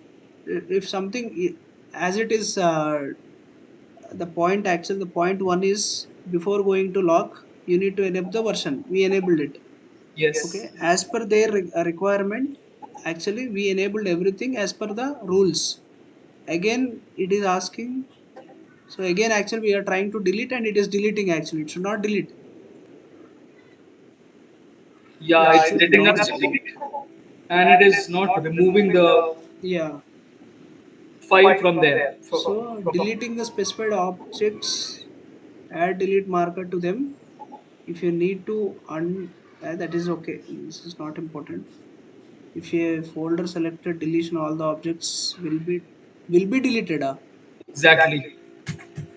[SPEAKER 1] if something as it is the point actually the point one is before going to log, you need to enable the version. We enabled it.
[SPEAKER 2] Yes.
[SPEAKER 1] Okay, as per their requirement, actually we enabled everything as per the rules. Again, it is asking So again, actually, we are trying to delete and it is deleting actually. It should not delete.
[SPEAKER 2] Yeah,
[SPEAKER 1] Yeah,
[SPEAKER 2] it's
[SPEAKER 1] it's
[SPEAKER 2] letting us delete, and it is not removing the
[SPEAKER 1] yeah.
[SPEAKER 2] file from there.
[SPEAKER 1] So deleting the specified objects, add delete marker to them. If you need to that is okay. This is not important. If a folder selected deletion, all the objects will be deleted.
[SPEAKER 2] Exactly.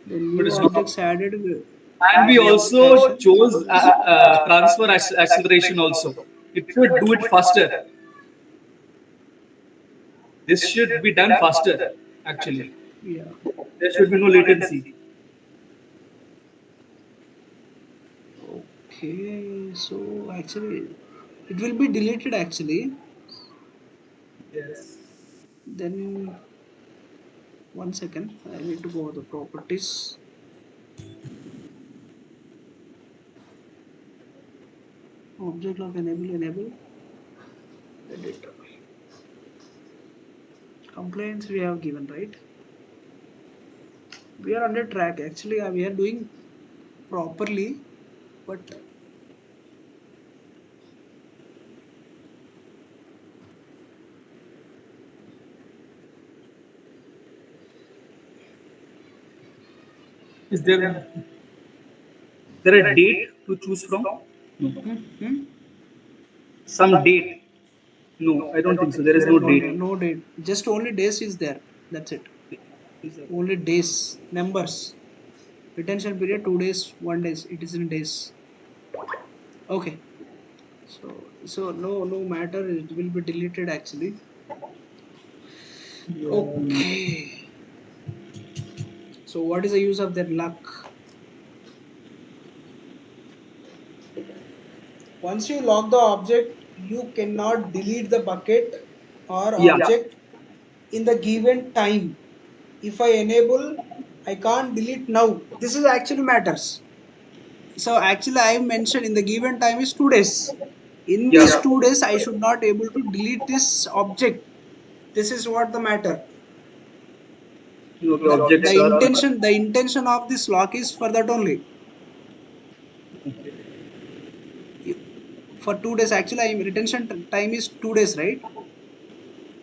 [SPEAKER 1] Then
[SPEAKER 2] But
[SPEAKER 1] new
[SPEAKER 2] it's not.
[SPEAKER 1] objects added
[SPEAKER 2] And we also
[SPEAKER 1] verification
[SPEAKER 2] chose
[SPEAKER 1] close.
[SPEAKER 2] transfer acceleration also. It should do it faster. This should be done faster, actually.
[SPEAKER 1] Yeah.
[SPEAKER 2] There should be no latency.
[SPEAKER 1] Okay. So actually, it will be deleted actually.
[SPEAKER 2] Yes.
[SPEAKER 1] Then one second. I need to go to the properties. Object lock enable edit. Complaints we have given, right? We are under track. Actually, we are doing properly, but
[SPEAKER 2] Is there a date to choose from? No.
[SPEAKER 1] hmm, hmm?
[SPEAKER 2] Some date? No, I don't think so. There is
[SPEAKER 1] No,
[SPEAKER 2] no
[SPEAKER 1] no,
[SPEAKER 2] date.
[SPEAKER 1] no, no date. Just only days is there. That's it. Only days, numbers. Retention period 2 days, 1 days. It is in days. Okay. So no matter. It will be deleted actually. Okay. So what is the use of that luck? Once you lock the object, you cannot delete the bucket or
[SPEAKER 2] Yeah.
[SPEAKER 1] object in the given time. If I enable, I can't delete now. This is actually matters. So actually I mentioned in the given time is 2 days. In
[SPEAKER 2] Yeah.
[SPEAKER 1] these 2 days, I should not able to delete this object. This is what the matter.
[SPEAKER 2] Okay,
[SPEAKER 1] The,
[SPEAKER 2] objects
[SPEAKER 1] the
[SPEAKER 2] are.
[SPEAKER 1] intention the intention of this lock is for that only. For 2 days, actually, retention time is 2 days, right?
[SPEAKER 2] Yeah,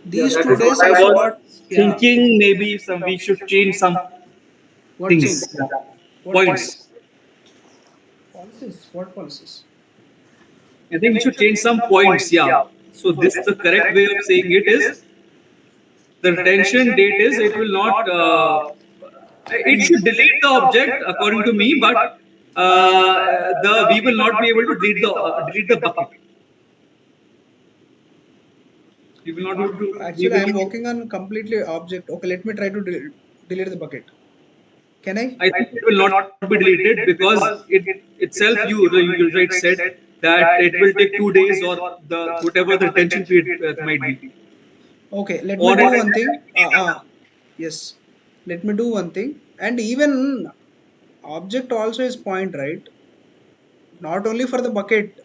[SPEAKER 1] These
[SPEAKER 2] that
[SPEAKER 1] two
[SPEAKER 2] is what
[SPEAKER 1] days
[SPEAKER 2] I
[SPEAKER 1] I should
[SPEAKER 2] was
[SPEAKER 1] not. Yeah.
[SPEAKER 2] thinking. Maybe some we should change some
[SPEAKER 1] What change?
[SPEAKER 2] things.
[SPEAKER 1] What
[SPEAKER 2] Points.
[SPEAKER 1] change? Policies. What policies?
[SPEAKER 2] I think we should change some points. Yeah. So this the correct way of saying it is the retention date is it will not. It should delete the object according to me, but the we will not be able to delete the bucket. We will not be able to. We
[SPEAKER 1] Actually,
[SPEAKER 2] will
[SPEAKER 1] I am
[SPEAKER 2] not.
[SPEAKER 1] working on completely object. Okay, let me try to delete the bucket. Can I?
[SPEAKER 2] I think it will not be deleted because it itself you right said that it will take 2 days or the whatever the retention period might be.
[SPEAKER 1] Okay, let me
[SPEAKER 2] Or
[SPEAKER 1] do
[SPEAKER 2] it,
[SPEAKER 1] one thing. Yes. Let me do one thing. And even object also is point, right? Not only for the bucket.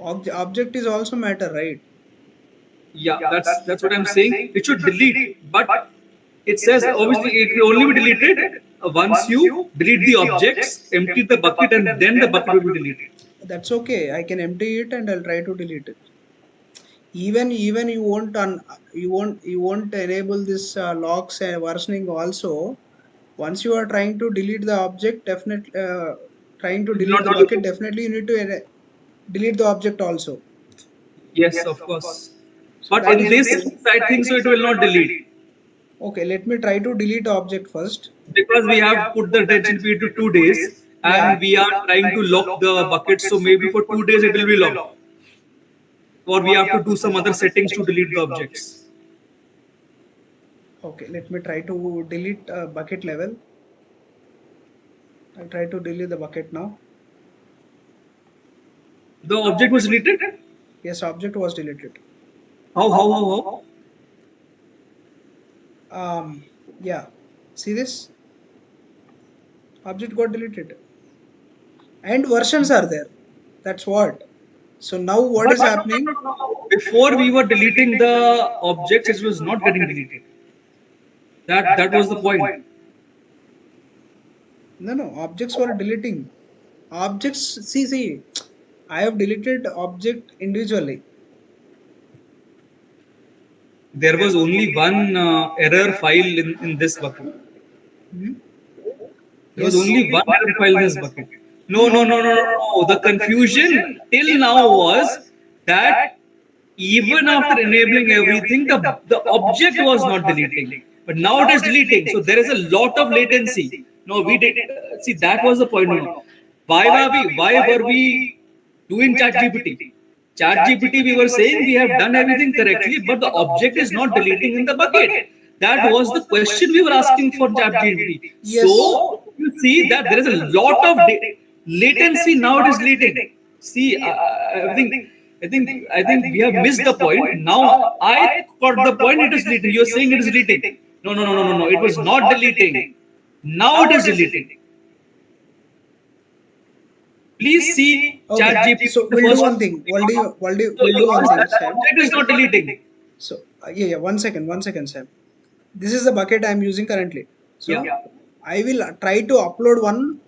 [SPEAKER 1] Object is also matter, right?
[SPEAKER 2] yeah, that's what I'm saying. It should delete, but it says obviously it will only be deleted once you delete the objects, empty the bucket, and then the bucket will be deleted.
[SPEAKER 1] That's okay. I can empty it and I'll try to delete it. Even you won't enable this locks and versioning also. Once you are trying to delete the object, definitely trying to
[SPEAKER 2] It will
[SPEAKER 1] delete
[SPEAKER 2] not
[SPEAKER 1] the bucket,
[SPEAKER 2] delete.
[SPEAKER 1] definitely you need to delete the object also.
[SPEAKER 2] Yes, of course.
[SPEAKER 1] So
[SPEAKER 2] But
[SPEAKER 1] that
[SPEAKER 2] in
[SPEAKER 1] is the
[SPEAKER 2] this,
[SPEAKER 1] thing.
[SPEAKER 2] I think so. It will not delete
[SPEAKER 1] Okay, let me try to delete the object first.
[SPEAKER 2] because we have put the retention period to 2 days,
[SPEAKER 1] Yeah.
[SPEAKER 2] and we are trying to lock the bucket. So maybe for 2 days it will be locked, or we have to do some other settings to delete the objects.
[SPEAKER 1] Okay, let me try to delete bucket level. I'll try to delete the bucket now.
[SPEAKER 2] The object was deleted.
[SPEAKER 1] Yes, object was deleted.
[SPEAKER 2] How?
[SPEAKER 1] Yeah. See this? Object got deleted. And versions are there. That's what. So now what
[SPEAKER 2] But
[SPEAKER 1] is happening?
[SPEAKER 2] before we were deleting the objects, it was not getting deleted. That was the point.
[SPEAKER 1] No, no, objects were deleting. Objects, see, I have deleted object individually.
[SPEAKER 2] There was only one error file in this bucket.
[SPEAKER 1] Hmm?
[SPEAKER 2] There was
[SPEAKER 1] Yes.
[SPEAKER 2] only one error file in this bucket. No, no,
[SPEAKER 1] No.
[SPEAKER 2] no, no, no, no. The confusion till now was that even after enabling everything, the object was not deleting. But now it is deleting. So there is a lot of latency. No, we did see that was the point. No, no. Why were we doing chat GPT? Chat GPT, we were saying we have done everything correctly, but the object is not deleting in the bucket. That was the question we were asking for chat GPT.
[SPEAKER 1] Yes.
[SPEAKER 2] So you see that there is a lot of latency. Now it is deleting. See, I think we have missed the point. Now I got the point. It is deleting. You're saying it is deleting. No, no, no, no, no, no. It was not deleting. Now it is deleting. Please see
[SPEAKER 1] Okay.
[SPEAKER 2] ChatGPT
[SPEAKER 1] So
[SPEAKER 2] the
[SPEAKER 1] we'll do
[SPEAKER 2] first.
[SPEAKER 1] one thing.
[SPEAKER 2] So
[SPEAKER 1] We'll
[SPEAKER 2] you
[SPEAKER 1] do one
[SPEAKER 2] ask
[SPEAKER 1] thing,
[SPEAKER 2] that the
[SPEAKER 1] Sam.
[SPEAKER 2] object is not deleting.
[SPEAKER 1] So yeah. One second, Sam. This is the bucket I am using currently.
[SPEAKER 2] Yeah.
[SPEAKER 1] So I will try to upload one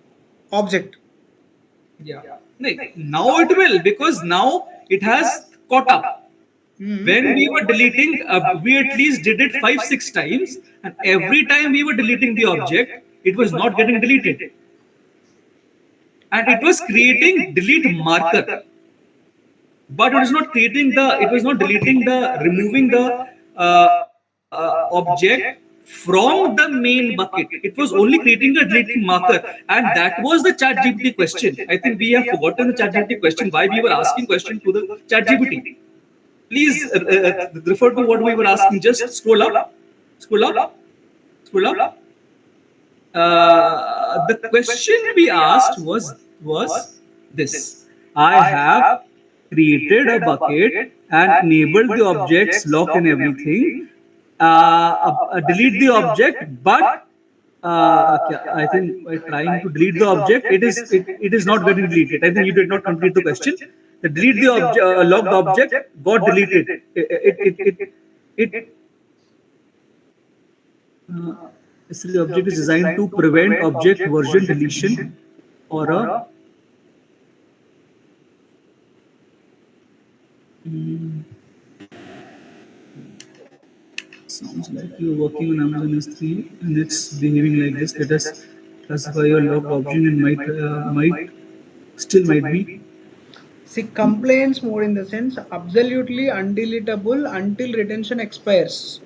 [SPEAKER 1] object.
[SPEAKER 2] Yeah. No, now it will because now it has caught up.
[SPEAKER 1] Hmm.
[SPEAKER 2] When we were deleting, we at least did it 5, 6 times, and every time we were deleting the object, it was not getting deleted, and it was creating delete marker, but it was not creating the. It was not deleting the removing the object from the main bucket. It was only creating a deleting marker, and that was the chat GPT question. I think we have forgotten the chat GPT question, why we were asking question to the chat GPT. Please refer to what we were asking. Just scroll up, scroll up, scroll up. The question we asked was this: I have created a bucket and enabled the objects lock and everything. Delete the object, but I think by trying to delete the object, it is not getting deleted. I think you did not complete the question. The delete the object, locked object got deleted. It Yesterday, the object is designed to prevent object version deletion or a sounds like you're working on Amazon S3 and it's behaving like this. Let us classify your logged option and might still might be.
[SPEAKER 1] See, complaints more in the sense absolutely undeletable until retention expires,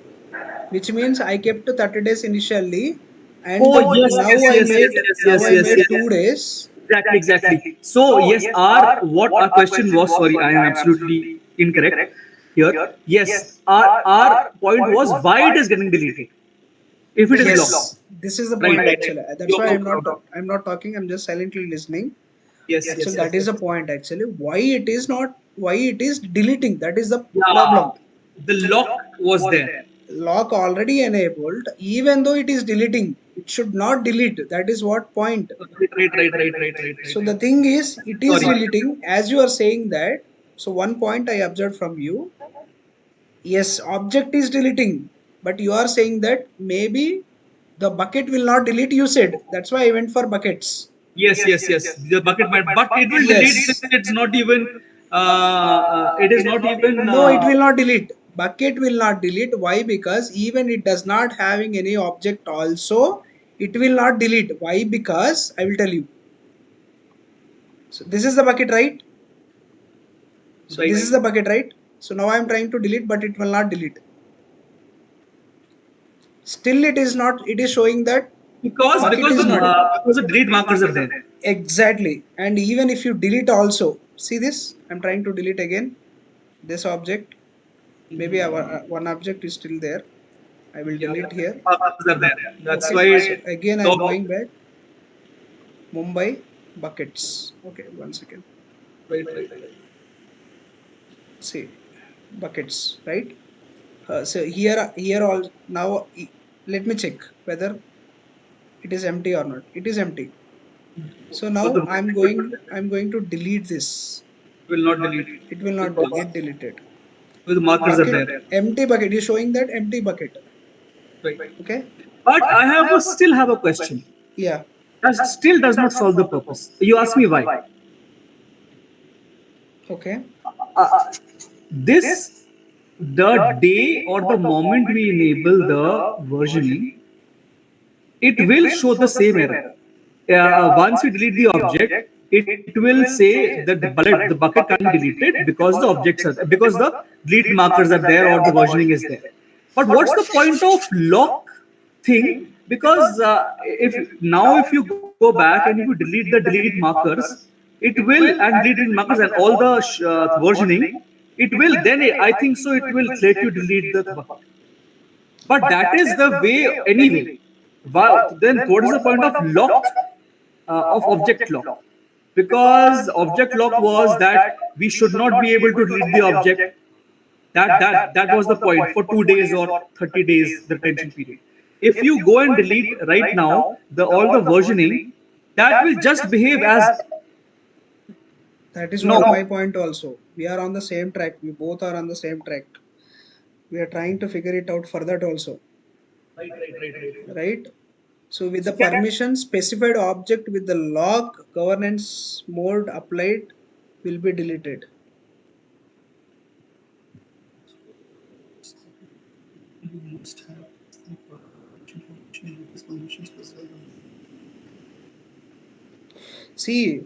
[SPEAKER 1] which means I kept 30 days initially, and
[SPEAKER 2] Oh yes,
[SPEAKER 1] now
[SPEAKER 2] yes,
[SPEAKER 1] I
[SPEAKER 2] yes, yes,
[SPEAKER 1] made
[SPEAKER 2] yes, yes, yes, yes.
[SPEAKER 1] 2 days.
[SPEAKER 2] Exactly, exactly. So yes, our what our question was. Sorry, I am absolutely incorrect here. Yes, our point was why it is getting deleted if it is locked.
[SPEAKER 1] Yes, this is the
[SPEAKER 2] Right,
[SPEAKER 1] point
[SPEAKER 2] right, right.
[SPEAKER 1] actually. That's
[SPEAKER 2] You're
[SPEAKER 1] why
[SPEAKER 2] talking about.
[SPEAKER 1] I'm not talking. I'm just silently listening.
[SPEAKER 2] Yes,
[SPEAKER 1] Actually,
[SPEAKER 2] yes,
[SPEAKER 1] that
[SPEAKER 2] yes,
[SPEAKER 1] is
[SPEAKER 2] yes.
[SPEAKER 1] the point actually. Why it is deleting? That is the
[SPEAKER 2] Yeah,
[SPEAKER 1] problem.
[SPEAKER 2] the lock was there.
[SPEAKER 1] Lock already enabled, even though it is deleting. It should not delete. That is what point.
[SPEAKER 2] Right, right, right, right, right, right,
[SPEAKER 1] So
[SPEAKER 2] right.
[SPEAKER 1] the thing is, it is
[SPEAKER 2] Sorry.
[SPEAKER 1] deleting as you are saying that. So one point I observed from you, yes, object is deleting, but you are saying that maybe the bucket will not delete. You said that's why I went for buckets.
[SPEAKER 2] Yes, yes, yes. The bucket might, but it will delete since
[SPEAKER 1] Yes.
[SPEAKER 2] it's not even. It is not even.
[SPEAKER 1] No, it will not delete. Bucket will not delete. Why? Because even it does not having any object also, it will not delete. Why? Because I will tell you. So this is the bucket, right? So
[SPEAKER 2] Right.
[SPEAKER 1] this is the bucket, right? So now I am trying to delete, but it will not delete. Still, it is not. It is showing that
[SPEAKER 2] Because
[SPEAKER 1] bucket
[SPEAKER 2] because
[SPEAKER 1] is
[SPEAKER 2] the
[SPEAKER 1] not.
[SPEAKER 2] because the delete markers are there.
[SPEAKER 1] Exactly. And even if you delete also, see this. I'm trying to delete again this object. Maybe our one object is still there. I will
[SPEAKER 2] Yeah,
[SPEAKER 1] delete here.
[SPEAKER 2] markers are there. That's
[SPEAKER 1] Okay.
[SPEAKER 2] why
[SPEAKER 1] So
[SPEAKER 2] it
[SPEAKER 1] again, I'm
[SPEAKER 2] locked.
[SPEAKER 1] going back. Mumbai buckets. Okay, one second.
[SPEAKER 2] Right, right, right.
[SPEAKER 1] See buckets, right? So here all now. Let me check whether it is empty or not. It is empty. So
[SPEAKER 2] But
[SPEAKER 1] now
[SPEAKER 2] the
[SPEAKER 1] I'm going to delete this.
[SPEAKER 2] will not delete
[SPEAKER 1] It will not
[SPEAKER 2] because
[SPEAKER 1] get deleted.
[SPEAKER 2] the markers are
[SPEAKER 1] Bucket
[SPEAKER 2] there.
[SPEAKER 1] empty bucket is showing that empty bucket.
[SPEAKER 2] Right.
[SPEAKER 1] Okay.
[SPEAKER 2] But I have still have a question.
[SPEAKER 1] Yeah.
[SPEAKER 2] that still does not solve the purpose. You ask me why?
[SPEAKER 1] Okay.
[SPEAKER 2] This, the day or the moment we enable the versioning, it will show the same error. Once you delete the object, it will say that the bucket can't be deleted because the objects are because the delete markers are there or the versioning is there. But what's the point of lock thing? Because if you go back and if you delete the delete markers, it will, and delete markers and all the versioning, it will then, I think so, it will let you delete the bucket. But that is the way anyway. Then what is the point of lock, of object lock? Because object lock was that we should not be able to delete the object. That was the point for 2 days or 30 days, the retention period. If you go and delete right now the all the versioning, that will just behave as
[SPEAKER 1] That is what
[SPEAKER 2] normal.
[SPEAKER 1] my point also. We are on the same track. We both are on the same track. We are trying to figure it out for that also. Right? So with the permission specified object with the lock governance mode applied will be deleted. See,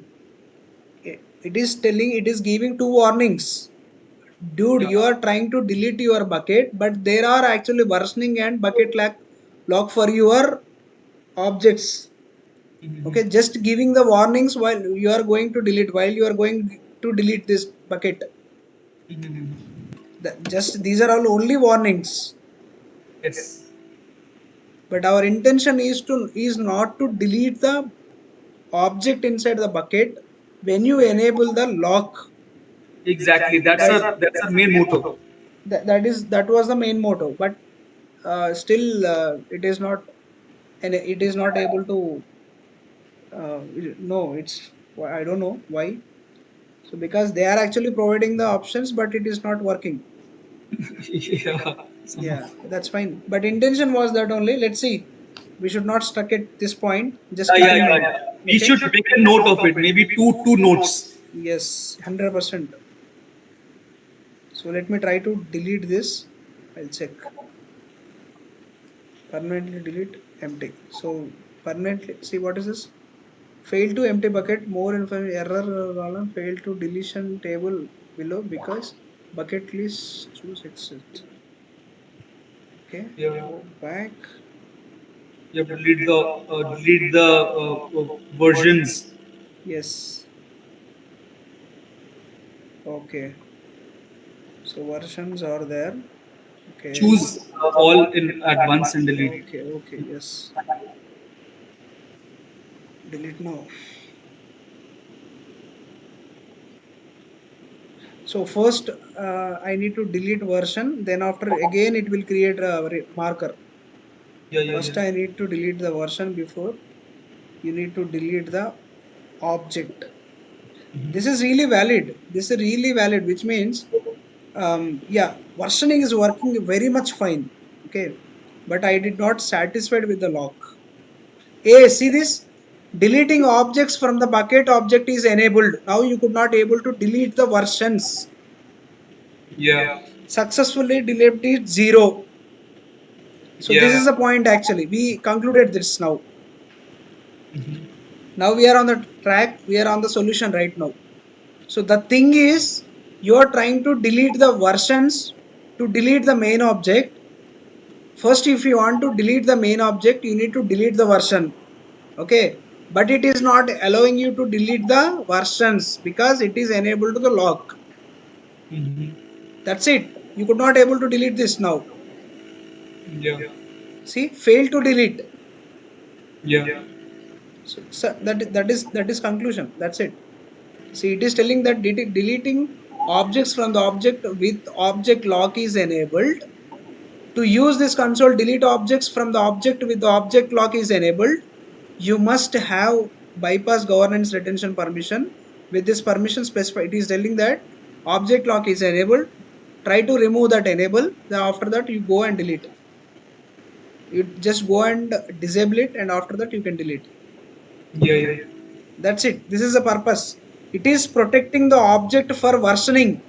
[SPEAKER 1] it is telling, it is giving two warnings. Dude, you are trying to delete your bucket, but there are actually worsening and bucket lock for your objects. Okay, just giving the warnings while you are going to delete, while you are going to delete this bucket. Just these are all only warnings.
[SPEAKER 2] Yes.
[SPEAKER 1] But our intention is not to delete the object inside the bucket when you enable the lock.
[SPEAKER 2] Exactly. That's our main motto.
[SPEAKER 1] That was the main motto, but still it is not, and it is not able to no, it's, I don't know why. So because they are actually providing the options but it is not working.
[SPEAKER 2] Yeah. Somehow.
[SPEAKER 1] Yeah, that's fine, but intention was that only. Let's see, we should not stuck at this point, just
[SPEAKER 2] Yeah,
[SPEAKER 1] keep
[SPEAKER 2] yeah,
[SPEAKER 1] in
[SPEAKER 2] yeah,
[SPEAKER 1] mind.
[SPEAKER 2] yeah. We
[SPEAKER 1] Okay.
[SPEAKER 2] should make a note of it. Maybe two notes.
[SPEAKER 1] Yes, 100%. So let me try to delete this. I'll check. Permanently delete empty. So permanently, see what is this? Fail to empty bucket, more information, error column, fail to deletion table below because bucket list choose exit. Okay,
[SPEAKER 2] Yeah.
[SPEAKER 1] go back.
[SPEAKER 2] You have to delete the versions.
[SPEAKER 1] Yes. Okay. So versions are there. Okay.
[SPEAKER 2] Choose all in at once and delete.
[SPEAKER 1] Okay. Okay. Yes. Delete now. So first I need to delete version. Then after again it will create a marker.
[SPEAKER 2] Yeah, yeah,
[SPEAKER 1] First
[SPEAKER 2] yeah.
[SPEAKER 1] I need to delete the version before you need to delete the object. This is really valid. This is really valid, which means yeah, versioning is working very much fine. Okay, but I did not satisfied with the lock. Hey, see this? Deleting objects from the bucket object is enabled. Now you could not able to delete the versions.
[SPEAKER 2] Yeah.
[SPEAKER 1] Successfully deleted 0. So this
[SPEAKER 2] Yeah.
[SPEAKER 1] is the point actually. We concluded this now. Now we are on the track. We are on the solution right now. So the thing is, you are trying to delete the versions to delete the main object. First, if you want to delete the main object, you need to delete the version. Okay, but it is not allowing you to delete the versions because it is enabled to the lock. That's it. You could not able to delete this now.
[SPEAKER 2] Yeah.
[SPEAKER 1] See, fail to delete.
[SPEAKER 2] Yeah.
[SPEAKER 1] So that is conclusion. That's it. See, it is telling that deleting objects from the object with object lock is enabled. To use this console, delete objects from the object with the object lock is enabled. You must have bypass governance retention permission. With this permission specified, it is telling that object lock is enabled. Try to remove that enable. Then after that, you go and delete. You just go and disable it, and after that, you can delete.
[SPEAKER 2] Yeah, yeah,
[SPEAKER 1] That's it. This is the purpose. It is protecting the object for versioning.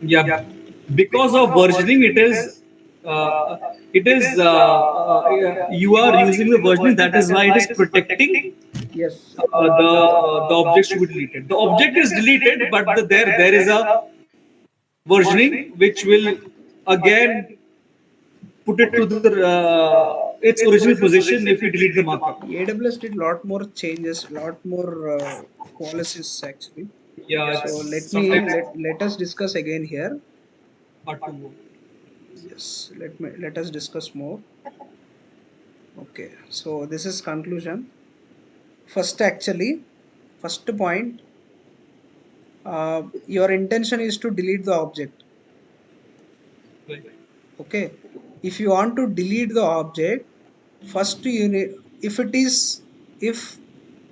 [SPEAKER 2] yeah. Because of versioning, uh, it is you are using the versioning. That is why it is protecting
[SPEAKER 1] Yes.
[SPEAKER 2] the objects to be deleted. The object is deleted, but there is a versioning which will again put it to the its original position if you delete the markup.
[SPEAKER 1] AWS did lot more changes, lot more policies actually.
[SPEAKER 2] Yeah,
[SPEAKER 1] So
[SPEAKER 2] it's
[SPEAKER 1] let me
[SPEAKER 2] sometimes
[SPEAKER 1] let us discuss again here.
[SPEAKER 2] hard to move.
[SPEAKER 1] Yes, let us discuss more. Okay, so this is conclusion. First, actually, first point, your intention is to delete the object.
[SPEAKER 2] Right.
[SPEAKER 1] Okay, if you want to delete the object, first you need, if it is, if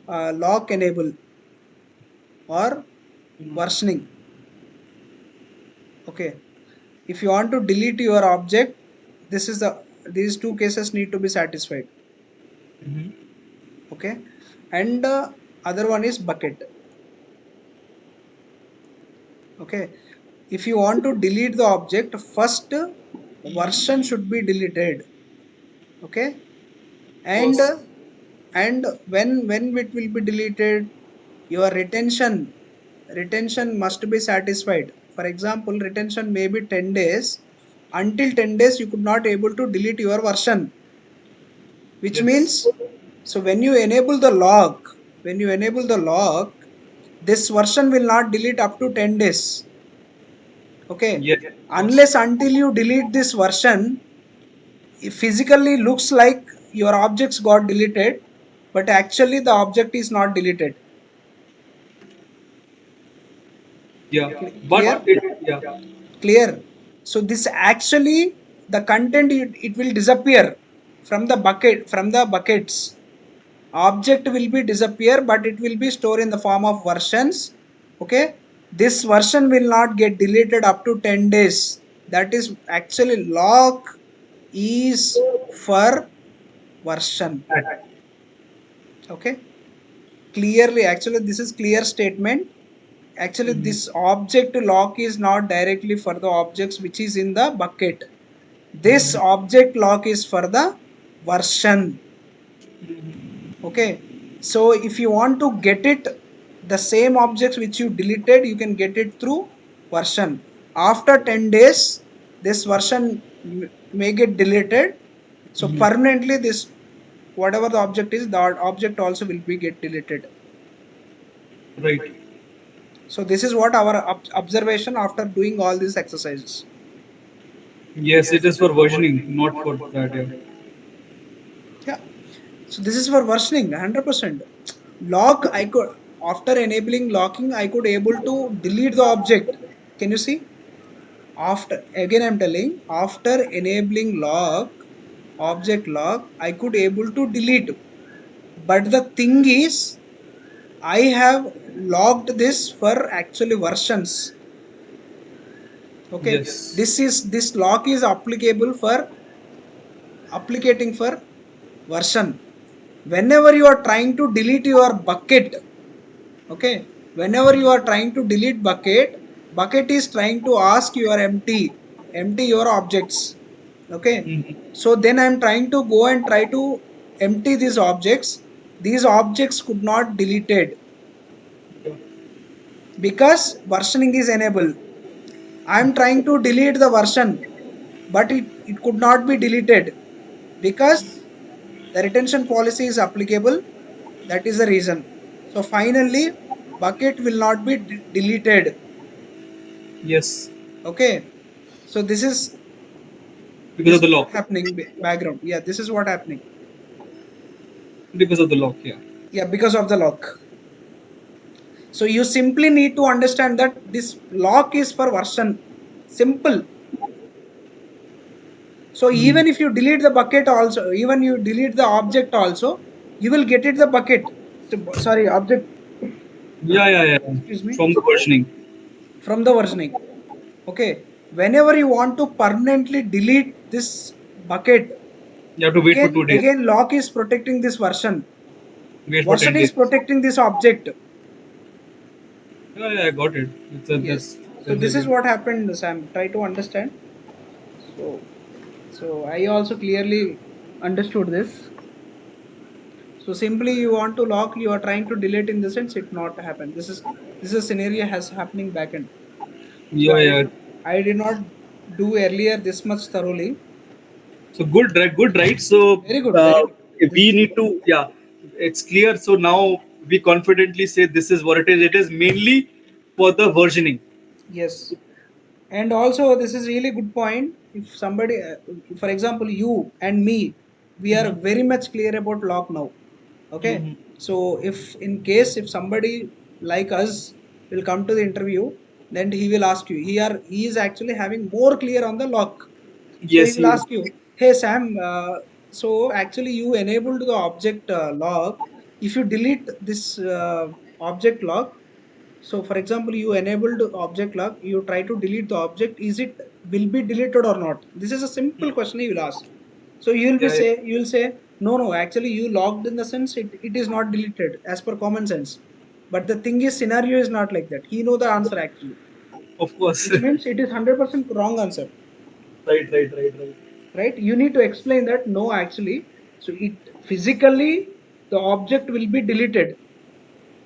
[SPEAKER 1] lock enable or versioning. Okay, if you want to delete your object, this is the, these two cases need to be satisfied.
[SPEAKER 2] Mhm.
[SPEAKER 1] Okay, and other one is bucket. Okay, if you want to delete the object, first version should be deleted. Okay, and
[SPEAKER 2] First,
[SPEAKER 1] when it will be deleted, your retention must be satisfied. For example, retention may be 10 days. Until 10 days you could not able to delete your version, which
[SPEAKER 2] yes,
[SPEAKER 1] means, so when you enable the lock, when you enable the lock, this version will not delete up to 10 days. Okay,
[SPEAKER 2] yes, yes,
[SPEAKER 1] unless until you delete this version, it physically looks like your objects got deleted, but actually the object is not deleted.
[SPEAKER 2] yeah.
[SPEAKER 1] Clear?
[SPEAKER 2] But it, yeah,
[SPEAKER 1] Clear. So this actually, the content, it will disappear from the bucket, from the buckets. Object will be disappear, but it will be stored in the form of versions. Okay, this version will not get deleted up to 10 days. That is actually lock is for version. Okay, clearly, actually this is clear statement. Actually this object lock is not directly for the objects which is in the bucket. This object lock is for the version. Okay, so if you want to get it, the same objects which you deleted, you can get it through version. After 10 days, this version may get deleted. So permanently this, whatever the object is, the object also will be get deleted.
[SPEAKER 2] right.
[SPEAKER 1] So this is what our observation after doing all these exercises.
[SPEAKER 2] Yes, it is for versioning, not for that. Yeah.
[SPEAKER 1] Yeah. So this is for versioning, 100%. Lock, I could, after enabling locking, I could able to delete the object. Can you see? After, again I'm telling, after enabling lock, object lock, I could able to delete. But the thing is, I have logged this for actually versions. Okay,
[SPEAKER 2] Yes.
[SPEAKER 1] this lock is applicable for applicating for version. Whenever you are trying to delete your bucket, okay, whenever you are trying to delete bucket, bucket is trying to ask your empty your objects. Okay, so then I am trying to go and try to empty these objects. These objects could not deleted
[SPEAKER 2] Yeah.
[SPEAKER 1] because versioning is enabled. I am trying to delete the version, but it could not be deleted because the retention policy is applicable. That is the reason. So finally, bucket will not be deleted.
[SPEAKER 2] Yes.
[SPEAKER 1] Okay. So
[SPEAKER 2] Because
[SPEAKER 1] this
[SPEAKER 2] of the
[SPEAKER 1] is what
[SPEAKER 2] lock.
[SPEAKER 1] happening background. Yeah, this is what happening.
[SPEAKER 2] Because of the lock. Yeah.
[SPEAKER 1] Yeah, because of the lock. So you simply need to understand that this lock is for version. Simple. So even if you delete the bucket also, even you delete the object also, you will get it the bucket. Sorry, object.
[SPEAKER 2] Yeah, yeah, yeah.
[SPEAKER 1] Excuse me.
[SPEAKER 2] From the versioning.
[SPEAKER 1] From the versioning. Okay, whenever you want to permanently delete this bucket,
[SPEAKER 2] You have to wait for
[SPEAKER 1] Again,
[SPEAKER 2] 2 days.
[SPEAKER 1] again, lock is protecting this version.
[SPEAKER 2] Wait for
[SPEAKER 1] Version
[SPEAKER 2] 10
[SPEAKER 1] is
[SPEAKER 2] days.
[SPEAKER 1] protecting this object.
[SPEAKER 2] Yeah, yeah, I got it.
[SPEAKER 1] Yes. So
[SPEAKER 2] That's
[SPEAKER 1] this is
[SPEAKER 2] again.
[SPEAKER 1] what happened, Sam. Try to understand. So, so I also clearly understood this. So simply you want to lock, you are trying to delete in the sense it not happen. This is a scenario has happening backend. So
[SPEAKER 2] Yeah, yeah.
[SPEAKER 1] I did not do earlier this much thoroughly.
[SPEAKER 2] So good, right? Good, right? So
[SPEAKER 1] Very good, very
[SPEAKER 2] uh,
[SPEAKER 1] good. This
[SPEAKER 2] we
[SPEAKER 1] is
[SPEAKER 2] need to, yeah, it's clear. So now we confidently say this is what it is. It is mainly for the versioning.
[SPEAKER 1] yes. And also this is really good point. If somebody, for example, you and me, we are very much clear about lock now. Okay.
[SPEAKER 2] Hmm.
[SPEAKER 1] So if in case if somebody like us will come to the interview, then he will ask you. He is actually having more clear on the lock. So he
[SPEAKER 2] Yes,
[SPEAKER 1] will
[SPEAKER 2] you.
[SPEAKER 1] ask you, hey Sam, so actually you enabled the object lock. If you delete this object lock, so for example, you enabled object lock, you try to delete the object, is it will be deleted or not? This is a simple question you will ask. So
[SPEAKER 2] Yeah, yeah.
[SPEAKER 1] you will say, no, no, actually you logged in the sense it is not deleted as per common sense. But the thing is, scenario is not like that. He know the answer actually,
[SPEAKER 2] Of course.
[SPEAKER 1] which means it is 100% wrong answer,
[SPEAKER 2] Right, right, right, right.
[SPEAKER 1] right? You need to explain that no, actually, so it physically the object will be deleted.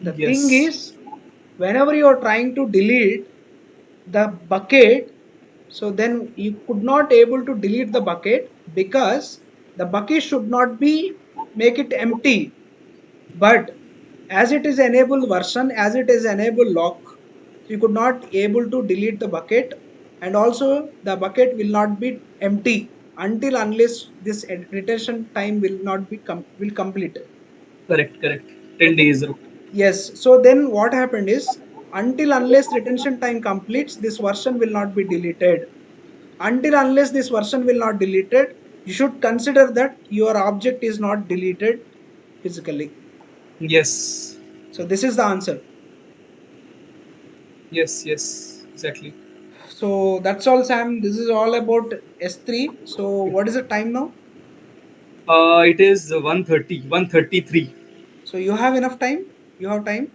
[SPEAKER 1] The thing
[SPEAKER 2] Yes.
[SPEAKER 1] is, whenever you are trying to delete the bucket, so then you could not able to delete the bucket because the bucket should not be make it empty, but as it is enabled version, as it is enabled lock, so you could not able to delete the bucket, and also the bucket will not be empty until unless this retention time will not be will complete.
[SPEAKER 2] Correct, correct. 10
[SPEAKER 1] Okay.
[SPEAKER 2] days.
[SPEAKER 1] Yes. So then what happened is, until unless retention time completes, this version will not be deleted. Until unless this version will not deleted, you should consider that your object is not deleted physically.
[SPEAKER 2] Yes.
[SPEAKER 1] So this is the answer.
[SPEAKER 2] Yes, yes. Exactly.
[SPEAKER 1] So that's all, Sam. This is all about S3. So what is the time now?
[SPEAKER 2] It is 1:30, 1:33.
[SPEAKER 1] So you have enough time? You have time?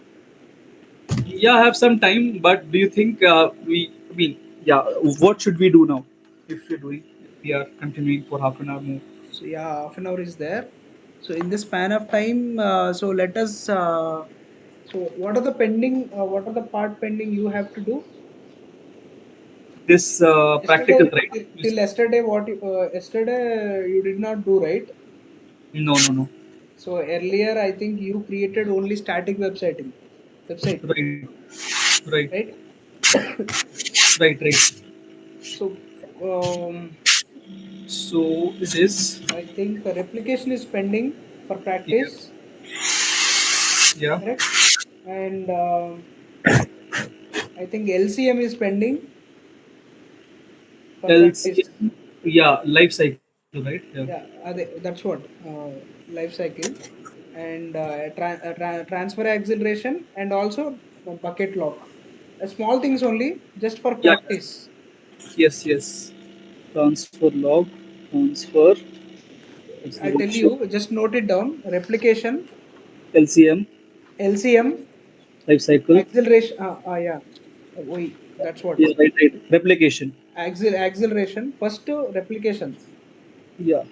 [SPEAKER 2] Yeah, I have some time, but do you think I mean, yeah, what should we do now? If we're doing, if we are continuing for half an hour more.
[SPEAKER 1] So yeah, half an hour is there. So in this span of time, so let us. So what are the pending? What are the part pending you have to do?
[SPEAKER 2] This practical,
[SPEAKER 1] Yesterday,
[SPEAKER 2] right?
[SPEAKER 1] till yesterday, yesterday you did not do, right?
[SPEAKER 2] No, no, no.
[SPEAKER 1] So earlier, I think you created only static website,
[SPEAKER 2] Right, right,
[SPEAKER 1] right?
[SPEAKER 2] right, right.
[SPEAKER 1] So
[SPEAKER 2] So this is,
[SPEAKER 1] I think replication is pending for
[SPEAKER 2] yeah,
[SPEAKER 1] practice,
[SPEAKER 2] yeah.
[SPEAKER 1] correct? And I think LCM is pending for practice.
[SPEAKER 2] LCM, yeah, life cycle, right? Yeah.
[SPEAKER 1] Yeah, that's what life cycle, and transfer acceleration, and also bucket lock. Small things only, just for
[SPEAKER 2] Yeah,
[SPEAKER 1] practice.
[SPEAKER 2] yes, yes. Transfer log, transfer
[SPEAKER 1] I'll tell
[SPEAKER 2] acceleration,
[SPEAKER 1] you, just note it down. Replication,
[SPEAKER 2] LCM,
[SPEAKER 1] LCM,
[SPEAKER 2] life cycle.
[SPEAKER 1] acceleration. Yeah, wait, that's what.
[SPEAKER 2] Yeah, right, right. Replication.
[SPEAKER 1] Acceleration. First replications.
[SPEAKER 2] Yeah,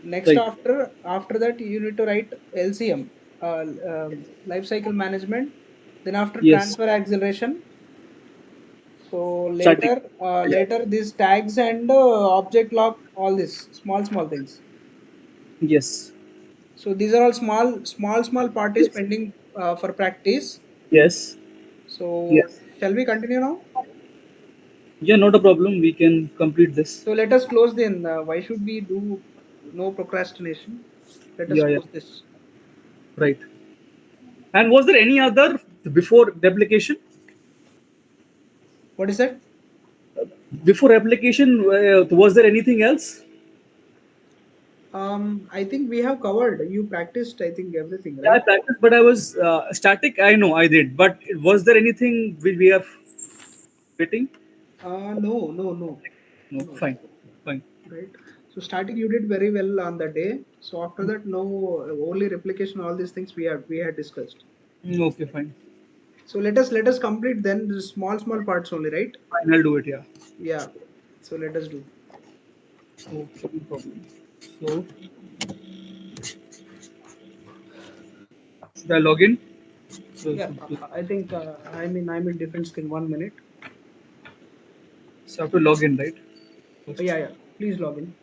[SPEAKER 1] Next,
[SPEAKER 2] right.
[SPEAKER 1] after that, you need to write LCM, life cycle management. Then after
[SPEAKER 2] Yes.
[SPEAKER 1] transfer acceleration. So
[SPEAKER 2] Static. Yeah.
[SPEAKER 1] later these tags and object lock, all this small things.
[SPEAKER 2] Yes.
[SPEAKER 1] So these are all small parties
[SPEAKER 2] Yes.
[SPEAKER 1] pending for practice.
[SPEAKER 2] Yes.
[SPEAKER 1] So
[SPEAKER 2] Yes.
[SPEAKER 1] shall we continue now?
[SPEAKER 2] Yeah, not a problem. We can complete this.
[SPEAKER 1] So let us close then. Why should we do no procrastination? Let us
[SPEAKER 2] Yeah, yeah.
[SPEAKER 1] close this.
[SPEAKER 2] Right. And was there any other before replication?
[SPEAKER 1] What is that?
[SPEAKER 2] Before replication, was there anything else?
[SPEAKER 1] I think we have covered. You practiced, I think, everything,
[SPEAKER 2] Yeah, I
[SPEAKER 1] right?
[SPEAKER 2] practiced, but I was static. I know I did. But was there anything we are waiting?
[SPEAKER 1] No, no, no,
[SPEAKER 2] No,
[SPEAKER 1] no.
[SPEAKER 2] fine, fine.
[SPEAKER 1] Right. So starting you did very well on the day. So after that, no only replication, all these things we had discussed.
[SPEAKER 2] Okay, fine.
[SPEAKER 1] So let us complete then the small parts only, right?
[SPEAKER 2] Fine, I'll do it. Yeah.
[SPEAKER 1] Yeah. So let us do.
[SPEAKER 2] Okay, no problem. So, should I log in? So,
[SPEAKER 1] Yeah. I think I'm in different screen. 1 minute.
[SPEAKER 2] so I have to log in, right? First.
[SPEAKER 1] Yeah, yeah. Please log in.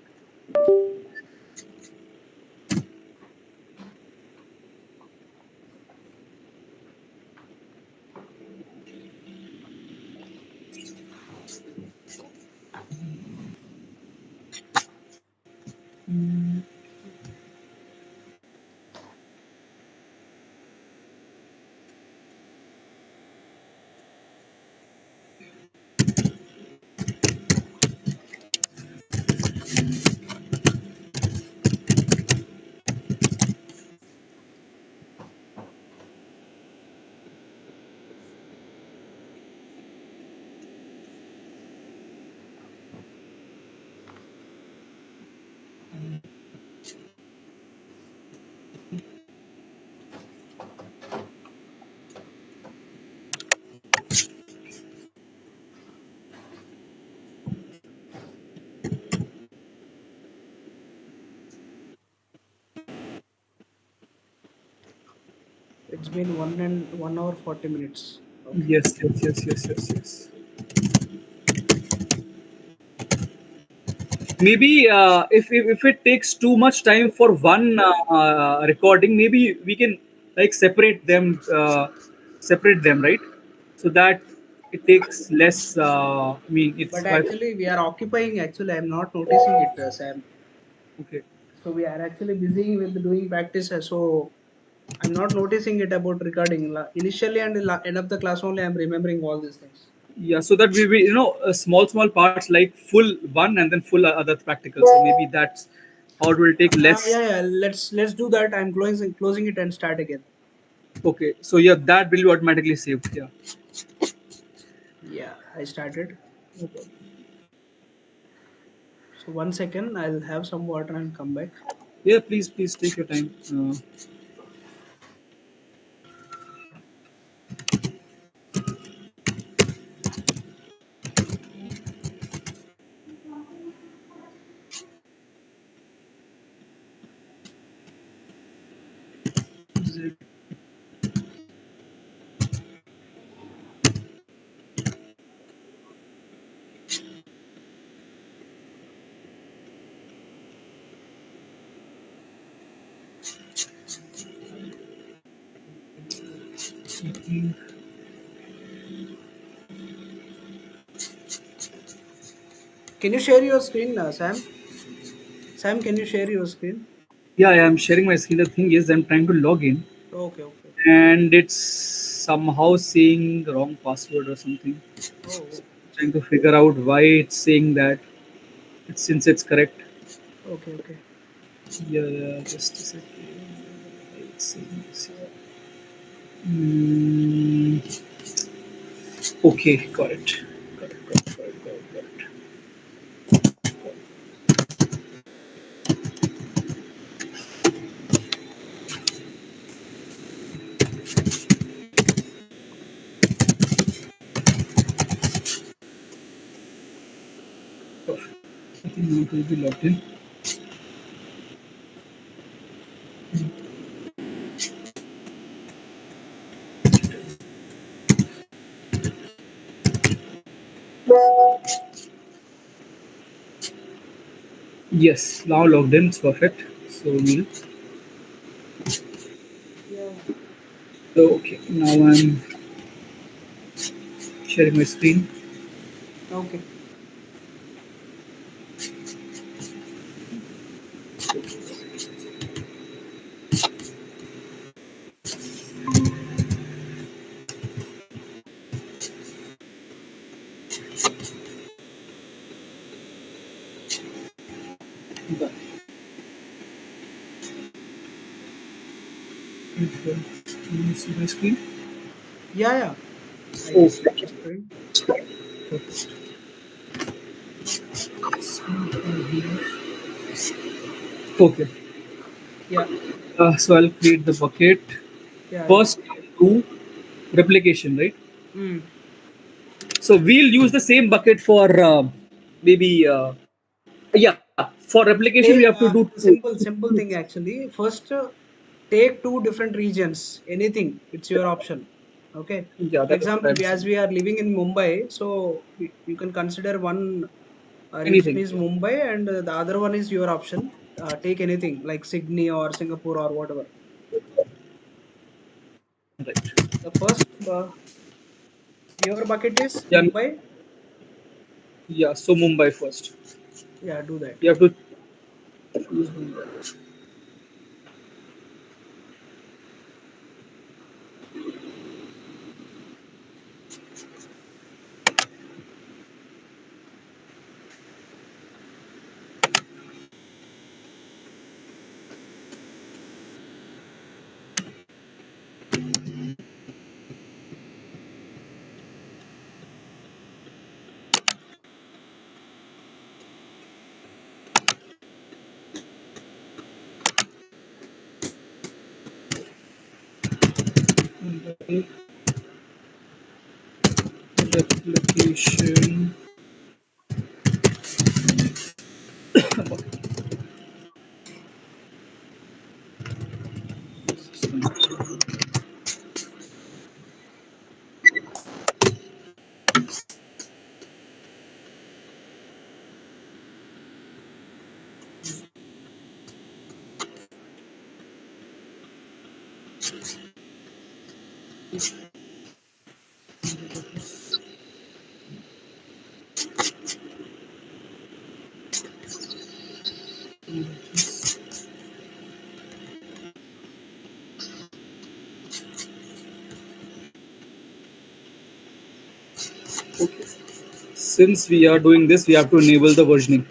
[SPEAKER 1] It's been 1 hour 40 minutes. Okay.
[SPEAKER 2] Yes, yes, yes, yes, yes, yes. Maybe if it takes too much time for one recording, maybe we can like separate them, right? So that it takes less. I mean, it's
[SPEAKER 1] But
[SPEAKER 2] five.
[SPEAKER 1] actually, we are occupying. Actually, I'm not noticing it, Sam.
[SPEAKER 2] Okay.
[SPEAKER 1] So we are actually busy with doing practice. So I'm not noticing it about recording. Initially and end of the class only, I'm remembering all these things.
[SPEAKER 2] Yeah, so that we small parts like full one and then full other practical. So maybe that's how it will take less.
[SPEAKER 1] Yeah, yeah. Let's do that. I'm closing it and start again.
[SPEAKER 2] Okay, so yeah, that will be automatically saved. Yeah.
[SPEAKER 1] Yeah, I started.
[SPEAKER 2] No problem.
[SPEAKER 1] So 1 second, I'll have some water and come back.
[SPEAKER 2] Yeah, please take your time.
[SPEAKER 1] Can you share your screen, Sam? Sam, can you share your screen?
[SPEAKER 2] Yeah, I'm sharing my screen. The thing is, I'm trying to log in,
[SPEAKER 1] Okay, okay.
[SPEAKER 2] and it's somehow saying the wrong password or something.
[SPEAKER 1] Oh,
[SPEAKER 2] Trying to figure out why it's saying that. Since it's correct.
[SPEAKER 1] okay, okay.
[SPEAKER 2] Yeah, just a second. It's saying this here. Mm, okay, got it. Got it. Perfect. I think now it will be logged in. Yes, now logged in. It's perfect. So we'll.
[SPEAKER 1] Yeah.
[SPEAKER 2] Okay, now I'm sharing my screen.
[SPEAKER 1] Okay.
[SPEAKER 2] Done. Can you see my screen?
[SPEAKER 1] Yeah, yeah. I can see
[SPEAKER 2] Okay.
[SPEAKER 1] your screen.
[SPEAKER 2] Perfect. Screen over here. Okay.
[SPEAKER 1] Yeah.
[SPEAKER 2] So I'll create the bucket.
[SPEAKER 1] Yeah. Yeah.
[SPEAKER 2] First, do replication, right?
[SPEAKER 1] Mm.
[SPEAKER 2] So we'll use the same bucket for maybe yeah. For replication, we have to
[SPEAKER 1] Take
[SPEAKER 2] do two.
[SPEAKER 1] simple thing actually. First, take two different regions. Anything, it's your option. Okay.
[SPEAKER 2] Yeah,
[SPEAKER 1] For
[SPEAKER 2] that is what
[SPEAKER 1] example,
[SPEAKER 2] I'm
[SPEAKER 1] as
[SPEAKER 2] saying.
[SPEAKER 1] we are living in Mumbai, so you can consider one region
[SPEAKER 2] Anything.
[SPEAKER 1] is Mumbai and the other one is your option. Take anything like Sydney or Singapore or whatever.
[SPEAKER 2] Right.
[SPEAKER 1] The first, your bucket is
[SPEAKER 2] Yeah.
[SPEAKER 1] Mumbai.
[SPEAKER 2] Yeah. So Mumbai first.
[SPEAKER 1] Yeah, do that.
[SPEAKER 2] You have to choose Mumbai. Mumbai replication. Okay. Since we are doing this, we have to enable the versioning.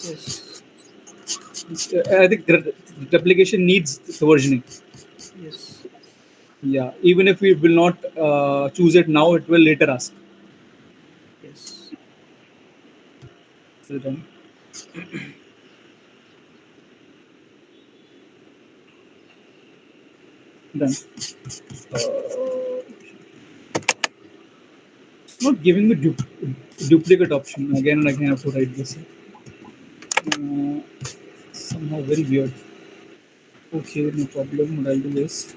[SPEAKER 1] Yes.
[SPEAKER 2] I think the replication needs the versioning.
[SPEAKER 1] Yes.
[SPEAKER 2] Yeah, even if we will not choose it now, it will later ask.
[SPEAKER 1] Yes.
[SPEAKER 2] Is it done? Done. Not giving me duplicate option again and again. I have to write this. Somehow very weird. Okay, no problem. What I'll do is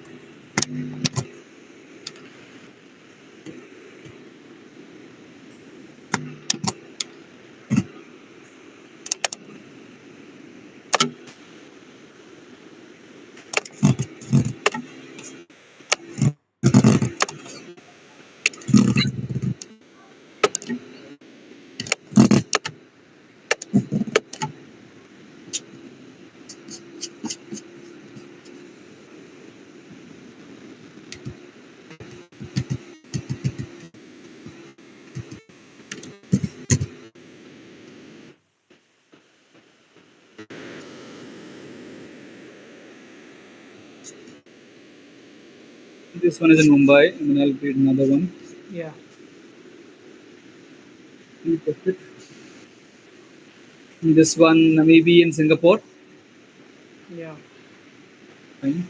[SPEAKER 2] this one is in Mumbai, and then I'll create another one.
[SPEAKER 1] Yeah.
[SPEAKER 2] Perfect. This one maybe in Singapore.
[SPEAKER 1] Yeah.
[SPEAKER 2] Fine.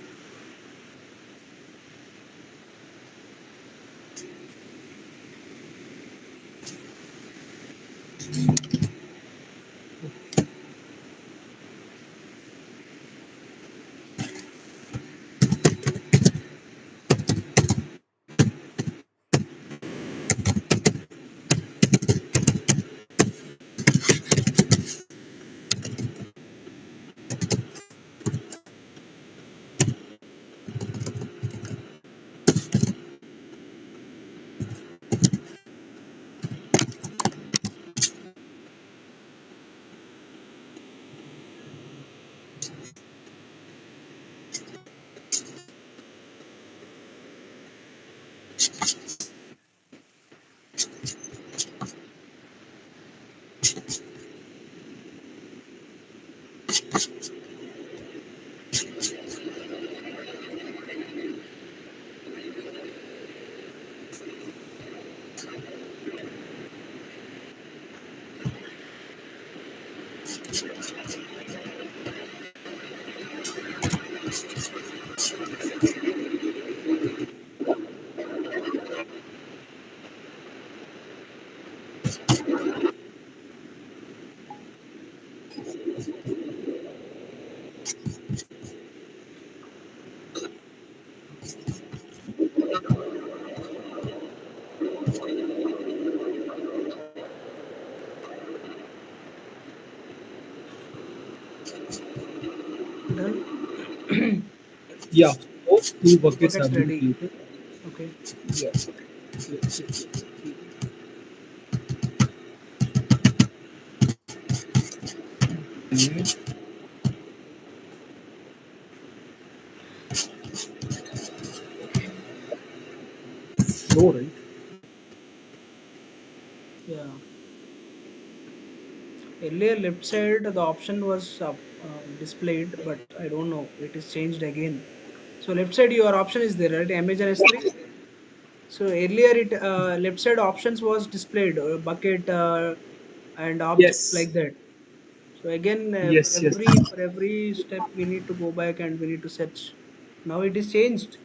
[SPEAKER 1] done.
[SPEAKER 2] Yeah, those two buckets
[SPEAKER 1] Buckets
[SPEAKER 2] have been
[SPEAKER 1] ready.
[SPEAKER 2] created.
[SPEAKER 1] Okay.
[SPEAKER 2] Yeah. Yes, yes, yes. Okay. Slow, right?
[SPEAKER 1] Yeah. Earlier left side the option was displayed, but I don't know. It is changed again. So left side your option is there, right? Amazon S3. So earlier it left side options was displayed bucket and objects
[SPEAKER 2] Yes.
[SPEAKER 1] like that. So again
[SPEAKER 2] Yes, yes.
[SPEAKER 1] for every step we need to go back and we need to search. Now it is changed.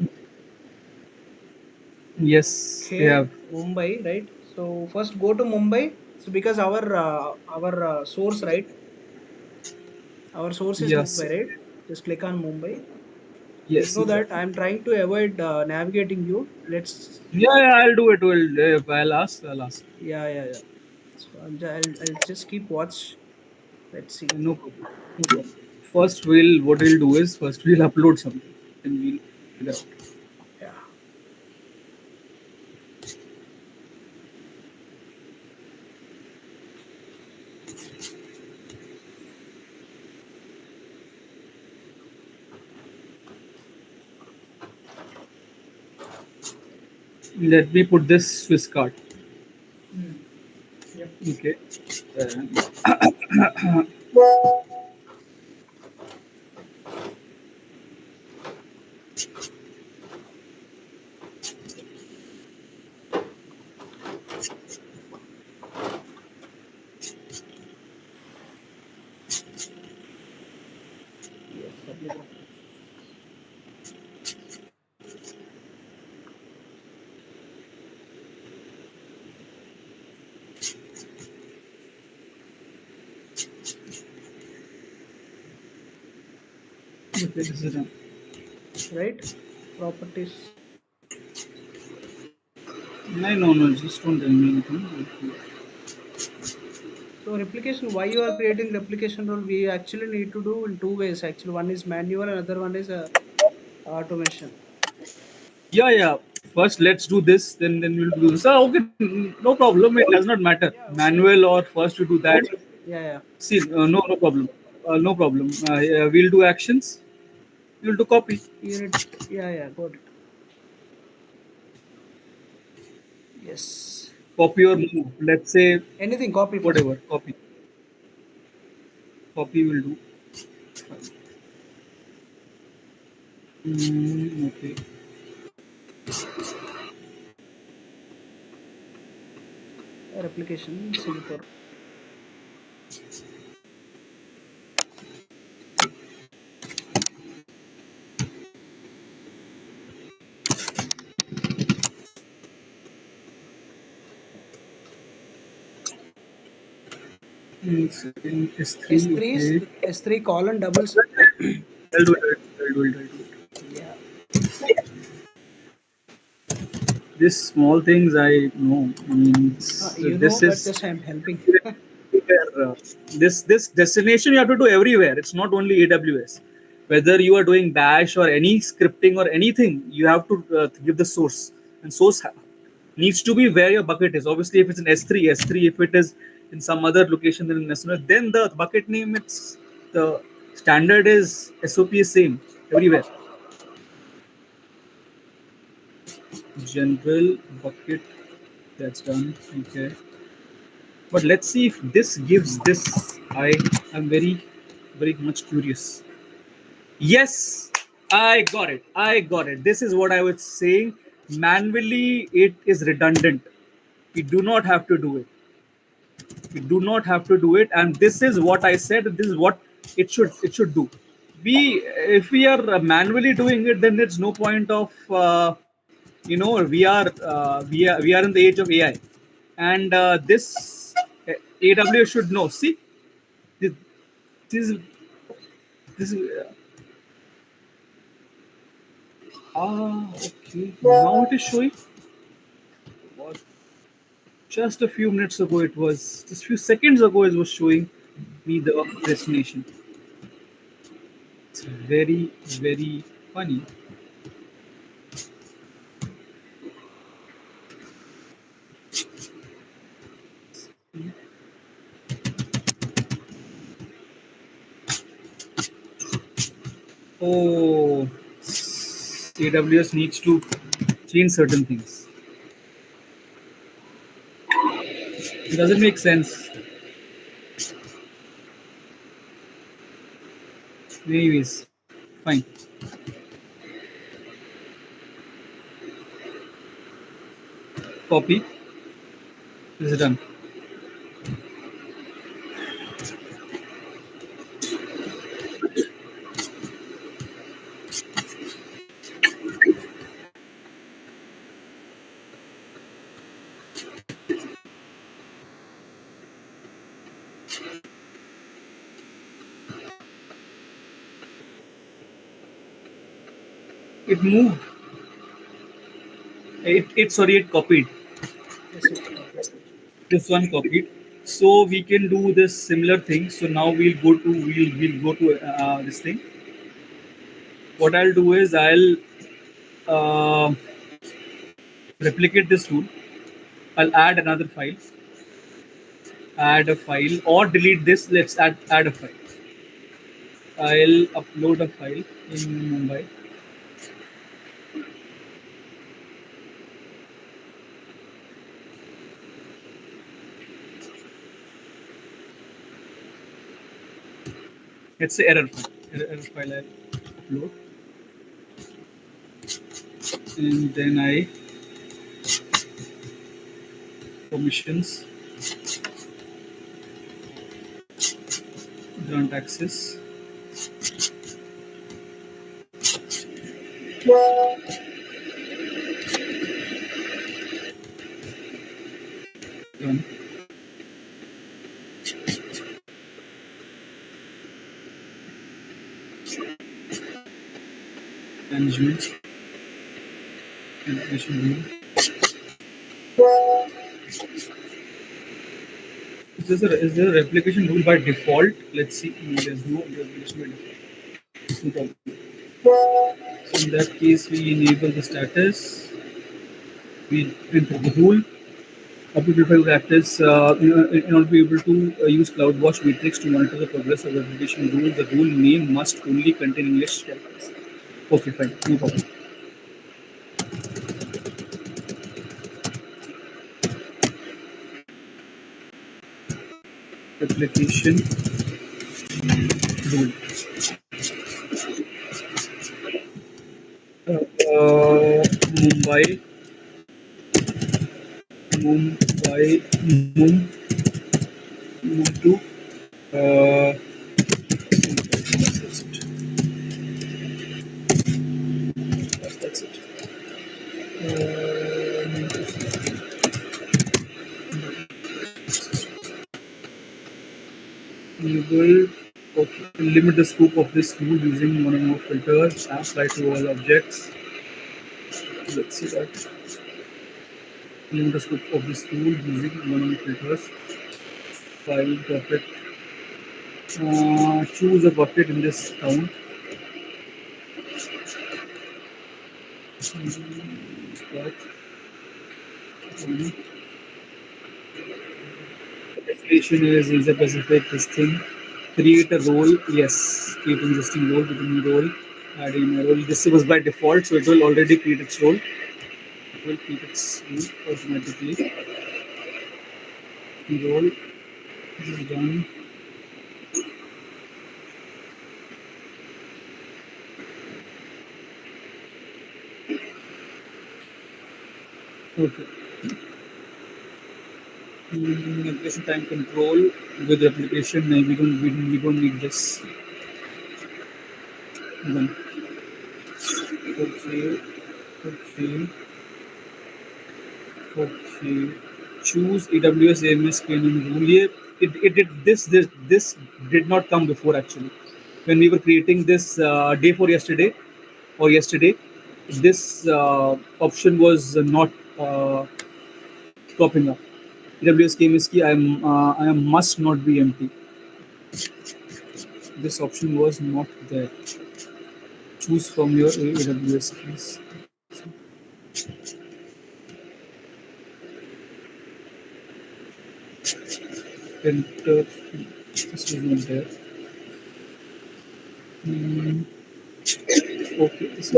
[SPEAKER 2] Yes, they
[SPEAKER 1] Okay,
[SPEAKER 2] have.
[SPEAKER 1] Mumbai, right? So first go to Mumbai. So because our source, right? Our source is
[SPEAKER 2] Yes.
[SPEAKER 1] Mumbai, right? Just click on Mumbai.
[SPEAKER 2] Yes,
[SPEAKER 1] Before that,
[SPEAKER 2] exactly.
[SPEAKER 1] I'm trying to avoid navigating you. Let's,
[SPEAKER 2] Yeah, yeah, I'll do it. I'll ask. I'll ask.
[SPEAKER 1] yeah, yeah, yeah. So I'll just keep watch. Let's see.
[SPEAKER 2] No problem. No problem. First, what we'll do is first we'll upload something, and we'll figure out.
[SPEAKER 1] Yeah,
[SPEAKER 2] Let me put this Swiss card.
[SPEAKER 1] yep.
[SPEAKER 2] Okay. And
[SPEAKER 1] Yes, submit.
[SPEAKER 2] okay, this is done.
[SPEAKER 1] Right? Properties.
[SPEAKER 2] No, no, no. Just don't tell me anything.
[SPEAKER 1] So replication, why you are creating replication rule? We actually need to do in two ways. Actually, one is manual, and other one is automation.
[SPEAKER 2] Yeah, yeah. First, let's do this. Then we'll do this. Okay, no problem. It does not matter.
[SPEAKER 1] Yeah, okay.
[SPEAKER 2] Manual or first you do that.
[SPEAKER 1] Yeah, yeah.
[SPEAKER 2] See, no problem. No problem. Yeah, we'll do actions. We'll do copy.
[SPEAKER 1] Unit. Yeah, yeah. Got it. Yes.
[SPEAKER 2] Copy or move. Let's say
[SPEAKER 1] Anything. Copy first.
[SPEAKER 2] whatever. Copy. Copy will do. Okay.
[SPEAKER 1] Replication Singapore.
[SPEAKER 2] Second S3.
[SPEAKER 1] S3
[SPEAKER 2] Okay.
[SPEAKER 1] S3 colon doubles.
[SPEAKER 2] I'll do it. I'll do it. I'll do it.
[SPEAKER 1] Yeah.
[SPEAKER 2] These small things I know. I mean,
[SPEAKER 1] You know,
[SPEAKER 2] this
[SPEAKER 1] but
[SPEAKER 2] is
[SPEAKER 1] just I'm helping.
[SPEAKER 2] everywhere, this destination you have to do everywhere. It's not only AWS. Whether you are doing Bash or any scripting or anything, you have to give the source, and source needs to be where your bucket is. Obviously, if it's in S3, S3. If it is in some other location than in S3, then the bucket name, it's the standard is SOP is same everywhere. General bucket, that's done. Okay, but let's see if this gives this. I'm very much curious. Yes, I got it. I got it. This is what I was saying. Manually, it is redundant. We do not have to do it. We do not have to do it. And this is what I said. This is what it should do. If we are manually doing it, then there's no point of we are in the age of AI, and this AWS should know. See, this this is this is okay. Now it is showing. What? Just a few minutes ago, it was just few seconds ago, it was showing me the destination. It's very, very funny. Oh, AWS needs to change certain things. It doesn't make sense. Anyways, fine. Copy. This is done. It moved. It sorry, it copied.
[SPEAKER 1] Yes, it copied.
[SPEAKER 2] This one copied. So we can do this similar thing. So now we'll go to this thing. What I'll do is I'll uh, replicate this tool. I'll add another file, add a file, or delete this. Let's add a file. I'll upload a file in Mumbai. It's the error file. Error file I'll upload, and then I permissions grant access. Run management application rule. Is there a replication rule by default? Let's see. No, there's no replication by default. No problem. So in that case, we enable the status. We print the rule. Update practice in order to be able to use CloudWatch metrics to monitor the progress of the application rule. The rule name must only contain English characters. Okay, fine, no problem. Application rule. Mumbai, Mumbai, Mum to. That's it. Enable. Okay. Limit the scope of this rule using one or more filters. Apply to all objects. Let's see that. Limit the scope of this tool using one or more filters. File bucket. Choose a bucket in this count. Start. Definition is user specific this thing. Create a role. Yes. Create an existing role with a new role. Adding a role. This was by default, so it will already create its role. It will create its role automatically. Role. This is done. Okay. Application time control with replication. No, we don't need this. Done. Okay. Okay. Okay. Choose AWS AMS scanning rule. Yeah, it did this did not come before actually. When we were creating this day for yesterday or yesterday, this option was not popping up. AWS KMS key I am must not be empty. This option was not there. Choose from your AWS keys. Enter. This was not there. Hmm, okay, this is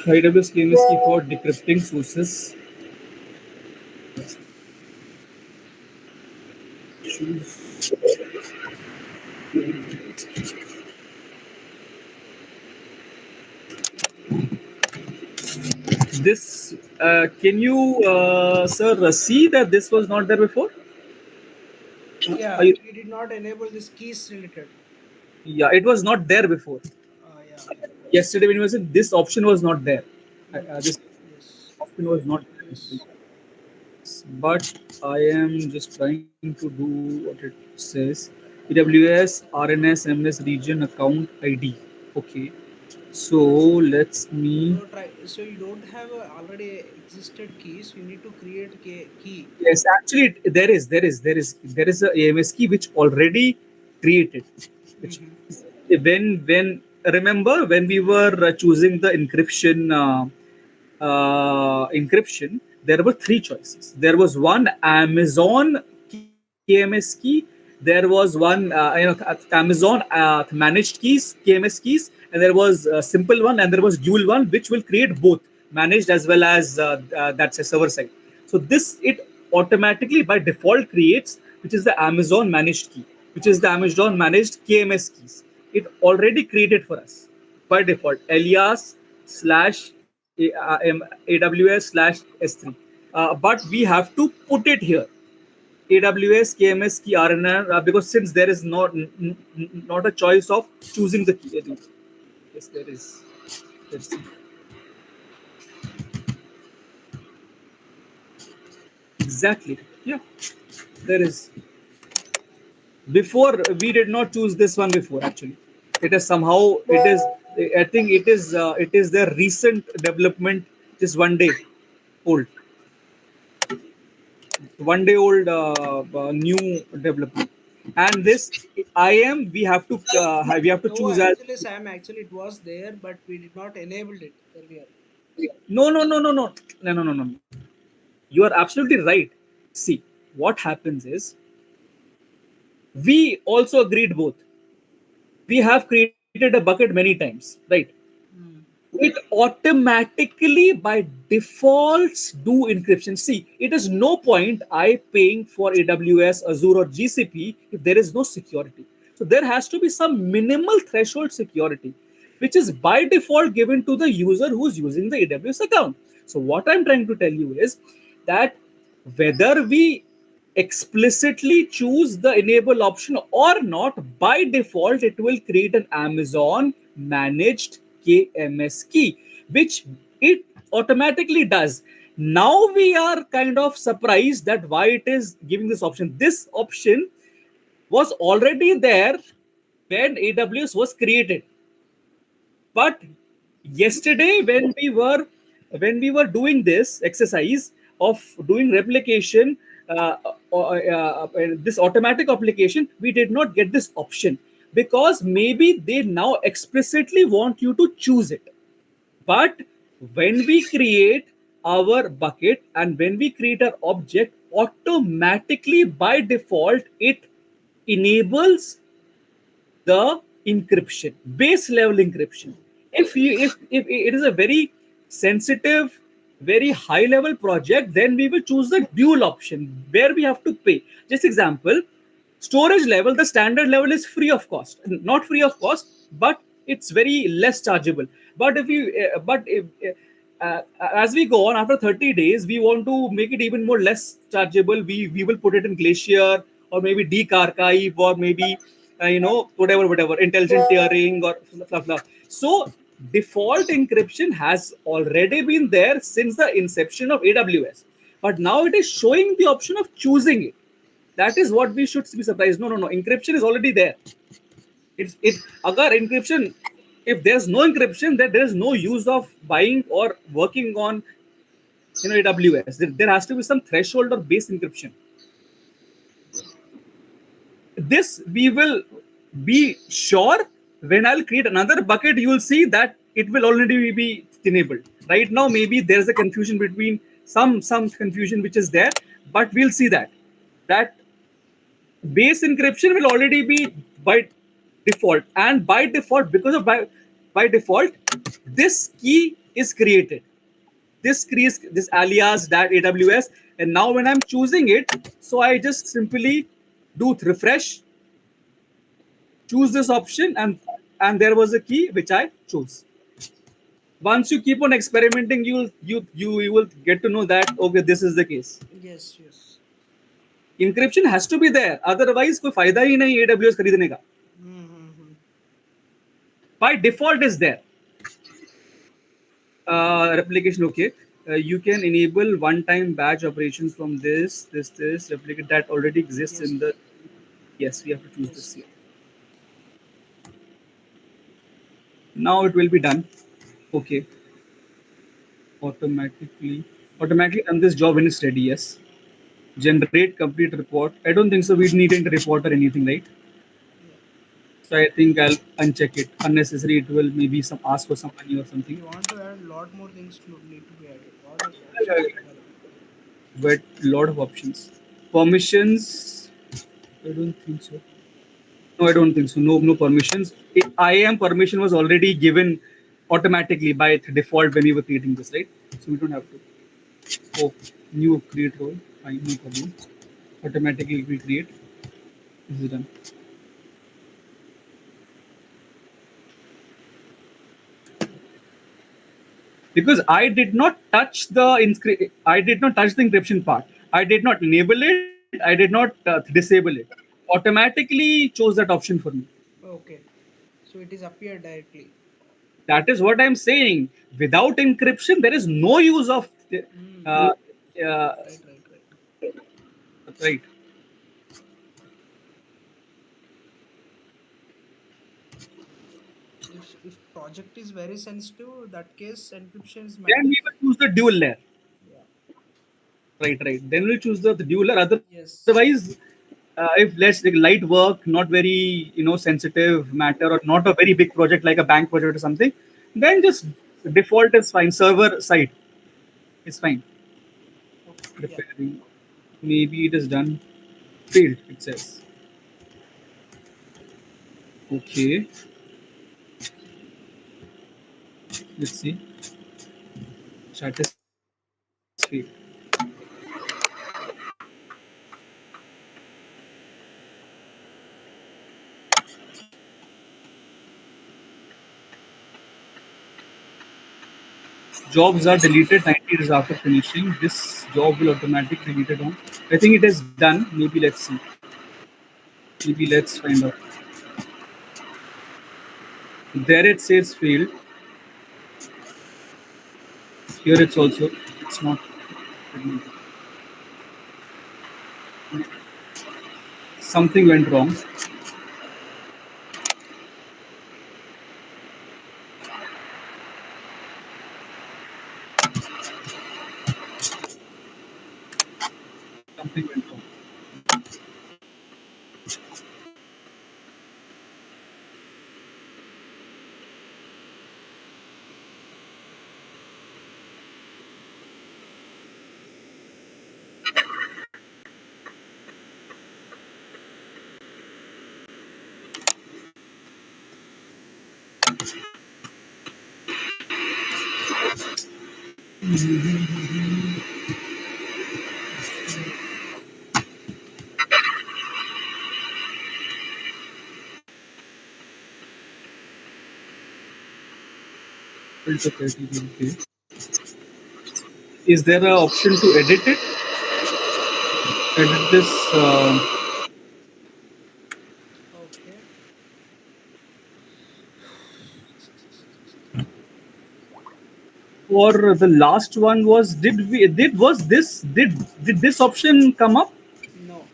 [SPEAKER 2] AWS KMS key for decrypting sources. Choose this. Can you, sir, see that this was not there before?
[SPEAKER 1] Yeah,
[SPEAKER 2] Are you,
[SPEAKER 1] we did not enable this keys related.
[SPEAKER 2] yeah, it was not there before.
[SPEAKER 1] Yeah.
[SPEAKER 2] Yesterday when you was in, this option was not there. This
[SPEAKER 1] Yes.
[SPEAKER 2] option was not there.
[SPEAKER 1] Yes.
[SPEAKER 2] But I am just trying to do what it says. AWS RNS MS region account ID. Okay. So let's me.
[SPEAKER 1] So try. So you don't have already existed keys. You need to create key.
[SPEAKER 2] Yes, actually, there is a AMS key which already created. Which
[SPEAKER 1] Mm-hmm.
[SPEAKER 2] when remember when we were choosing the encryption, there were three choices. There was one Amazon KMS key. There was one Amazon managed keys KMS keys, and there was a simple one, and there was dual one, which will create both managed as well as that's a server side. So this it automatically by default creates, which is the Amazon managed key, which is the Amazon managed KMS keys. It already created for us by default alias slash AWS slash S3. But we have to put it here. AWS KMS key RNR because since there is not a choice of choosing the key. Yes, there is. Let's see. Exactly. Yeah, there is. Before we did not choose this one before. Actually, it is somehow it is. I think it is the recent development. Just 1 day old. 1 day old new development. And this IAM we have to
[SPEAKER 1] No,
[SPEAKER 2] choose as.
[SPEAKER 1] actually, Sam. Actually, it was there, but we did not enable it earlier.
[SPEAKER 2] No. You are absolutely right. See, what happens is we also agreed both. We have created a bucket many times, right?
[SPEAKER 1] Mm.
[SPEAKER 2] It automatically by defaults do encryption. See, it is no point I paying for AWS Azure or GCP if there is no security. So there has to be some minimal threshold security which is by default given to the user who's using the AWS account. So what I'm trying to tell you is that whether we explicitly choose the enable option or not, by default it will create an Amazon managed KMS key, which it automatically does. Now we are kind of surprised that why it is giving this option. This option was already there when AWS was created. But yesterday when we were doing this exercise of doing replication, this automatic application, we did not get this option because maybe they now explicitly want you to choose it. But when we create our bucket and when we create our object, automatically by default it enables the encryption, base level encryption. If it is a very sensitive, very high level project, then we will choose the dual option where we have to pay. Just example, storage level, the standard level is free of cost, not free of cost, but it's very less chargeable. But if you but if as we go on after 30 days, we want to make it even more less chargeable. We will put it in Glacier or maybe Deek Archive or maybe whatever intelligent tiering or blah blah. So default encryption has already been there since the inception of AWS, but now it is showing the option of choosing it. That is what we should be surprised. No, encryption is already there. It agar encryption, if there's no encryption, then there is no use of buying or working on AWS. There has to be some threshold or base encryption. this we will be sure when I'll create another bucket, you will see that it will already be enabled. Right now, maybe there's a confusion between some confusion which is there, but we'll see that base encryption will already be by default, and by default, because of by default, this key is created. This creates this alias that AWS, and now when I'm choosing it, so I just simply do refresh, choose this option, and there was a key which I chose. Once you keep on experimenting, you will get to know that okay, this is the case.
[SPEAKER 1] Yes, yes.
[SPEAKER 2] Encryption has to be there, otherwise कोई फायदा ही नहीं AWS खरीदने का.
[SPEAKER 1] Mm-hmm.
[SPEAKER 2] By default is there. Replication, okay. You can enable one-time batch operations from this replicate that already exists
[SPEAKER 1] Yes,
[SPEAKER 2] in the. Yes, we have to choose
[SPEAKER 1] yes.
[SPEAKER 2] this here. Now it will be done. Okay, automatically, automatically run this job when it's ready. Yes, generate complete report. I don't think so. We need a report or anything, right?
[SPEAKER 1] Yeah.
[SPEAKER 2] So I think I'll uncheck it. Unnecessary. It will maybe some ask for some money or
[SPEAKER 1] If
[SPEAKER 2] something.
[SPEAKER 1] you want to add, lot more things to need to be added. Lot of options are available.
[SPEAKER 2] But lot of options. Permissions. I don't think so. No, I don't think so. No, no permissions. IAM permission was already given automatically by default when we were creating this, right? So we don't have to. Oh, new create role. Fine, no problem. Automatically we create. This is done. Because I did not touch I did not touch the encryption part. I did not enable it. I did not disable it. Automatically chose that option for me.
[SPEAKER 1] Okay. So it is appeared directly.
[SPEAKER 2] That is what I'm saying. Without encryption, there is no use of
[SPEAKER 1] Mm.
[SPEAKER 2] uh, uh,
[SPEAKER 1] Right, right, right.
[SPEAKER 2] right.
[SPEAKER 1] If project is very sensitive, that case encryption is
[SPEAKER 2] Then we
[SPEAKER 1] mandatory.
[SPEAKER 2] will choose the dual layer.
[SPEAKER 1] Yeah.
[SPEAKER 2] Right, right. Then we'll choose the dual layer. Otherwise,
[SPEAKER 1] Yes.
[SPEAKER 2] if let's like light work, not very sensitive matter, or not a very big project like a bank project or something, then just default is fine. Server side is fine.
[SPEAKER 1] Okay. Yeah.
[SPEAKER 2] Preparing. Maybe it is done. Failed. It says. Okay. Let's see. Chat is failed. Jobs are deleted 90 days after finishing. This job will automatically deleted on. I think it is done. Maybe let's see. Maybe let's find out. There it says failed. Here it's also. It's not. Something went wrong. Something went wrong. Filter criteria. Okay. Is there an option to edit it? Edit this.
[SPEAKER 1] Okay.
[SPEAKER 2] Or the last one was did this option come up?
[SPEAKER 1] No,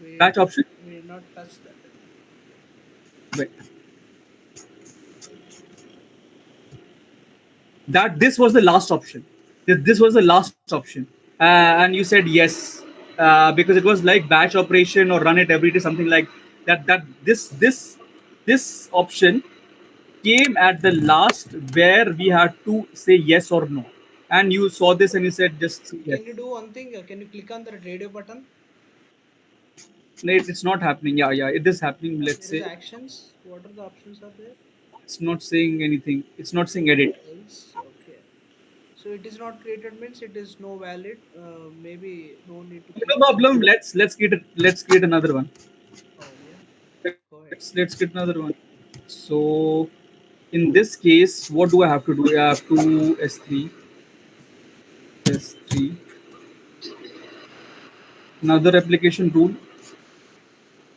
[SPEAKER 1] we
[SPEAKER 2] Batch option.
[SPEAKER 1] we did not touch that.
[SPEAKER 2] Wait. That this was the last option. This was the last option, and you said yes because it was like batch operation or run it every day, something like that this option came at the last where we had to say yes or no. And you saw this and you said just say yes.
[SPEAKER 1] Can you do one thing? Can you click on the radio button?
[SPEAKER 2] No, it's not happening. Yeah, yeah, it is happening. Let's
[SPEAKER 1] There is
[SPEAKER 2] say
[SPEAKER 1] actions. What are the options are there?
[SPEAKER 2] it's not saying anything. It's not saying edit.
[SPEAKER 1] Else, okay. So it is not created means it is no valid. Maybe no need to
[SPEAKER 2] No
[SPEAKER 1] create.
[SPEAKER 2] problem. Let's create another one.
[SPEAKER 1] Oh yeah, go ahead.
[SPEAKER 2] Let's get another one. So in this case, what do I have to do? I have to S3 another application rule.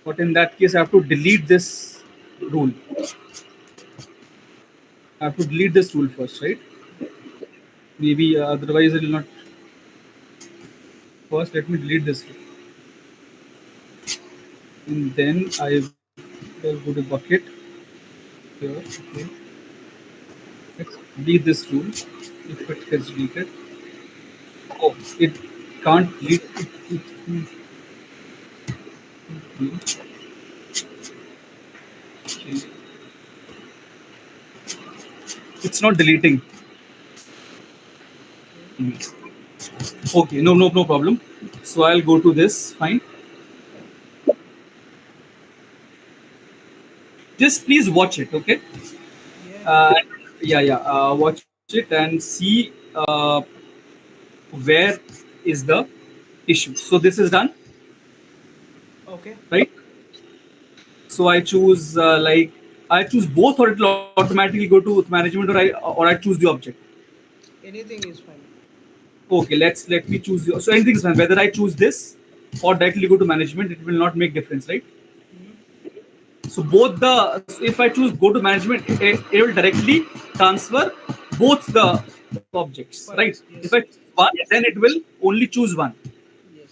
[SPEAKER 2] But in that case, I have to delete this rule. I have to delete this rule first, right? Maybe otherwise it will not. First, let me delete this rule. And then I will go to bucket here. Okay. Let's delete this rule. If it gets deleted, oh, it can't delete it. It's not deleting.
[SPEAKER 1] Okay.
[SPEAKER 2] Okay, no problem. So I'll go to this. Fine. Just please watch it. Okay.
[SPEAKER 1] Yeah, yeah.
[SPEAKER 2] Uh, yeah. Watch it and see where is the issue. So this is done,
[SPEAKER 1] Okay.
[SPEAKER 2] right? So I choose I choose both, or it will automatically go to management, or I choose the object.
[SPEAKER 1] Anything is fine.
[SPEAKER 2] Okay, let me choose the. So anything is fine. Whether I choose this or directly go to management, it will not make difference, right?
[SPEAKER 1] Hmm.
[SPEAKER 2] So both the if I choose go to management, it will directly transfer both the objects, right?
[SPEAKER 1] Files.
[SPEAKER 2] If I
[SPEAKER 1] Yes.
[SPEAKER 2] choose one, then it will only choose one.
[SPEAKER 1] Yes.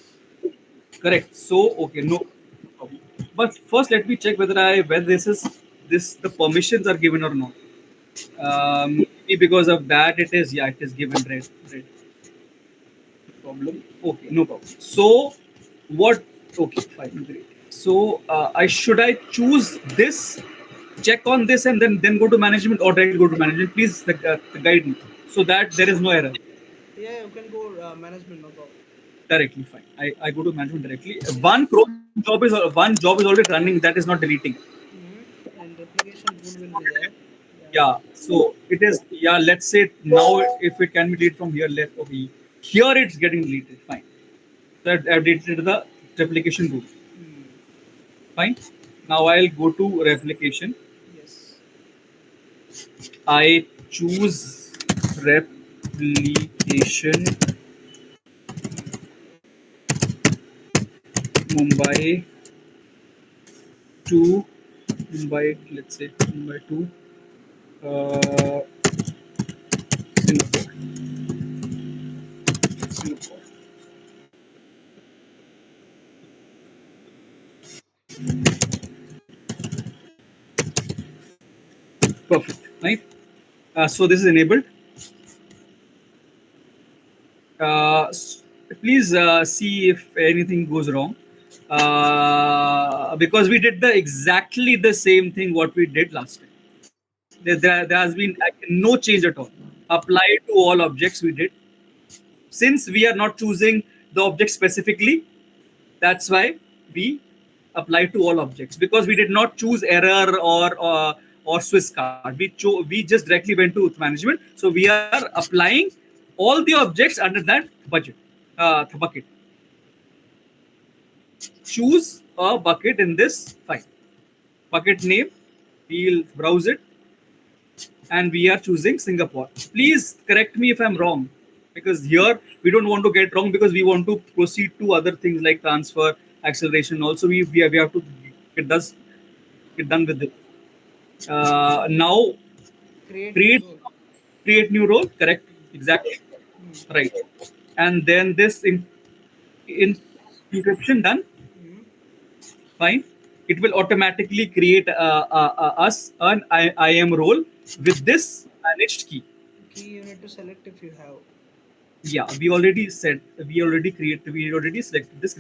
[SPEAKER 2] Correct. So okay, no problem. But first, let me check whether this the permissions are given or not. Maybe because of that, it is given red problem. Okay, no problem. So what? Okay, fine, great. So I choose this, check on this, and then go to management, or directly go to management. Please guide me so that there is no error.
[SPEAKER 1] Yeah, you can go management, no problem.
[SPEAKER 2] Directly, fine. I go to management directly. One job is already running. That is not deleting.
[SPEAKER 1] And replication rule will be there. Yeah.
[SPEAKER 2] Yeah. So it is. Yeah. Let's say now if it can be deleted from here, left. Okay. Here it's getting deleted. Fine. So I've deleted the replication rule.
[SPEAKER 1] Hmm.
[SPEAKER 2] Fine. Now I'll go to replication.
[SPEAKER 1] Yes.
[SPEAKER 2] I choose replication
[SPEAKER 1] Hmm.
[SPEAKER 2] Mumbai to Mumbai. Let's say Mumbai to Singapore. Singapore. Perfect. Right. So this is enabled. Uh, s- Please see if anything goes wrong. Because we did the exactly the same thing what we did last time. There has been like, no change at all. Apply to all objects we did. Since we are not choosing the object specifically, that's why we apply to all objects, because we did not choose error or Swiss card. We just directly went to management. So we are applying all the objects under that budget bucket. Choose a bucket in this file. Bucket name. We'll browse it, and we are choosing Singapore. Please correct me if I'm wrong, because here we don't want to get wrong, because we want to proceed to other things like transfer, acceleration. Also, we have to get this get done with it. Now
[SPEAKER 1] Create new
[SPEAKER 2] create
[SPEAKER 1] role.
[SPEAKER 2] create new role. Correct,
[SPEAKER 1] Hmm.
[SPEAKER 2] exactly
[SPEAKER 1] Hmm.
[SPEAKER 2] right. And then this in encryption done.
[SPEAKER 1] Hmm.
[SPEAKER 2] Fine. It will automatically create us an IAM role with this managed key.
[SPEAKER 1] Key you need to select if you have.
[SPEAKER 2] Yeah, we already selected this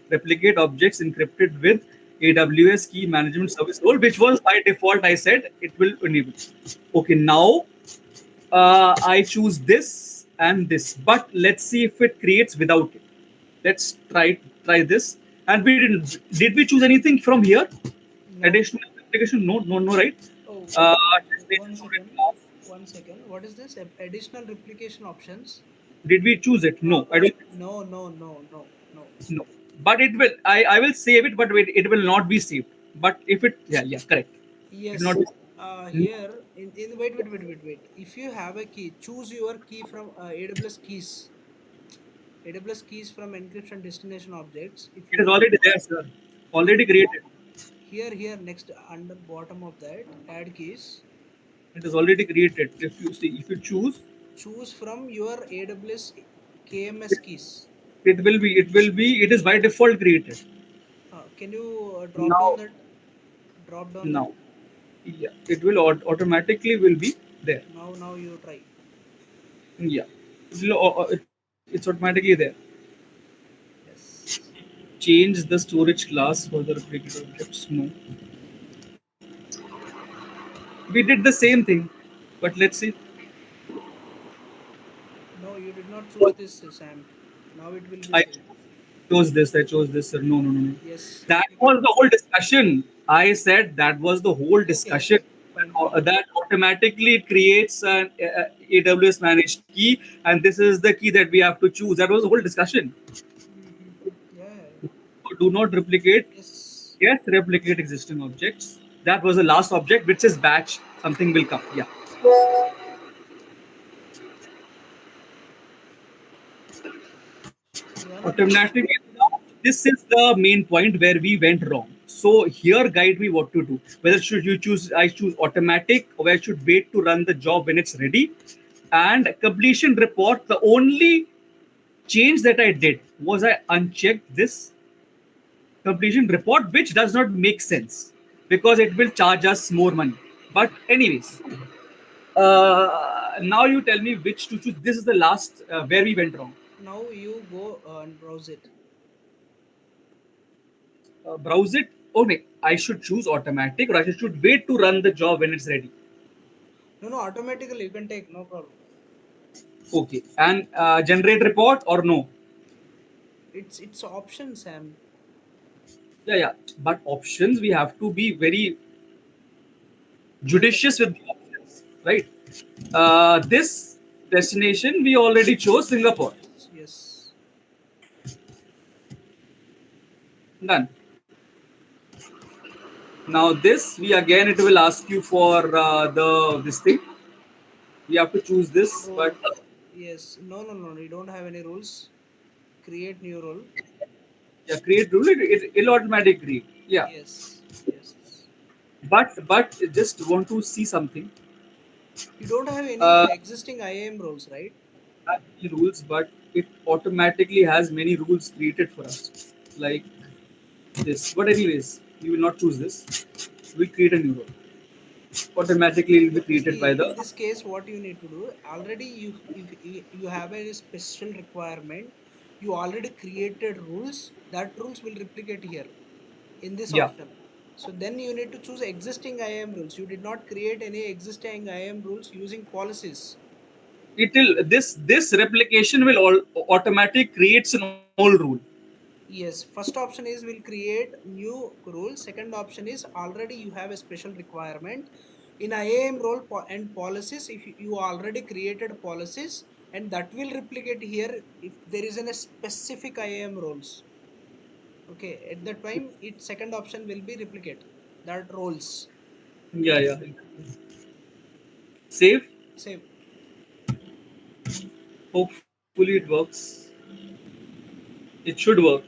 [SPEAKER 2] replicate objects encrypted with AWS Key Management Service role, which was by default. I said it will enable. Okay, now I choose this and this, but let's see if it creates without it. Let's try this. And we didn't. Did we choose anything from here?
[SPEAKER 1] No.
[SPEAKER 2] Additional application? No, no, no, right?
[SPEAKER 1] Oh,
[SPEAKER 2] Uh,
[SPEAKER 1] one
[SPEAKER 2] Destination storage
[SPEAKER 1] second.
[SPEAKER 2] class.
[SPEAKER 1] One second. What is this? Additional replication options?
[SPEAKER 2] Did we choose it? No, I don't.
[SPEAKER 1] No, no, no, no, no.
[SPEAKER 2] No, but it will. I will save it, but wait, it will not be saved. But if it, yeah, yeah, correct. It will not
[SPEAKER 1] Yes.
[SPEAKER 2] be.
[SPEAKER 1] Here in wait. If you have a key, choose your key from AWS keys. AWS keys from encryption destination objects. If
[SPEAKER 2] It
[SPEAKER 1] you
[SPEAKER 2] is
[SPEAKER 1] want
[SPEAKER 2] already
[SPEAKER 1] to
[SPEAKER 2] there, sir.
[SPEAKER 1] here,
[SPEAKER 2] Already created.
[SPEAKER 1] here next under bottom of that add keys.
[SPEAKER 2] It is already created. If you see, if you choose,
[SPEAKER 1] Choose from your AWS KMS keys.
[SPEAKER 2] it will be. It will be. It is by default created.
[SPEAKER 1] Can you
[SPEAKER 2] Now,
[SPEAKER 1] drop down that?
[SPEAKER 2] now, yeah, it will automatically will be there.
[SPEAKER 1] Now you try.
[SPEAKER 2] Yeah, it's automatically there.
[SPEAKER 1] Yes.
[SPEAKER 2] Change the storage class for the replicator objects. No, we did the same thing, but let's see.
[SPEAKER 1] No, you did not choose this, Sam. Now it will be
[SPEAKER 2] I
[SPEAKER 1] saved.
[SPEAKER 2] chose this. I chose this, sir. No, no, no, no.
[SPEAKER 1] Yes.
[SPEAKER 2] That was the whole discussion. I said that was the whole
[SPEAKER 1] Okay,
[SPEAKER 2] discussion.
[SPEAKER 1] okay. Fine.
[SPEAKER 2] That automatically creates an AWS managed key, and this is the key that we have to choose. That was the whole discussion.
[SPEAKER 1] Yeah.
[SPEAKER 2] So do not replicate.
[SPEAKER 1] Yes.
[SPEAKER 2] Yes, replicate existing objects. That was the last object, which is batch. Something will come. Yeah.
[SPEAKER 1] You wanna do?
[SPEAKER 2] Automatic. This is the main point where we went wrong. So here, guide me what to do. Whether should you choose? I choose automatic, or I should wait to run the job when it's ready. And completion report. The only change that I did was I unchecked this completion report, which does not make sense because it will charge us more money. But anyways, now you tell me which to choose. This is the last where we went wrong.
[SPEAKER 1] Now you go and browse it.
[SPEAKER 2] Browse it. Oh, no, I should choose automatic, or I should wait to run the job when it's ready.
[SPEAKER 1] No, automatically you can take, no problem.
[SPEAKER 2] Okay, and generate report or no?
[SPEAKER 1] It's option, Sam.
[SPEAKER 2] Yeah, yeah. But options, we have to be very
[SPEAKER 1] Yes, yes,
[SPEAKER 2] judicious with the options, right? This destination we already chose Singapore.
[SPEAKER 1] yes.
[SPEAKER 2] Done. Now this we again it will ask you for the this thing. We have to choose this, but
[SPEAKER 1] Role. Yes. No. You don't have any rules. Create new role.
[SPEAKER 2] yeah, create rule. It'll automatic create. Yeah,
[SPEAKER 1] Yes.
[SPEAKER 2] but just want to see something.
[SPEAKER 1] You don't have any
[SPEAKER 2] Uh,
[SPEAKER 1] existing IAM roles, right?
[SPEAKER 2] Have many rules, but it automatically has many rules created for us, like this. But anyways, we will not choose this. We'll create a new role. Automatically, it will be created by
[SPEAKER 1] See, in
[SPEAKER 2] the
[SPEAKER 1] this case, what you need to do already, you if you have a special requirement, you already created rules. That rules will replicate here in this
[SPEAKER 2] yeah.
[SPEAKER 1] option. So then you need to choose existing IAM rules. You did not create any existing IAM rules using policies.
[SPEAKER 2] It will this replication will all automatic creates an old rule.
[SPEAKER 1] Yes, first option is will create new rule. Second option is already you have a special requirement in IAM role and policies. If you already created policies, and that will replicate here if there is a specific IAM roles. Okay, at that time, it second option will be replicate that roles.
[SPEAKER 2] Yeah, yeah. Save.
[SPEAKER 1] Save.
[SPEAKER 2] Hopefully it works. It should work.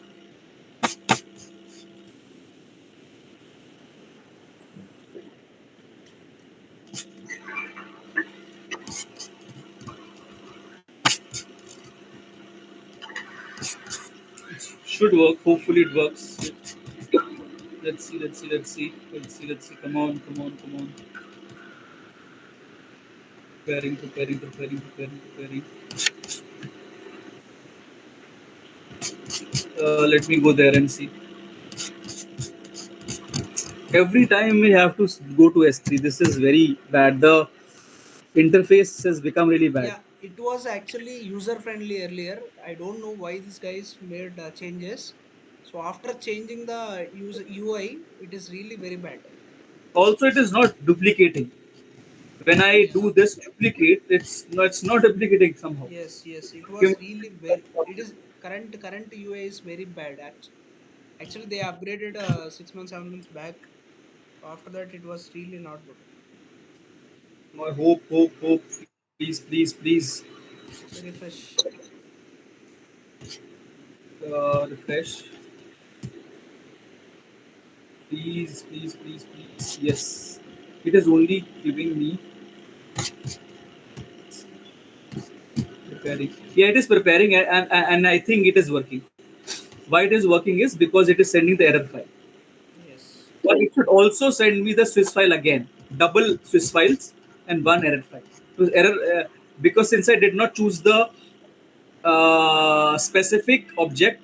[SPEAKER 2] Should work. Hopefully it works. Let's see. Come on. Preparing. Let me go there and see. Every time we have to go to S3. This is very bad. The interface has become really bad.
[SPEAKER 1] Yeah, it was actually user friendly earlier. I don't know why these guys made changes. So after changing the user UI, it is really very bad.
[SPEAKER 2] Also, it is not duplicating. When I
[SPEAKER 1] Yeah.
[SPEAKER 2] do this duplicate, it's not duplicating somehow.
[SPEAKER 1] Yes, yes. It
[SPEAKER 2] Give
[SPEAKER 1] was really very. It is current UI is very bad. Actually, they upgraded 6 months, 7 months back. After that, it was really not good.
[SPEAKER 2] my hope. Please,
[SPEAKER 1] So refresh.
[SPEAKER 2] refresh. Please. Yes, it is only giving me preparing. Yeah, it is preparing, and I think it is working. Why it is working is because it is sending the error file.
[SPEAKER 1] Yes.
[SPEAKER 2] But it should also send me the Swiss file again, double Swiss files and one error file. Because since I did not choose the specific object,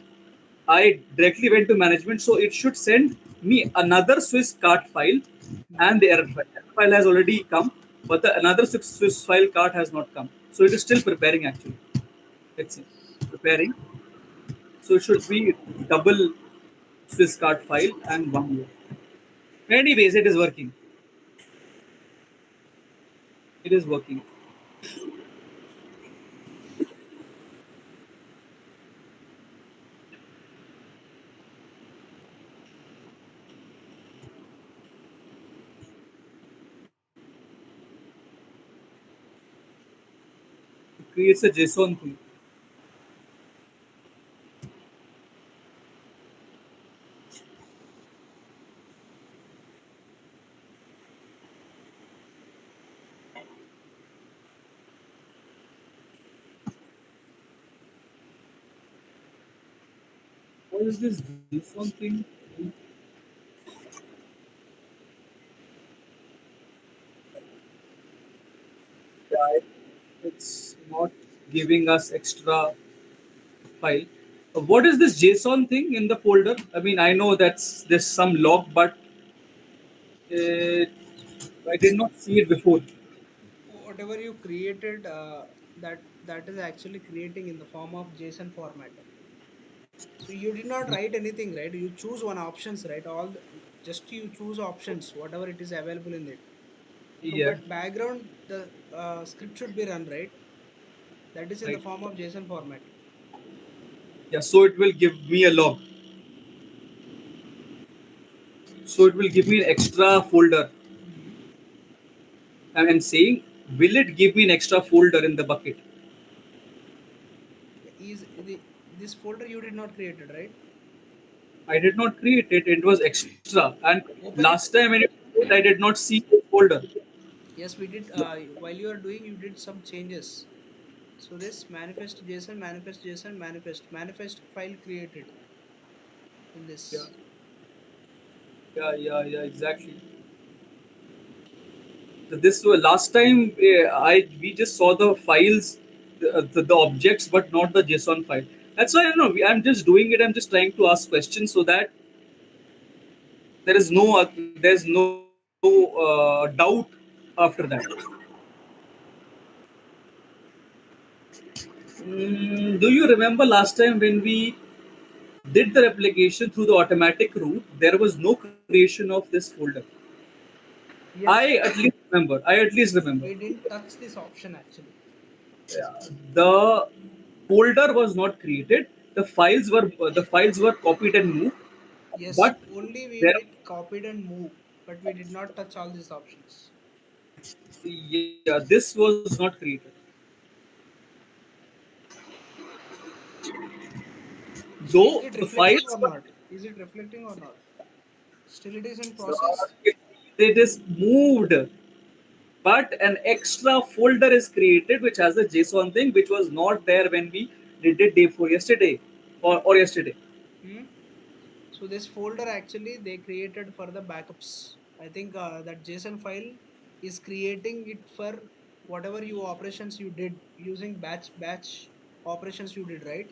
[SPEAKER 2] I directly went to management, so it should send me another Swiss cart file
[SPEAKER 1] Hmm.
[SPEAKER 2] and the error file. Error file has already come, but the another Swiss file cart has not come. So it is still preparing actually. Let's see, preparing. So it should be double Swiss cart file and one more. Anyways, it is working. It is working. It creates a JSON thing. What is this JSON thing? Yeah, it's not giving us extra file. What is this JSON thing in the folder? I mean, I know that's there's some log, but uh, I did not see it before.
[SPEAKER 1] Whatever you created, that is actually creating in the form of JSON format. So you did not write anything, right? You choose one options, right? Just you choose options, whatever it is available in it. So,
[SPEAKER 2] Yeah,
[SPEAKER 1] but background the script should be run, right? That is in the
[SPEAKER 2] right.
[SPEAKER 1] form of JSON format.
[SPEAKER 2] Yeah, so it will give me a log. So it will give me an extra folder.
[SPEAKER 1] Hmm.
[SPEAKER 2] I'm saying, will it give me an extra folder in the bucket?
[SPEAKER 1] Is this folder you did not created, right?
[SPEAKER 2] I did not create it. It was extra. And
[SPEAKER 1] Open it.
[SPEAKER 2] last time when you did it, I did not see the folder.
[SPEAKER 1] Yes, we did. While you are doing, you did some changes. So this manifest file created in
[SPEAKER 2] Yeah,
[SPEAKER 1] this.
[SPEAKER 2] exactly. So this was last time I we just saw the files, the objects, but not the JSON file. That's why I know I'm just doing it. I'm just trying to ask questions so that there's no doubt after that. Do you remember last time when we did the replication through the automatic route? There was no creation of this folder.
[SPEAKER 1] Yes,
[SPEAKER 2] I at least remember.
[SPEAKER 1] we didn't touch this option actually.
[SPEAKER 2] The folder was not created. The files were copied and moved,
[SPEAKER 1] Yes,
[SPEAKER 2] but
[SPEAKER 1] only we
[SPEAKER 2] there,
[SPEAKER 1] did copied and move, but we did not touch all these options.
[SPEAKER 2] yeah, this was not created.
[SPEAKER 1] So is
[SPEAKER 2] Though
[SPEAKER 1] it
[SPEAKER 2] the
[SPEAKER 1] reflecting
[SPEAKER 2] files
[SPEAKER 1] or
[SPEAKER 2] were,
[SPEAKER 1] not? Is it reflecting or not? Still it is in
[SPEAKER 2] uh,
[SPEAKER 1] process.
[SPEAKER 2] it, it is moved, but an extra folder is created which has a JSON thing which was not there when we did it day before yesterday or yesterday.
[SPEAKER 1] Hmm? So this folder actually they created for the backups. I think that JSON file is creating it for whatever you operations you did using batch operations you did, right?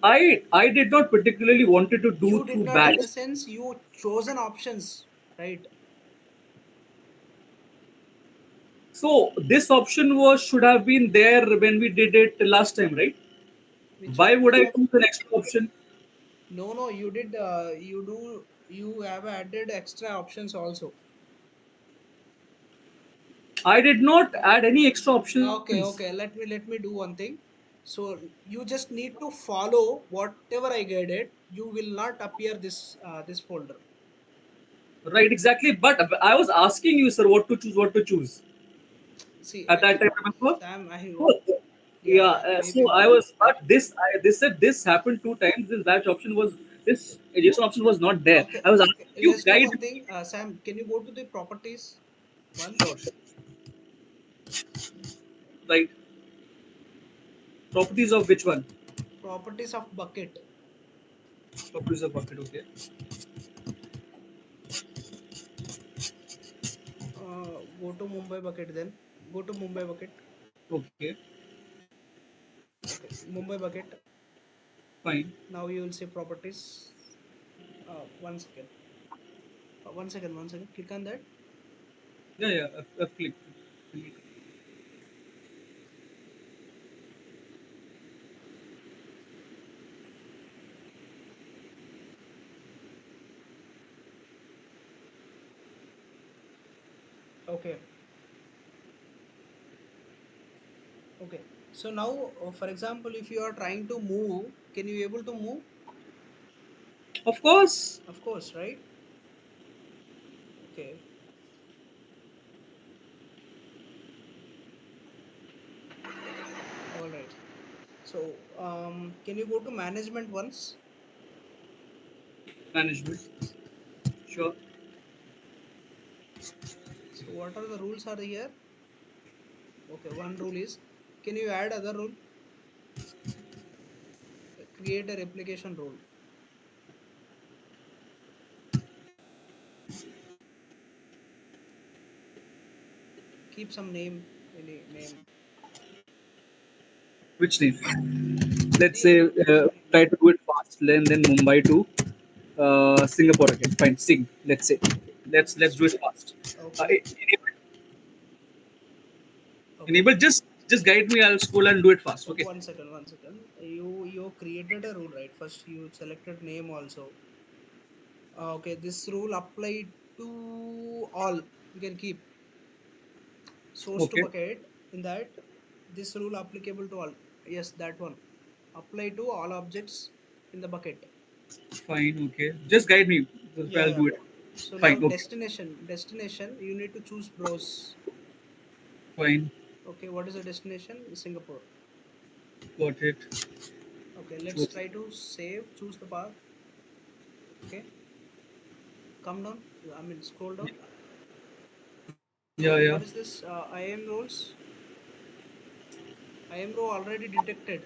[SPEAKER 2] I did not particularly wanted to do
[SPEAKER 1] You did
[SPEAKER 2] through
[SPEAKER 1] not, in
[SPEAKER 2] batch.
[SPEAKER 1] the sense you chosen options, right?
[SPEAKER 2] So this option was should have been there when we did it last time, right?
[SPEAKER 1] Which
[SPEAKER 2] Why would
[SPEAKER 1] which
[SPEAKER 2] I
[SPEAKER 1] of
[SPEAKER 2] choose an extra option?
[SPEAKER 1] No, no, you did. You have added extra options also.
[SPEAKER 2] I did not add any extra options.
[SPEAKER 1] Okay, okay. Let me do one thing. So you just need to follow whatever I guided. You will not appear this folder.
[SPEAKER 2] Right, exactly. But I was asking you, sir, what to choose, what to choose.
[SPEAKER 1] See,
[SPEAKER 2] At that time, remember?
[SPEAKER 1] Sam, I
[SPEAKER 2] So,
[SPEAKER 1] yeah,
[SPEAKER 2] yeah.
[SPEAKER 1] yeah, maybe
[SPEAKER 2] So I was, but this said this happened two times. This batch option was this adjacent option was not there.
[SPEAKER 1] okay.
[SPEAKER 2] I was asking
[SPEAKER 1] Okay.
[SPEAKER 2] you
[SPEAKER 1] Let's do
[SPEAKER 2] guide.
[SPEAKER 1] one thing. Sam, can you go to the properties
[SPEAKER 2] Sure,
[SPEAKER 1] once?
[SPEAKER 2] sure. Right. Properties of which one?
[SPEAKER 1] Properties of bucket.
[SPEAKER 2] Properties of bucket. Okay.
[SPEAKER 1] Go to Mumbai bucket then. Go to Mumbai bucket.
[SPEAKER 2] Okay.
[SPEAKER 1] Okay, Mumbai bucket.
[SPEAKER 2] Fine.
[SPEAKER 1] Now you will see properties. One second. One second. One second. Click on that.
[SPEAKER 2] Yeah, yeah. I've clicked.
[SPEAKER 1] Okay. Okay. So now, for example, if you are trying to move, can you able to move?
[SPEAKER 2] Of course.
[SPEAKER 1] Of course, right? Okay. All right. So, can you go to management once?
[SPEAKER 2] Management. Sure.
[SPEAKER 1] So, what are the rules are here? Okay. One rule is, can you add other rule? Create a replication rule. Keep some name. Any name.
[SPEAKER 2] Which name? Let's say
[SPEAKER 1] Any
[SPEAKER 2] try to do it fast. Then Mumbai to Singapore again. Fine. Sing. Let's say. Let's do it fast.
[SPEAKER 1] okay. Okay.
[SPEAKER 2] Enable. Just guide me. I'll scroll and do it fast. Okay.
[SPEAKER 1] One second. One second. You created a rule, right? First, you selected name also. Okay, this rule applied to all. You can keep source to
[SPEAKER 2] Okay.
[SPEAKER 1] bucket. In that, this rule applicable to all. Yes, that one. Apply to all objects in the bucket.
[SPEAKER 2] Fine. Okay. Just guide me.
[SPEAKER 1] Yeah,
[SPEAKER 2] I'll
[SPEAKER 1] yeah.
[SPEAKER 2] do it.
[SPEAKER 1] So now
[SPEAKER 2] Fine. Okay.
[SPEAKER 1] destination. You need to choose browse.
[SPEAKER 2] Fine.
[SPEAKER 1] Okay, what is the destination? Singapore.
[SPEAKER 2] Got it.
[SPEAKER 1] Okay, let's try to save. Choose the path. Okay, come down. I mean, scroll down.
[SPEAKER 2] Yeah.
[SPEAKER 1] Okay,
[SPEAKER 2] Yeah.
[SPEAKER 1] what is this? IAM rules. IAM row already detected.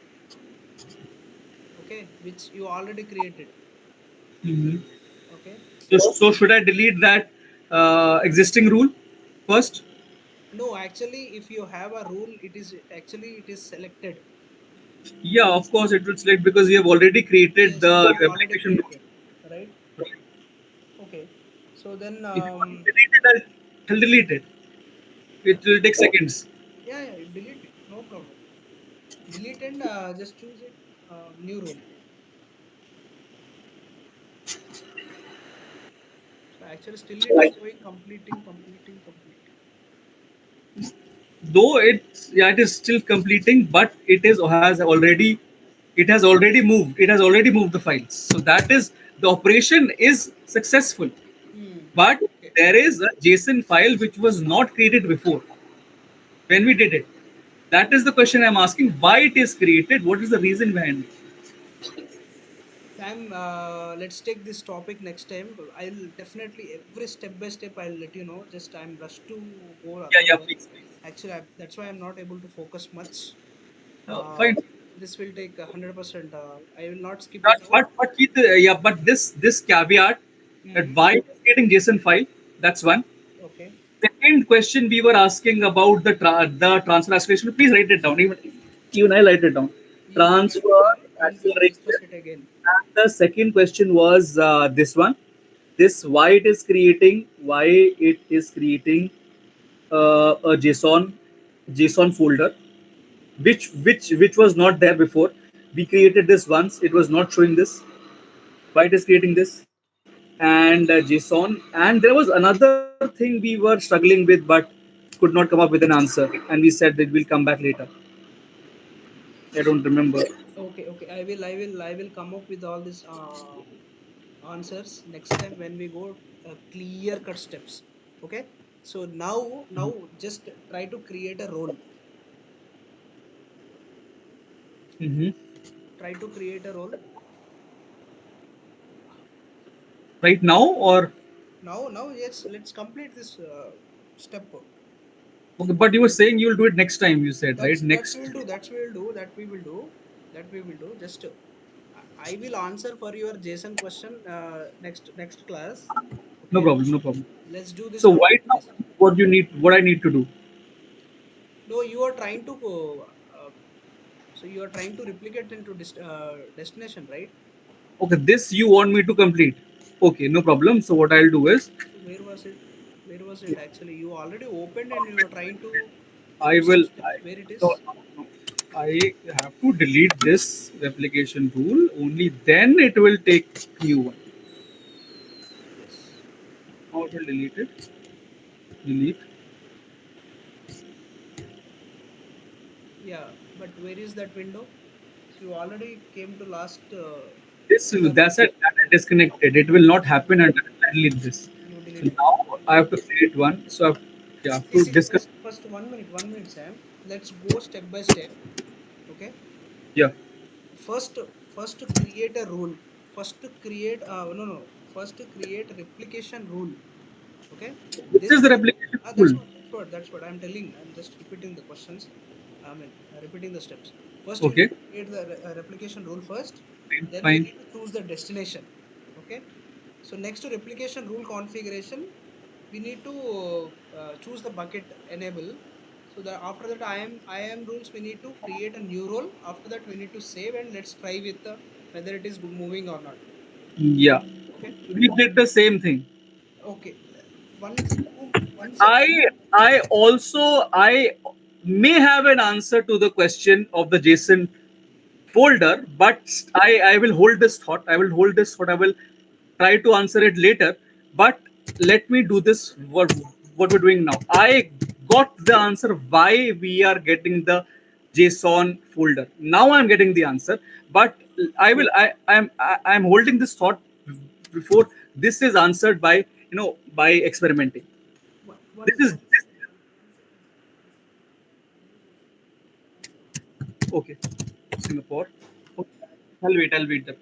[SPEAKER 1] Okay, which you already created.
[SPEAKER 2] Mm-hmm.
[SPEAKER 1] Okay.
[SPEAKER 2] So should I delete that existing rule first?
[SPEAKER 1] No, actually, if you have a rule, it is selected.
[SPEAKER 2] Yeah, of course it will select because we have already created
[SPEAKER 1] Yes, you
[SPEAKER 2] the
[SPEAKER 1] have already
[SPEAKER 2] replication
[SPEAKER 1] created,
[SPEAKER 2] rule.
[SPEAKER 1] right? Okay. So then,
[SPEAKER 2] If you want to delete it, I'll delete it. It will take seconds.
[SPEAKER 1] yeah, yeah, delete it. No problem. Delete and just choose it. New rule. So actually, still it is showing completing.
[SPEAKER 2] Though it is still completing, but it has already moved. It has already moved the files. So that is the operation is successful.
[SPEAKER 1] Hmm.
[SPEAKER 2] But
[SPEAKER 1] Okay.
[SPEAKER 2] there is a JSON file which was not created before when we did it. That is the question I'm asking. Why it is created? What is the reason behind it?
[SPEAKER 1] Sam, let's take this topic next time. I'll definitely every step by step I'll let you know. Just I'm rushed to go
[SPEAKER 2] Yeah,
[SPEAKER 1] other
[SPEAKER 2] yeah,
[SPEAKER 1] work.
[SPEAKER 2] please, please.
[SPEAKER 1] Actually, that's why I'm not able to focus much.
[SPEAKER 2] Fine.
[SPEAKER 1] This will take 100%. I will not skip
[SPEAKER 2] But
[SPEAKER 1] it out.
[SPEAKER 2] but keep yeah, but this caveat that
[SPEAKER 1] Hmm.
[SPEAKER 2] why it is getting JSON file. That's one.
[SPEAKER 1] Okay.
[SPEAKER 2] Second question we were asking about the transfer acceleration. Please write it down. Even I write it down.
[SPEAKER 1] You
[SPEAKER 2] Transfer
[SPEAKER 1] write it down. we'll discuss it again.
[SPEAKER 2] And the second question was this one. This why it is creating a JSON folder, which was not there before. We created this once. It was not showing this. Why it is creating this? And JSON. And there was another thing we were struggling with, but could not come up with an answer. And we said that we'll come back later. I don't remember.
[SPEAKER 1] Okay, okay. I will come up with all these answers next time when we go clear cut steps. Okay. So now just try to create a role.
[SPEAKER 2] Hmm.
[SPEAKER 1] Try to create a role.
[SPEAKER 2] Right now, or
[SPEAKER 1] Now yes, let's complete this step.
[SPEAKER 2] okay, but you were saying you'll do it next time. You said right
[SPEAKER 1] That we
[SPEAKER 2] next.
[SPEAKER 1] will do. That we will do. Just I will answer for your Jason question next class.
[SPEAKER 2] No
[SPEAKER 1] Okay.
[SPEAKER 2] problem. No problem.
[SPEAKER 1] Let's do this
[SPEAKER 2] So
[SPEAKER 1] one.
[SPEAKER 2] right now, what you need, what I need to do.
[SPEAKER 1] No, you are trying to so you are trying to replicate into destination, right?
[SPEAKER 2] Okay, this you want me to complete. Okay, no problem. So what I'll do is
[SPEAKER 1] So where was it? Where was it actually? You already opened and you are trying to
[SPEAKER 2] I
[SPEAKER 1] put some
[SPEAKER 2] will.
[SPEAKER 1] steps. Where it
[SPEAKER 2] No,
[SPEAKER 1] is?
[SPEAKER 2] no, no. I have to delete this replication rule. Only then it will take new one.
[SPEAKER 1] Yes.
[SPEAKER 2] How it will delete it? Delete.
[SPEAKER 1] Yeah, but where is that window? So you already came to last
[SPEAKER 2] This
[SPEAKER 1] other.
[SPEAKER 2] that's it. That is disconnected. It will not happen until I delete this.
[SPEAKER 1] You
[SPEAKER 2] So
[SPEAKER 1] deleted.
[SPEAKER 2] now I have to create one. So I have to
[SPEAKER 1] See,
[SPEAKER 2] disconnect.
[SPEAKER 1] first 1 minute, Sam. Let's go step by step. Okay.
[SPEAKER 2] Yeah.
[SPEAKER 1] First, first create a rule. First create no. First create replication rule. Okay.
[SPEAKER 2] This
[SPEAKER 1] This
[SPEAKER 2] is the
[SPEAKER 1] rule.
[SPEAKER 2] replication
[SPEAKER 1] That's
[SPEAKER 2] rule.
[SPEAKER 1] what. That's what I'm telling. I'm just repeating the questions. I mean, repeating the steps. First, we need
[SPEAKER 2] Okay.
[SPEAKER 1] to create the replication rule first.
[SPEAKER 2] Fine.
[SPEAKER 1] Then we
[SPEAKER 2] Fine.
[SPEAKER 1] need to choose the destination. Okay. So next to replication rule configuration, we need to choose the bucket enable. So that after that I am rules we need to create a new role. After that we need to save and let's try with whether it is moving or not.
[SPEAKER 2] Yeah.
[SPEAKER 1] Okay.
[SPEAKER 2] We did the same thing.
[SPEAKER 1] Okay. Once
[SPEAKER 2] I I may have an answer to the question of the JSON folder, but I will hold this thought. I will hold this thought. I will try to answer it later. But let me do this. What we're doing now. I got the answer why we are getting the JSON folder. Now I'm getting the answer, but I will. I'm holding this thought before this is answered by by experimenting.
[SPEAKER 1] one
[SPEAKER 2] This is
[SPEAKER 1] second.
[SPEAKER 2] okay. Singapore. Okay. I'll wait. I'll wait. The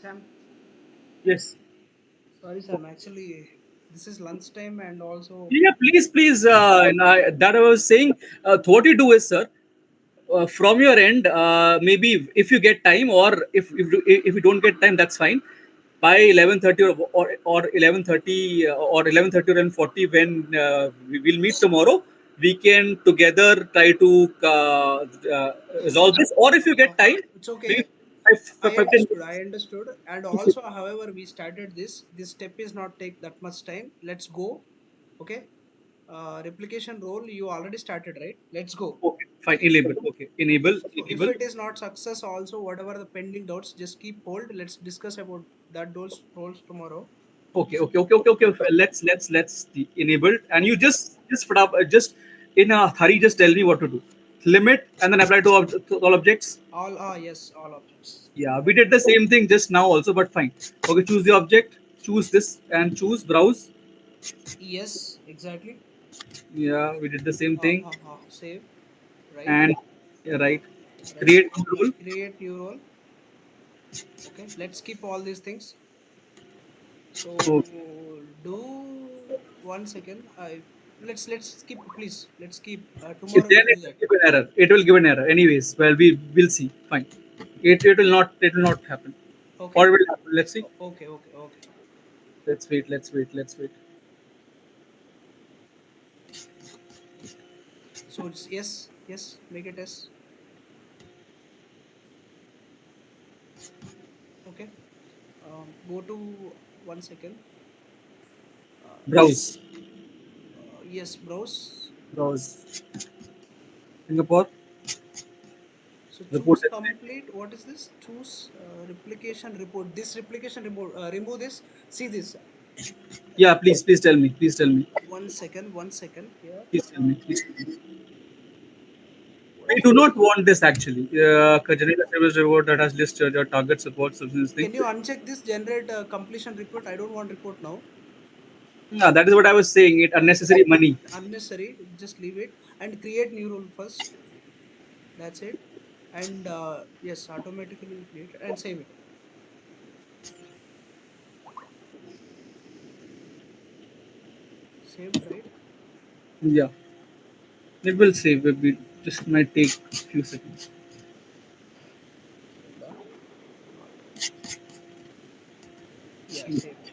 [SPEAKER 1] Sam,
[SPEAKER 2] Yes.
[SPEAKER 1] sorry, Sam. Actually, this is lunchtime and also
[SPEAKER 2] Yeah, please, please. That I was saying. What you do is, sir, from your end, maybe if you get time, or if you don't get time, that's fine. By 11:30 or 11:30 or 11:30 or 11:40, when we will meet tomorrow, we can together try to resolve this. Or if you get time,
[SPEAKER 1] it's
[SPEAKER 2] maybe
[SPEAKER 1] okay. I
[SPEAKER 2] 10
[SPEAKER 1] understood. I
[SPEAKER 2] minutes.
[SPEAKER 1] understood. And also, however, we started this. This step is not take that much time. Let's go. Okay. Replication role you already started, right? Let's go.
[SPEAKER 2] Okay, fine. Enable. Okay, enable,
[SPEAKER 1] So if
[SPEAKER 2] enable.
[SPEAKER 1] it is not success, also whatever the pending doubts, just keep hold. Let's discuss about that those roles tomorrow.
[SPEAKER 2] Okay, okay, okay, okay, okay. Let's enable, and you just put up just in a hurry. Just tell me what to do. Limit and then apply to, to all objects.
[SPEAKER 1] All yes, all objects.
[SPEAKER 2] Yeah, we did the same thing just now also, but fine. Okay, choose the object, choose this, and choose browse.
[SPEAKER 1] Yes, exactly.
[SPEAKER 2] Yeah, we did the same thing,
[SPEAKER 1] Save, right,
[SPEAKER 2] and yeah, right.
[SPEAKER 1] right.
[SPEAKER 2] Create new rule.
[SPEAKER 1] Create new role. Okay, let's keep all these things.
[SPEAKER 2] Okay.
[SPEAKER 1] So do 1 second. I let's skip, please. Let's keep.
[SPEAKER 2] Then
[SPEAKER 1] Tomorrow we'll
[SPEAKER 2] it
[SPEAKER 1] do
[SPEAKER 2] will
[SPEAKER 1] that.
[SPEAKER 2] give an error. It will give an error. Anyways, well, we will see. Fine. It will not happen. Or
[SPEAKER 1] Okay.
[SPEAKER 2] it will happen. Let's see.
[SPEAKER 1] Okay. Okay. Okay.
[SPEAKER 2] Let's wait. Let's wait. Let's wait.
[SPEAKER 1] So it's yes. Yes. Make it yes. Okay. Go to 1 second.
[SPEAKER 2] Browse.
[SPEAKER 1] Yes. Browse.
[SPEAKER 2] Browse. Singapore.
[SPEAKER 1] So
[SPEAKER 2] Report
[SPEAKER 1] choose
[SPEAKER 2] estimate.
[SPEAKER 1] complete. What is this? Choose replication report. This replication report. Remove this. See this.
[SPEAKER 2] Yeah, please tell me. Please tell me.
[SPEAKER 1] 1 second. 1 second here.
[SPEAKER 2] Please tell me. Please tell me.
[SPEAKER 1] What
[SPEAKER 2] We
[SPEAKER 1] is
[SPEAKER 2] do
[SPEAKER 1] this?
[SPEAKER 2] not want this actually. Generate a service reward that has listed your target support substance thing.
[SPEAKER 1] Can you uncheck this generate completion report? I don't want report now.
[SPEAKER 2] Yeah, that is what I was saying. It unnecessary money.
[SPEAKER 1] Unnecessary. Just leave it and create new rule first. That's it. And yes, automatically create and save it. Saved, right?
[SPEAKER 2] Yeah, it will save. It will just might take a few seconds.
[SPEAKER 1] Done. Yeah, saved.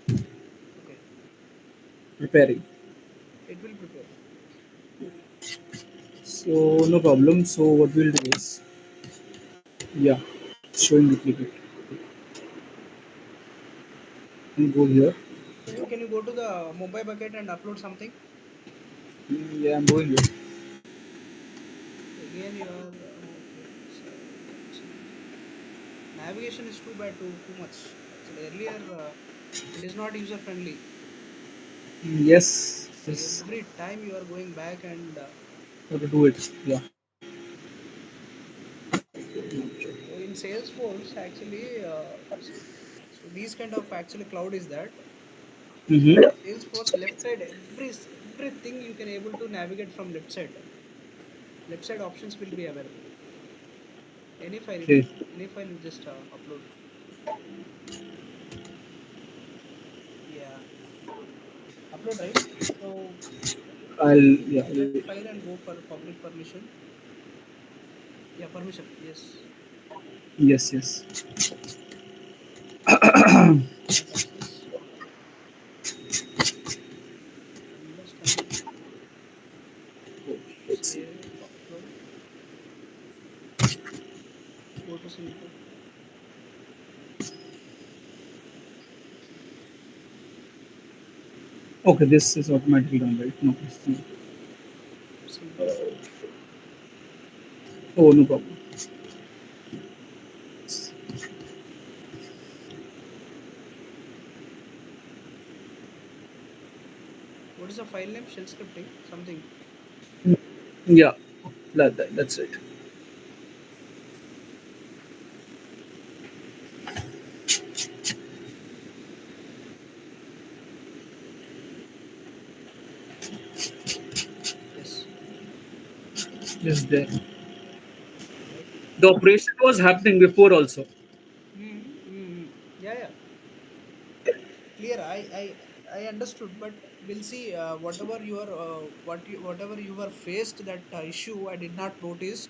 [SPEAKER 1] Hmm. Okay,
[SPEAKER 2] Preparing.
[SPEAKER 1] it will prepare.
[SPEAKER 2] So no problem. So what we'll do is, yeah, showing duplicate. And go here.
[SPEAKER 1] Can you go to the Mumbai bucket and upload something?
[SPEAKER 2] Yeah, I'm going here.
[SPEAKER 1] Again, you are okay. So actually, navigation is too bad, too much. Actually, earlier it is not user friendly.
[SPEAKER 2] Yes, yes.
[SPEAKER 1] Every time you are going back and
[SPEAKER 2] How to do it? Yeah.
[SPEAKER 1] so in Salesforce, actually, so these kind of actually cloud is that
[SPEAKER 2] Mm-hmm.
[SPEAKER 1] Salesforce left side everything you can able to navigate from left side. Left side options will be available. Any file,
[SPEAKER 2] Okay.
[SPEAKER 1] any file you just upload. Yeah, upload, right. So
[SPEAKER 2] Yeah.
[SPEAKER 1] select file and go for public permission. Yeah, permission. Yes.
[SPEAKER 2] Yes, yes.
[SPEAKER 1] Done success. Understand.
[SPEAKER 2] Let's see.
[SPEAKER 1] Save. Upload. Go to Singapore.
[SPEAKER 2] Okay, this is automatically done, right? No, no.
[SPEAKER 1] Singapore.
[SPEAKER 2] Oh, no problem.
[SPEAKER 1] What is the file name? Shell scripting. Something.
[SPEAKER 2] Yeah, that's it.
[SPEAKER 1] Yes.
[SPEAKER 2] Just there. The operation was happening before also.
[SPEAKER 1] Yeah, yeah, clear. I understood, but we'll see. Whatever you are, whatever you were faced that issue, I did not notice.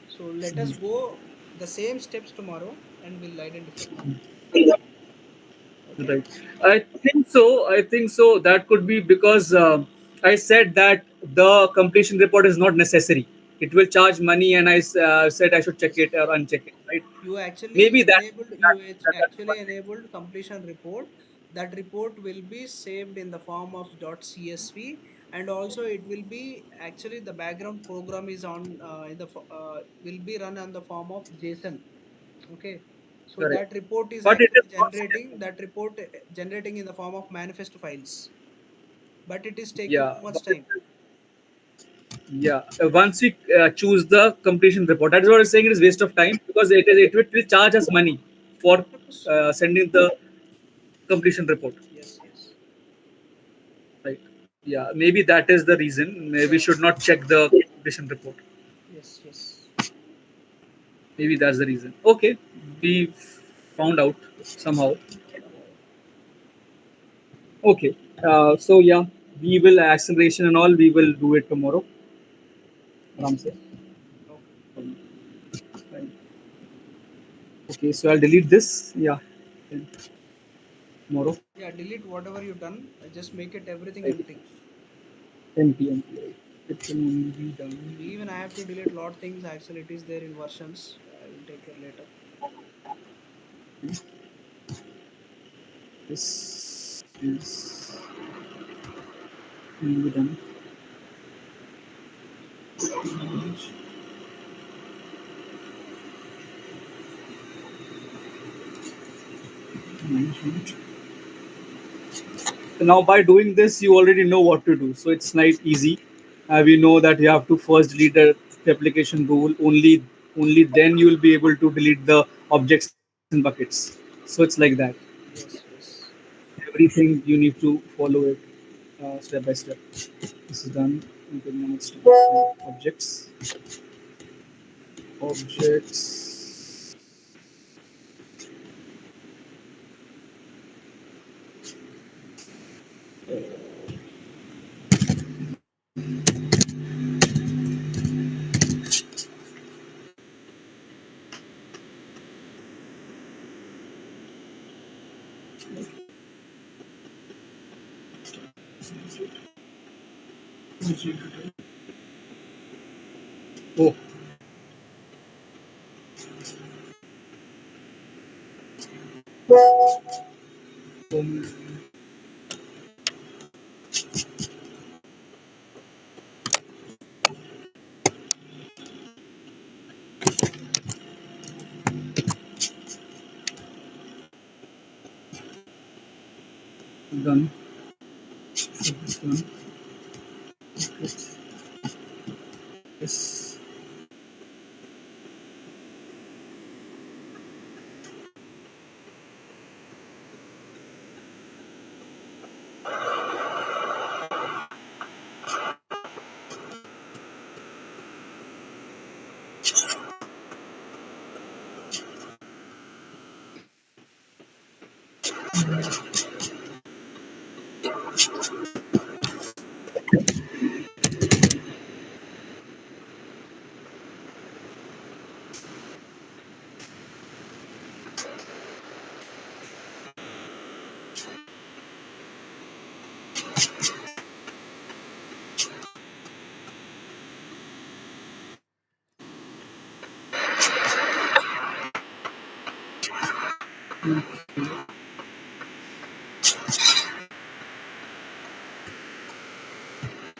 [SPEAKER 1] So let us go the same steps tomorrow, and we'll identify. Okay.
[SPEAKER 2] Right. I think so. I think so. That could be because I said that the completion report is not necessary. It will charge money, and said I should check
[SPEAKER 1] Yes.
[SPEAKER 2] it or uncheck it. Right.
[SPEAKER 1] You actually
[SPEAKER 2] Maybe
[SPEAKER 1] enabled.
[SPEAKER 2] that's
[SPEAKER 1] Actually
[SPEAKER 2] why.
[SPEAKER 1] enabled completion report. That report will be saved in the form of .csv, and also it will be actually the background program is on will be run on the form of JSON. Okay. So
[SPEAKER 2] Correct.
[SPEAKER 1] that report is
[SPEAKER 2] But it is
[SPEAKER 1] actually
[SPEAKER 2] not
[SPEAKER 1] generating
[SPEAKER 2] CSV.
[SPEAKER 1] that report generating in the form of manifest files, but it is taking
[SPEAKER 2] Yeah.
[SPEAKER 1] too much
[SPEAKER 2] But it
[SPEAKER 1] time.
[SPEAKER 2] is, yeah. Once we choose the completion report, that is what I'm saying. It is waste of time because it will charge us money for
[SPEAKER 1] 100%.
[SPEAKER 2] sending the completion report.
[SPEAKER 1] Yes, yes,
[SPEAKER 2] Right. Yeah. Maybe that is the reason. Maybe we should not check the completion report.
[SPEAKER 1] yes, yes.
[SPEAKER 2] Maybe that's the reason. Okay. We found out somehow. Okay. So yeah, we will acceleration and all. We will do it tomorrow. Aram se.
[SPEAKER 1] Okay.
[SPEAKER 2] Fine. Okay. So I'll delete this. Yeah. Then tomorrow.
[SPEAKER 1] Yeah, delete whatever you done. Just make it everything
[SPEAKER 2] Right.
[SPEAKER 1] empty.
[SPEAKER 2] 10 p.m. Right. It can only be done.
[SPEAKER 1] Even I have to delete lot things. Actually, it is there in versions. I will take care later.
[SPEAKER 2] This is only done. Management. So now by doing this, you already know what to do. So it's nice, easy. We know that you have to first delete the application rule. Only then you will be able to delete the objects and buckets. So it's like that.
[SPEAKER 1] Yes, yes.
[SPEAKER 2] Everything you need to follow it step by step. This is done. You can now start objects. Objects. Oh, um, done. This done. Yes.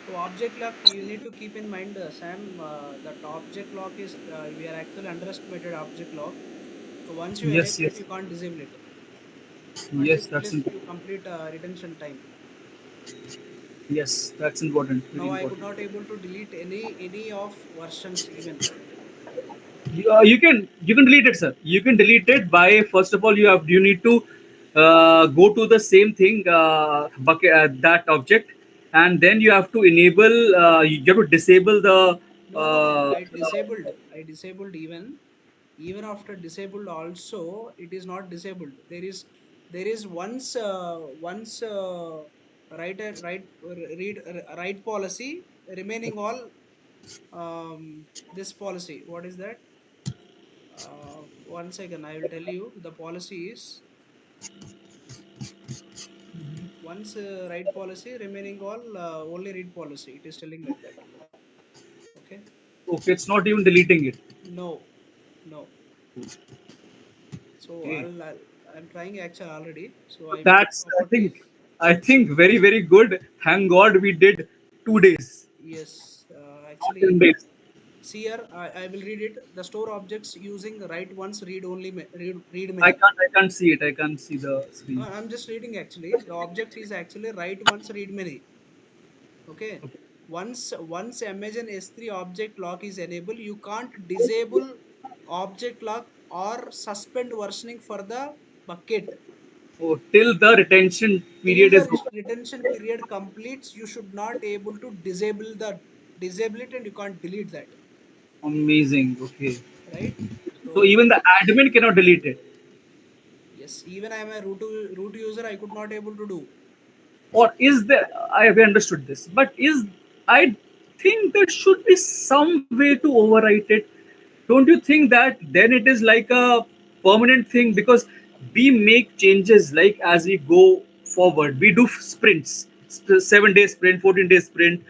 [SPEAKER 1] So object lock, you need to keep in mind, Sam, that object lock is we are actually underestimated object lock. So once you
[SPEAKER 2] Yes.
[SPEAKER 1] enable it,
[SPEAKER 2] Yes.
[SPEAKER 1] you can't disable it
[SPEAKER 2] Yes.
[SPEAKER 1] until
[SPEAKER 2] That's
[SPEAKER 1] unless you
[SPEAKER 2] important.
[SPEAKER 1] complete retention time.
[SPEAKER 2] Yes. That's important. Very
[SPEAKER 1] Now I could
[SPEAKER 2] important.
[SPEAKER 1] not able to delete any of versions even.
[SPEAKER 2] You can delete it, sir. You can delete it by first of all you need to go to the same thing bucket that object, and then you have to enable you have to disable the
[SPEAKER 1] No, no, no.
[SPEAKER 2] uh,
[SPEAKER 1] I disabled even. even after disabled also it is not disabled. There is once write a right read right policy remaining all this policy. What is that? One second, I will tell you. The policy is once write policy remaining all only read policy. It is telling like that. Okay.
[SPEAKER 2] Okay, it's not even deleting it.
[SPEAKER 1] No, no. So
[SPEAKER 2] Okay.
[SPEAKER 1] I'm trying actually already. So I made
[SPEAKER 2] That's
[SPEAKER 1] properties.
[SPEAKER 2] I think very very good. Thank God we did 2 days,
[SPEAKER 1] Yes,
[SPEAKER 2] not 10 days.
[SPEAKER 1] see here, I will read it. The store objects using write once, read only, read
[SPEAKER 2] I
[SPEAKER 1] many.
[SPEAKER 2] can't see it. I can't see the screen.
[SPEAKER 1] I'm just reading actually. The object is actually write once, read many. Okay.
[SPEAKER 2] Okay.
[SPEAKER 1] Once Amazon S3 object lock is enabled, you can't disable object lock or suspend versioning for the bucket.
[SPEAKER 2] Oh, till the retention
[SPEAKER 1] Till
[SPEAKER 2] period
[SPEAKER 1] the
[SPEAKER 2] is over.
[SPEAKER 1] retention period completes, you should not able to disable it and you can't delete that.
[SPEAKER 2] Amazing. Okay.
[SPEAKER 1] Right?
[SPEAKER 2] So
[SPEAKER 1] So
[SPEAKER 2] even the admin cannot delete it.
[SPEAKER 1] yes, even I am a root user, I could not able to do.
[SPEAKER 2] Or is there? I have understood this, but is I think there should be some way to overwrite it. Don't you think that then it is like a permanent thing, because we make changes like as we go forward. We do sprints, 7 day sprint, 14-day sprint,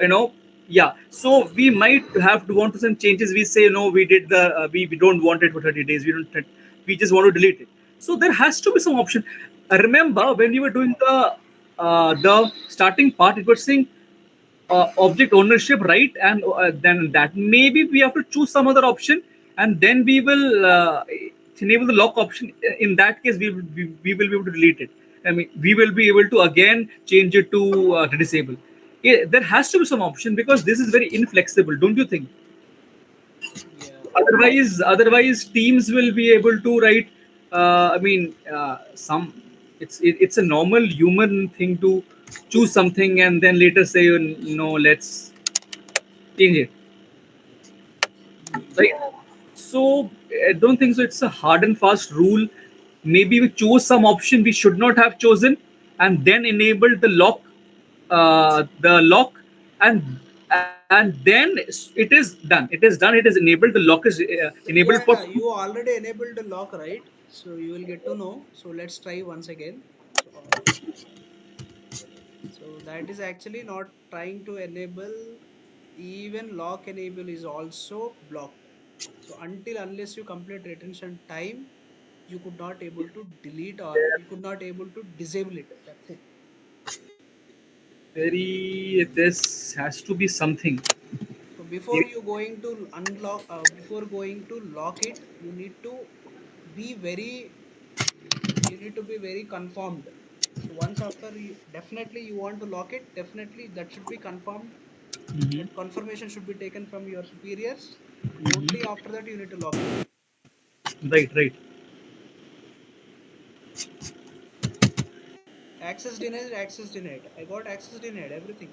[SPEAKER 2] you know. Yeah, so we might have to want to some changes. We say no, we did the we don't want it for 30 days. We just want to delete it. So there has to be some option. I remember when you were doing the starting part, it was saying object ownership, right? And then that maybe we have to choose some other option, and then we will enable the lock option. In that case, we will be able to delete it. I mean, we will be able to again change it to disable. Yeah, there has to be some option, because this is very inflexible, don't you think?
[SPEAKER 1] Yeah.
[SPEAKER 2] Otherwise teams will be able to write, I mean, some it's a normal human thing to choose something and then later say, no, let's change it,
[SPEAKER 1] Hmm.
[SPEAKER 2] right? So I don't think so it's a hard and fast rule. Maybe we chose some option we should not have chosen, and then enabled the lock, and then it is done. It is enabled. The lock is enabled
[SPEAKER 1] Yeah,
[SPEAKER 2] for
[SPEAKER 1] yeah, you already enabled the lock, right? So you will get to know. So let's try once again. So that is actually not trying to enable. Even lock enable is also blocked. So until unless you complete retention time, you could not able to delete or you could not able to disable it. That's it.
[SPEAKER 2] very. This has to be something.
[SPEAKER 1] So before you going to unlock, before going to lock it, be very, you need to be very confirmed. So once after you definitely you want to lock it, definitely that should be confirmed. That confirmation should be taken from your superiors. Only after that you need to lock it.
[SPEAKER 2] Right, right.
[SPEAKER 1] Access denied, access denied. I got access denied, everything.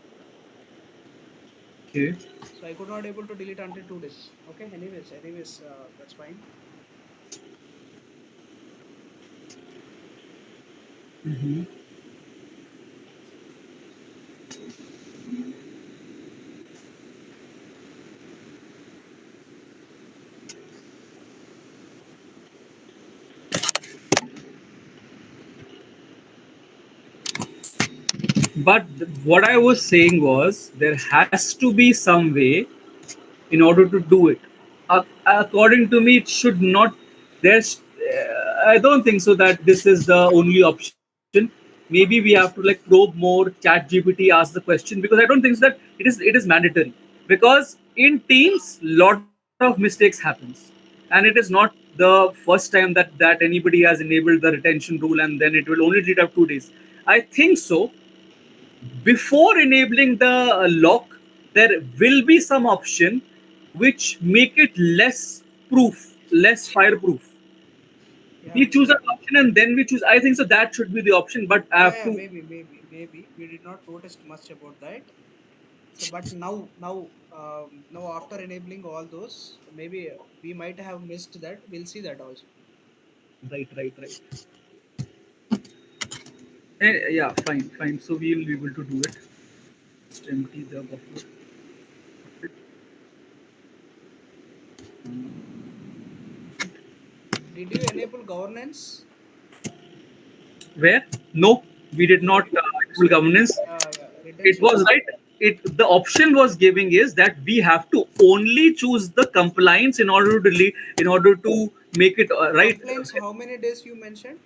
[SPEAKER 2] Okay.
[SPEAKER 1] So I could not able to delete until 2 days. Okay. Anyways, that's fine.
[SPEAKER 2] But what I was saying was there has to be some way in order to do it. According to me, it should not. There's. I don't think so that this is the only option. Maybe we have to like probe more. Chat GPT ask the question, because I don't think so that it is mandatory, because in teams lot of mistakes happens, and it is not the first time that anybody has enabled the retention rule and then it will only delete up 2 days. I think so before enabling the lock, there will be some option which make it less fireproof. We
[SPEAKER 1] Yeah.
[SPEAKER 2] choose an option and then we choose. I think so that should be the option, but I
[SPEAKER 1] Yeah,
[SPEAKER 2] have
[SPEAKER 1] yeah,
[SPEAKER 2] to.
[SPEAKER 1] maybe. We did not notice much about that. So, but now after enabling all those, maybe we might have missed that. We'll see that also.
[SPEAKER 2] Right, right, right. Yeah, fine, fine. So we'll be able to do it. Just empty the buffer.
[SPEAKER 1] Did you enable governance?
[SPEAKER 2] Where? No, we did not enable
[SPEAKER 1] So
[SPEAKER 2] governance. It
[SPEAKER 1] retention.
[SPEAKER 2] was right. It the option was giving is that we have to only choose the compliance in order to delete, in order to make it right.
[SPEAKER 1] Complaints, how many days you mentioned?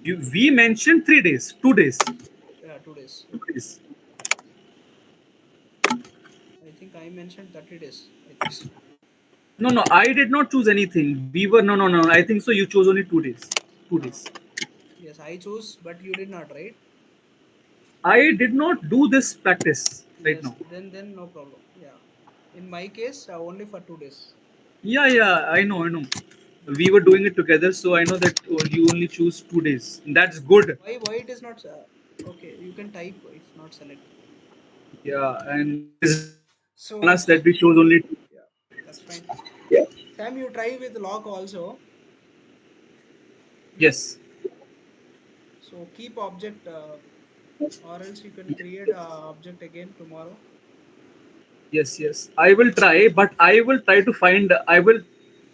[SPEAKER 2] We mentioned 3 days, 2 days,
[SPEAKER 1] Yeah, 2 days.
[SPEAKER 2] 2 days.
[SPEAKER 1] I think I mentioned 30 days. I think so.
[SPEAKER 2] No, no, I did not choose anything. We were no, no, no. I think so. You chose only 2 days. 2 days.
[SPEAKER 1] Yes, I chose, but you did not, right?
[SPEAKER 2] I did not do this practice right
[SPEAKER 1] Yes,
[SPEAKER 2] now.
[SPEAKER 1] then no problem. Yeah. In my case, only for 2 days.
[SPEAKER 2] Yeah, yeah, I know, I know. We were doing it together, so I know that you only choose 2 days. That's good.
[SPEAKER 1] Why it is not? Okay, you can type if not selected.
[SPEAKER 2] Yeah, and it is on
[SPEAKER 1] So
[SPEAKER 2] us that we chose only two.
[SPEAKER 1] yeah, that's fine.
[SPEAKER 2] Yeah.
[SPEAKER 1] Sam, you try with lock also.
[SPEAKER 2] Yes.
[SPEAKER 1] So keep object, or else you can create a object again tomorrow.
[SPEAKER 2] Yes, yes. I will try, but I will try to find. I will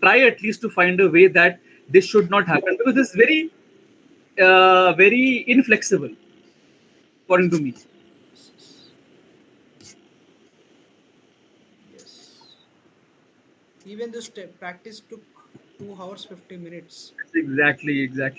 [SPEAKER 2] try at least to find a way that this should not happen because it's very inflexible, according to me.
[SPEAKER 1] Yes, yes. Yes. Even this practice took 2 hours 50 minutes.
[SPEAKER 2] Exactly, exactly.